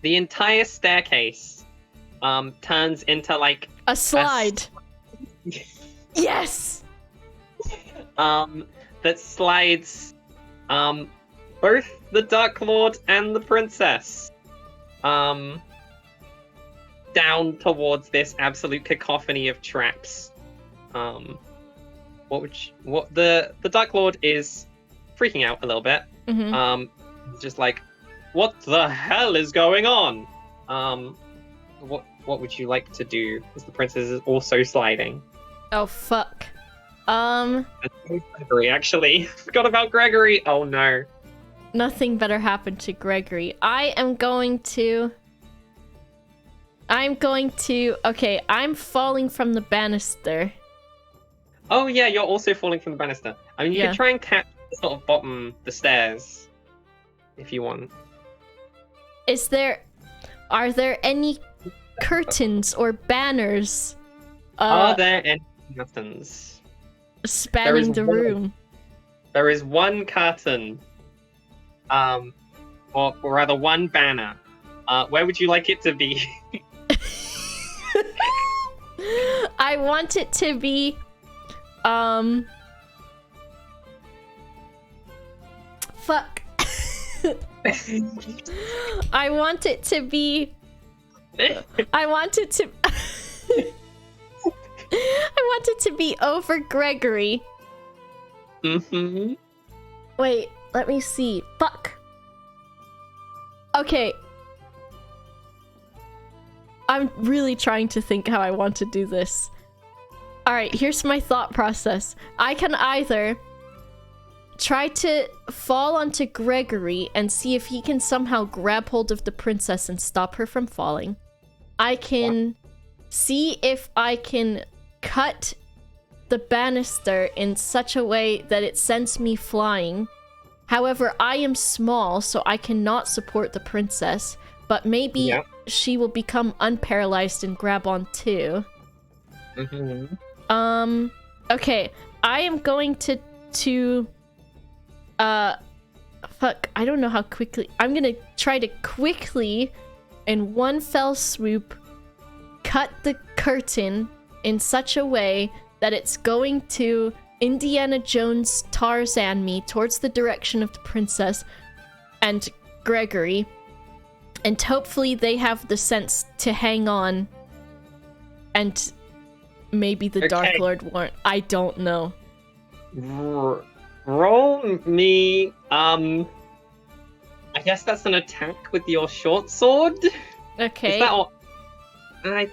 entire staircase turns into like a slide. Yes. That slides both the Dark Lord and the princess down towards this absolute cacophony of traps. The Dark Lord is freaking out a little bit. Just like, what the hell is going on? What would you like to do? Because the princess is also sliding. Oh fuck. Gregory, actually. Forgot about Gregory. Oh no. Nothing better happened to Gregory. I'm going to... Okay, I'm falling from the banister. Oh yeah, you're also falling from the banister. I mean, you could try and catch the sort of bottom, the stairs, if you want. Are there any curtains or banners? Are there any curtains? Spanning the room. There is one curtain. Or rather one banner. Where would you like it to be? I want it to be fuck. I want it to be I want it to. I want it to be over Gregory. Mm-hmm. Wait, let me see. Fuck. Okay. I'm really trying to think how I want to do this. Alright, here's my thought process. I can either try to fall onto Gregory and see if he can somehow grab hold of the princess and stop her from falling. I can see if I can cut the banister in such a way that it sends me flying. However, I am small, so I cannot support the princess, but maybe she will become unparalyzed and grab on too. Mm-hmm. Okay, I am going to fuck, I don't know how quickly. I'm gonna try to quickly, in one fell swoop, cut the curtain in such a way that it's going to Indiana Jones Tarzan me towards the direction of the princess and Gregory, and hopefully they have the sense to hang on, and maybe the Dark Lord won't. I don't know. Roll me, I guess that's an attack with your short sword? Okay. Is that all?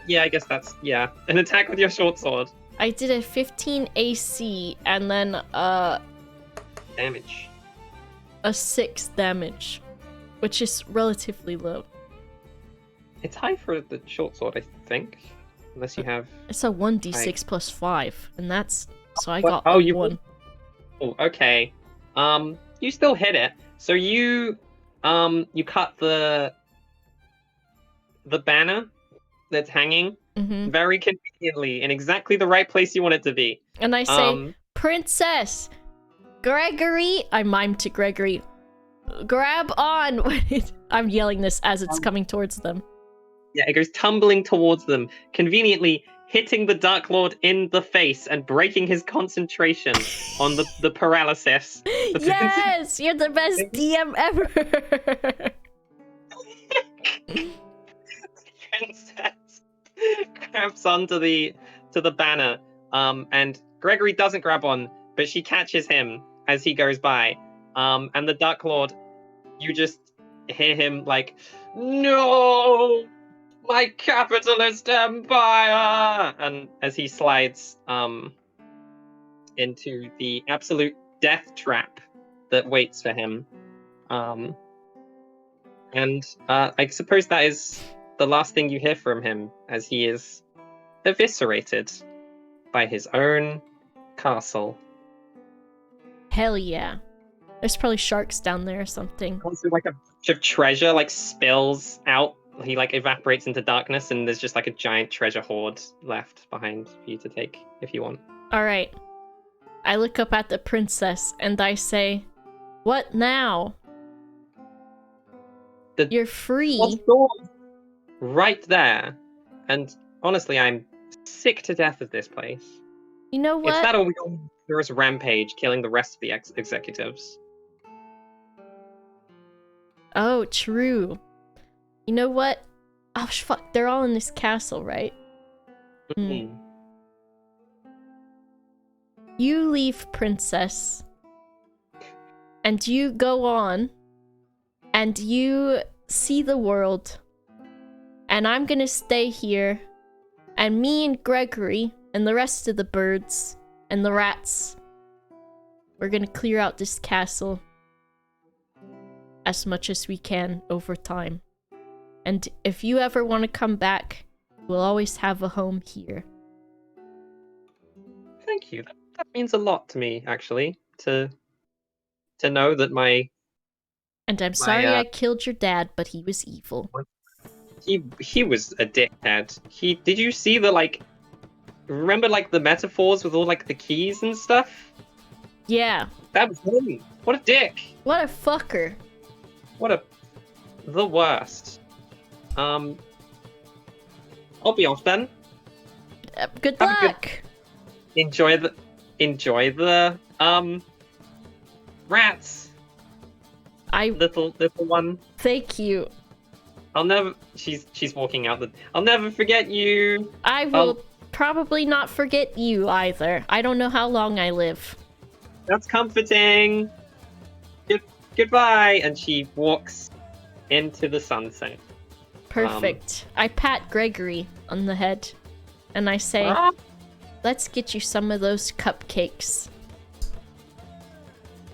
Yeah, I guess that's, an attack with your short sword. I did a 15 AC and then Damage. a 6 damage, which is relatively low. It's high for the short sword, I think. Unless you have... It's a 1d6 plus 5, and that's... So I What? got Oh, you 1. Oh, okay. You still hit it. So you cut the banner that's hanging very conveniently in exactly the right place you want it to be. And I say, Princess! Gregory! I mime to Gregory. Grab on! I'm yelling this as it's coming towards them. Yeah, it goes tumbling towards them, conveniently hitting the Dark Lord in the face and breaking his concentration on the paralysis. Yes! You're the best DM ever! Princess grabs onto the banner, and Gregory doesn't grab on, but she catches him as he goes by. And the Dark Lord, you just hear him like, "No! My capitalist empire!" And as he slides into the absolute death trap that waits for him. And I suppose that is the last thing you hear from him, as he is eviscerated by his own castle. Hell yeah. There's probably sharks down there or something. Also, like a bunch of treasure like spills out. He like evaporates into darkness, and there's just like a giant treasure hoard left behind for you to take if you want. Alright. I look up at the princess and I say, "What now? You're free." Right there. And honestly, I'm sick to death of this place. You know what? It's that or we go on a rampage, killing the rest of the executives. Oh, true. You know what? Oh, fuck. They're all in this castle, right? You leave, princess. And you go on. And you see the world. And I'm gonna stay here. And me and Gregory and the rest of the birds and the rats, we're gonna clear out this castle as much as we can over time. And if you ever want to come back, we'll always have a home here. Thank you. That means a lot to me, actually, to know that my... And I'm sorry I killed your dad, but he was evil. He was a dickhead. Did you see the, like... Remember, like, the metaphors with all, like, the keys and stuff? Yeah. That was him. What a dick. What a fucker. The worst. I'll be off then. Good luck. Enjoy the rats. Little one. Thank you. I'll never. She's walking out the. I'll never forget you. I will probably not forget you either. I don't know how long I live. That's comforting. Goodbye. And she walks into the sunset. Perfect. I pat Gregory on the head, and I say, "Let's get you some of those cupcakes."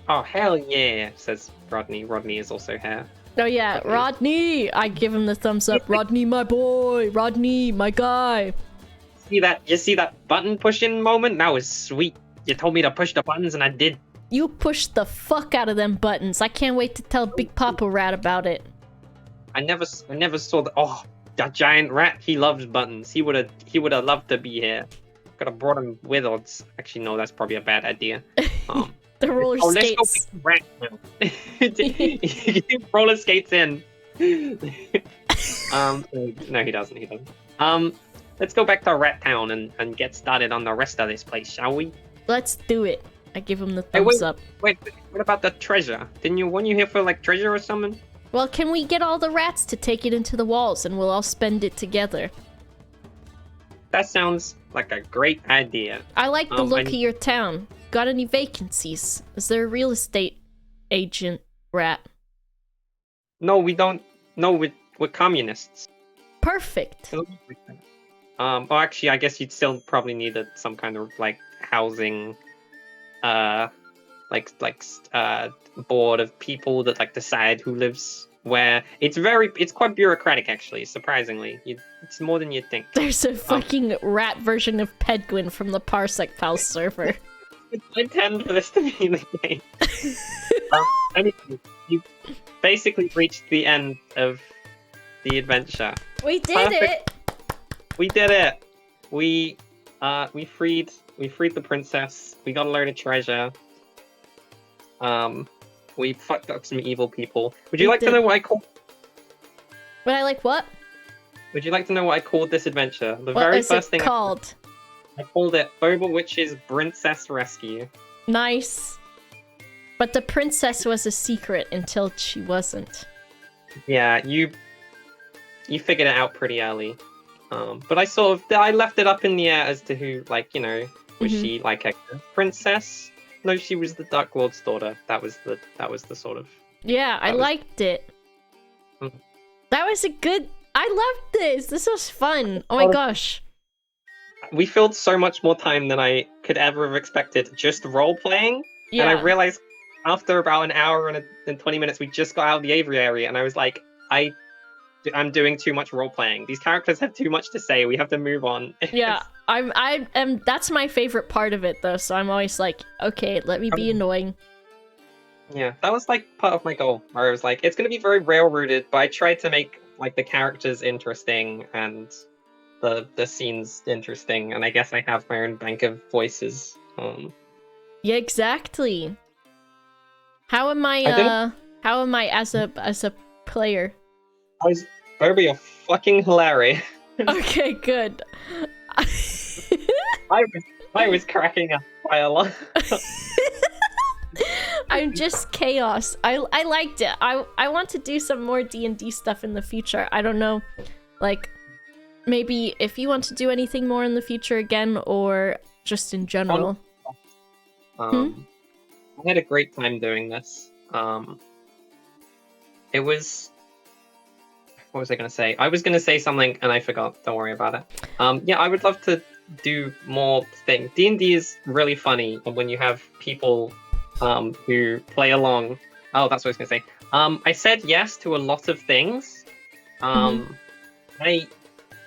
Oh hell yeah! Says Rodney. Rodney is also here. Oh yeah, Okay. Rodney! I give him the thumbs up. Rodney, my boy! Rodney, my guy! You see that button push-in moment? That was sweet. You told me to push the buttons, and I did. You pushed the fuck out of them buttons. I can't wait to tell Big Papa Rat about it. I never saw the. Oh, that giant rat. He loves buttons. He would have loved to be here. Could have brought him with us. Actually, no, that's probably a bad idea. The roller Let's go skates. back to rat now. Roller skates in. No, he doesn't. He doesn't. Let's go back to Rat Town and get started on the rest of this place, shall we? Let's do it. I give him the Hey, thumbs up. Wait, what about the treasure? Weren't you here for like treasure or something? Well, can we get all the rats to take it into the walls and we'll all spend it together? That sounds like a great idea. I like the look of your town. Got any vacancies? Is there a real estate agent rat? No, we don't. No, we're communists. Perfect. Well, actually, I guess you'd still probably need some kind of like housing, board of people that like decide who lives where. It's quite bureaucratic actually. Surprisingly, it's more than you'd think. There's a fucking rat version of Pedguin from the Parsec Pal server. I intend for this to be the game. Anyway, you basically reached the end of the adventure. We did it! We did it. We freed the princess. We got a load of treasure. We fucked up some evil people. Would you like to know what I called? Would I like what? Would you like to know what I called this adventure? The What very is first it thing called? I called it Boba Witch's Princess Rescue. Nice. But the princess was a secret until she wasn't. Yeah, you figured it out pretty early. But I left it up in the air as to who, like, you know, was she like a princess? No, she was the Dark Lord's daughter. That was the sort of. Yeah, I liked it. Mm. That was a good. I loved this. This was fun. Oh my gosh. We filled so much more time than I could ever have expected just role playing. Yeah. And I realized after about an hour and 20 minutes, we just got out of the Avery area, and I was like, I'm doing too much role playing. These characters have too much to say. We have to move on. Yeah, I am. That's my favorite part of it, though. So I'm always like, okay, let me be annoying. Yeah, that was like part of my goal, where I was like, it's gonna be very railroaded, but I tried to make like the characters interesting and the scenes interesting, and I guess I have my own bank of voices. Yeah, exactly. How am I? How am I as a player? Bobby, you're fucking hilarious. Okay, good. I was cracking up quite a lot. I'm just chaos. I liked it. I want to do some more D&D stuff in the future. I don't know, like maybe if you want to do anything more in the future again, or just in general. I had a great time doing this. It was. What was I going to say? I was going to say something and I forgot. Don't worry about it. Yeah, I would love to do more things. D&D is really funny, and when you have people who play along. Oh, that's what I was going to say. I said yes to a lot of things. I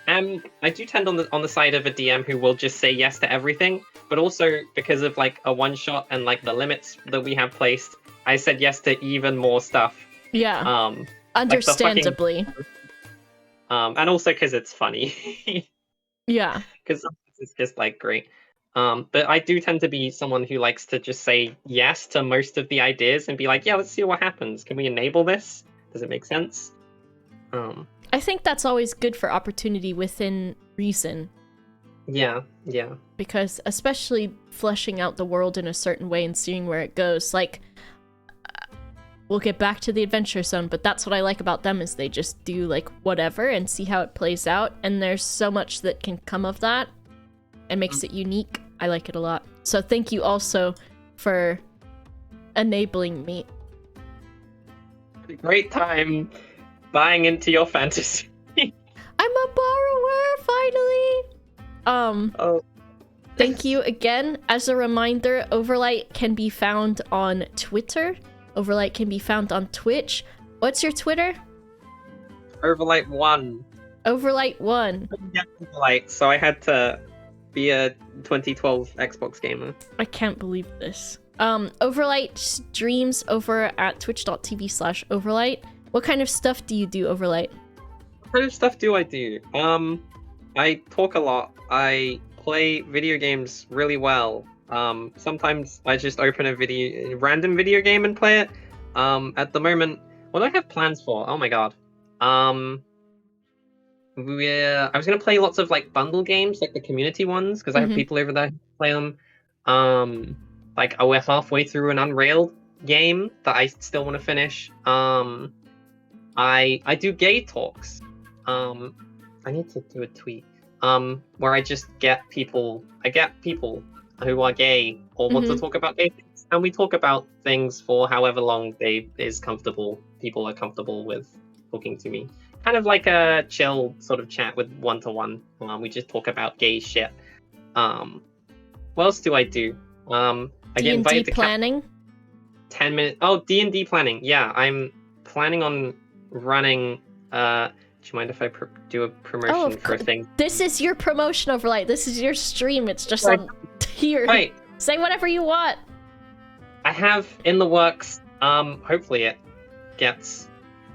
do tend on the side of a DM who will just say yes to everything, but also because of like a one shot and like the limits that we have placed, I said yes to even more stuff. Yeah. Understandably. And also because it's funny. Yeah. Because it's just like great. But I do tend to be someone who likes to just say yes to most of the ideas and be like, yeah, let's see what happens. Can we enable this? Does it make sense? I think that's always good for opportunity within reason. Yeah. Because especially fleshing out the world in a certain way and seeing where it goes. Like, we'll get back to the adventure zone. But that's what I like about them, is they just do like whatever and see how it plays out. And there's so much that can come of that and makes it unique. I like it a lot. So thank you also for enabling me. Great time buying into your fantasy. I'm a borrower, finally! Oh. Thank you again. As a reminder, Overlite can be found on Twitter. Overlite can be found on Twitch. What's your Twitter? Overlite 1. Overlite 1. Yeah, Overlite, so I had to be a 2012 Xbox gamer. I can't believe this. Overlite streams over at twitch.tv/Overlite. What kind of stuff do you do, Overlite? What kind of stuff do I do? I talk a lot. I play video games really well. Sometimes I just open a random video game and play it. At the moment, what do I have plans for? Oh my god. I was gonna play lots of like bundle games, like the community ones, because I have people over there who play them. Like we're halfway through an Unrailed game that I still want to finish. I do gay talks. I need to do a tweet. Where I just get people who are gay or want to talk about gay things, and we talk about things for however long people are comfortable with talking to me. Kind of like a chill sort of chat with one-to-one. We just talk about gay shit. What else do I do? I get invited to planning? 10 minutes. Oh, D&D planning. Yeah, I'm planning on running... do you mind if I do a promotion for a thing? This is your promotion, Overlite. This is your stream. It's just on here. Right. Say whatever you want. I have in the works, hopefully it gets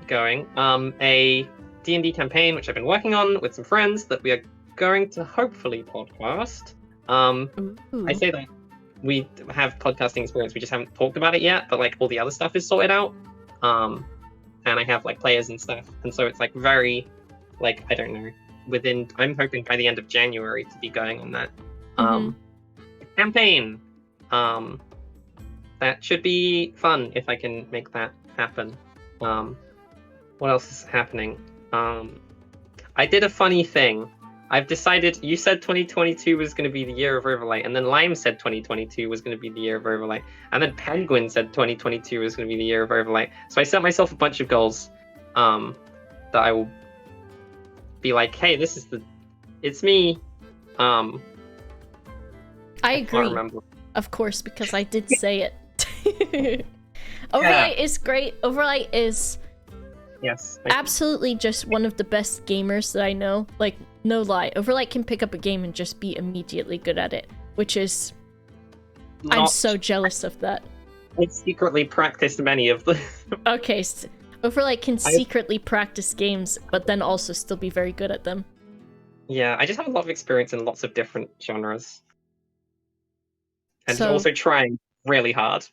going, a D&D campaign which I've been working on with some friends that we are going to hopefully podcast. I say that we have podcasting experience, we just haven't talked about it yet, but like all the other stuff is sorted out. And I have like players and stuff, and so it's like very, like, I don't know, I'm hoping by the end of January to be going on that campaign. That should be fun if I can make that happen. What else is happening? I did a funny thing. I've decided, you said 2022 was going to be the year of Overlite, and then Lime said 2022 was going to be the year of Overlite, and then Penguin said 2022 was going to be the year of Overlite. So I set myself a bunch of goals that I will be like, hey, it's me. I agree. Of course, because I did say it. Overlite is great. Overlite is absolutely just one of the best gamers that I know. Like, no lie, Overlite can pick up a game and just be immediately good at it, which is... I'm so jealous of that. I secretly practiced many of them. Okay, so Overlite can secretly practice games, but then also still be very good at them. Yeah, I just have a lot of experience in lots of different genres. And also trying really hard.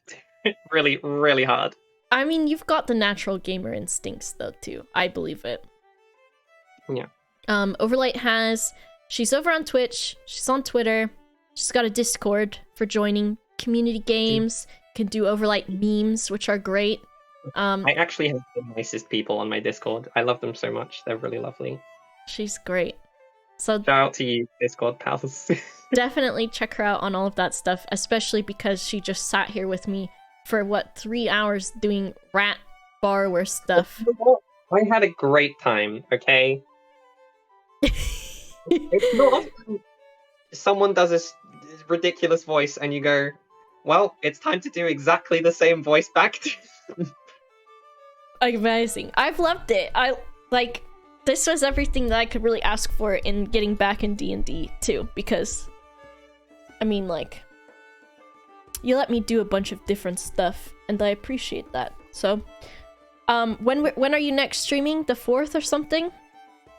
really, really hard. I mean, you've got the natural gamer instincts, though, too. I believe it. Yeah. Overlite she's over on Twitch, she's on Twitter, she's got a Discord for joining community games, can do Overlite memes, which are great. I actually have the nicest people on my Discord. I love them so much. They're really lovely. She's great. So shout out to you, Discord pals. Definitely check her out on all of that stuff, especially because she just sat here with me for 3 hours doing rat borrower stuff. I had a great time, okay? It's not often someone does this ridiculous voice and you go, well, it's time to do exactly the same voice back. Amazing. I've loved it. This was everything that I could really ask for in getting back in D&D too, because I mean, like, you let me do a bunch of different stuff and I appreciate that. So when are you next streaming? The 4th or something?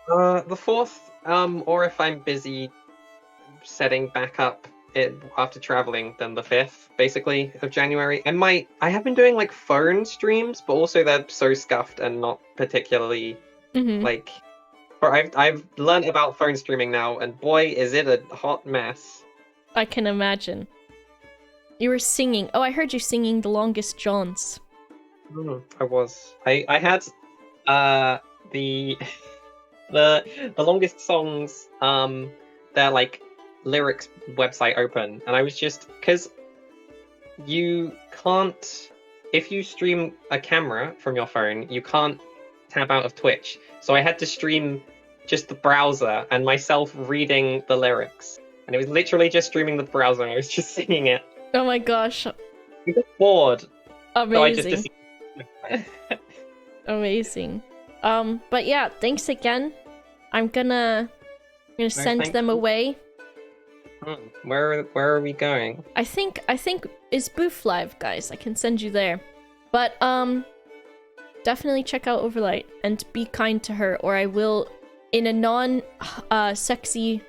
The 4th, or if I'm busy setting back up after traveling, then the 5th, basically, of January. I have been doing, like, phone streams, but also they're so scuffed and not particularly, like... I've learned about phone streaming now, and boy, is it a hot mess. I can imagine. You were singing. Oh, I heard you singing The Longest Johns. I was. I had the the longest songs their like lyrics website open, and I was just because you can't, if you stream a camera from your phone, you can't tab out of Twitch. So I had to stream just the browser and myself reading the lyrics. And it was literally just streaming the browser and I was just singing it. Oh my gosh. I got bored. Amazing. So I just Amazing. But yeah, thanks again. I'm gonna send thank them you. away. Where are we going? I think is Booth live, guys. I can send you there. But definitely check out Overlite and be kind to her, or I will, in a non sexy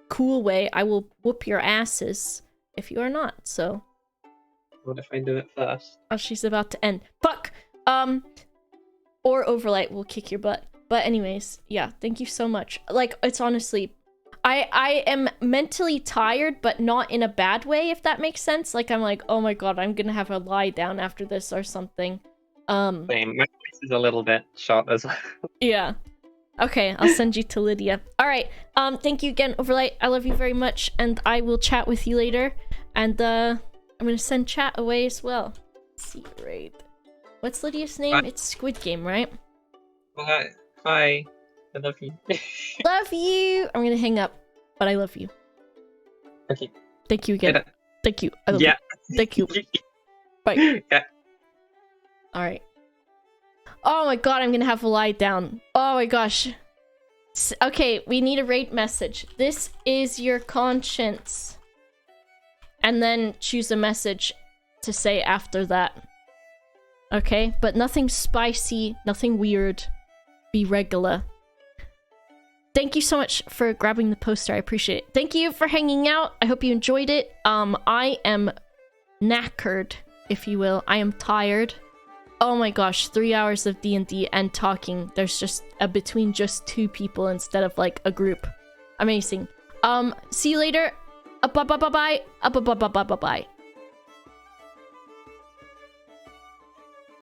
cool way, I will whoop your asses if you are not. So What if I do it first? oh, she's about to end. Fuck. Or Overlite will kick your butt. But anyways, yeah, thank you so much. Like, it's honestly, I am mentally tired, but not in a bad way, if that makes sense. Like, I'm like, oh my god, I'm gonna have a lie down after this or something. Same. My voice is a little bit shot as well. Yeah. Okay, I'll send you to Lydia. Alright, thank you again, Overlite. I love you very much, and I will chat with you later. And, I'm gonna send chat away as well. Let's see, raid. What's Lydia's name? It's Squid Game, right? Hi. I love you. Love you! I'm gonna hang up, but I love you. Okay. Thank you again. Yeah. Thank you. I love you. Thank you. Bye. Yeah. Alright. Oh my god, I'm gonna have to lie down. Oh my gosh. Okay, we need a raid message. This is your conscience. And then choose a message to say after that. Okay? But nothing spicy, nothing weird. Be regular. Thank you so much for grabbing the poster. I appreciate it. Thank you for hanging out. I hope you enjoyed it. I am knackered, if you will. I am tired. Oh my gosh, 3 hours of D&D and talking. There's just between just 2 people instead of like a group. Amazing. See you later. Bye bye bye bye. Bye bye bye bye bye bye.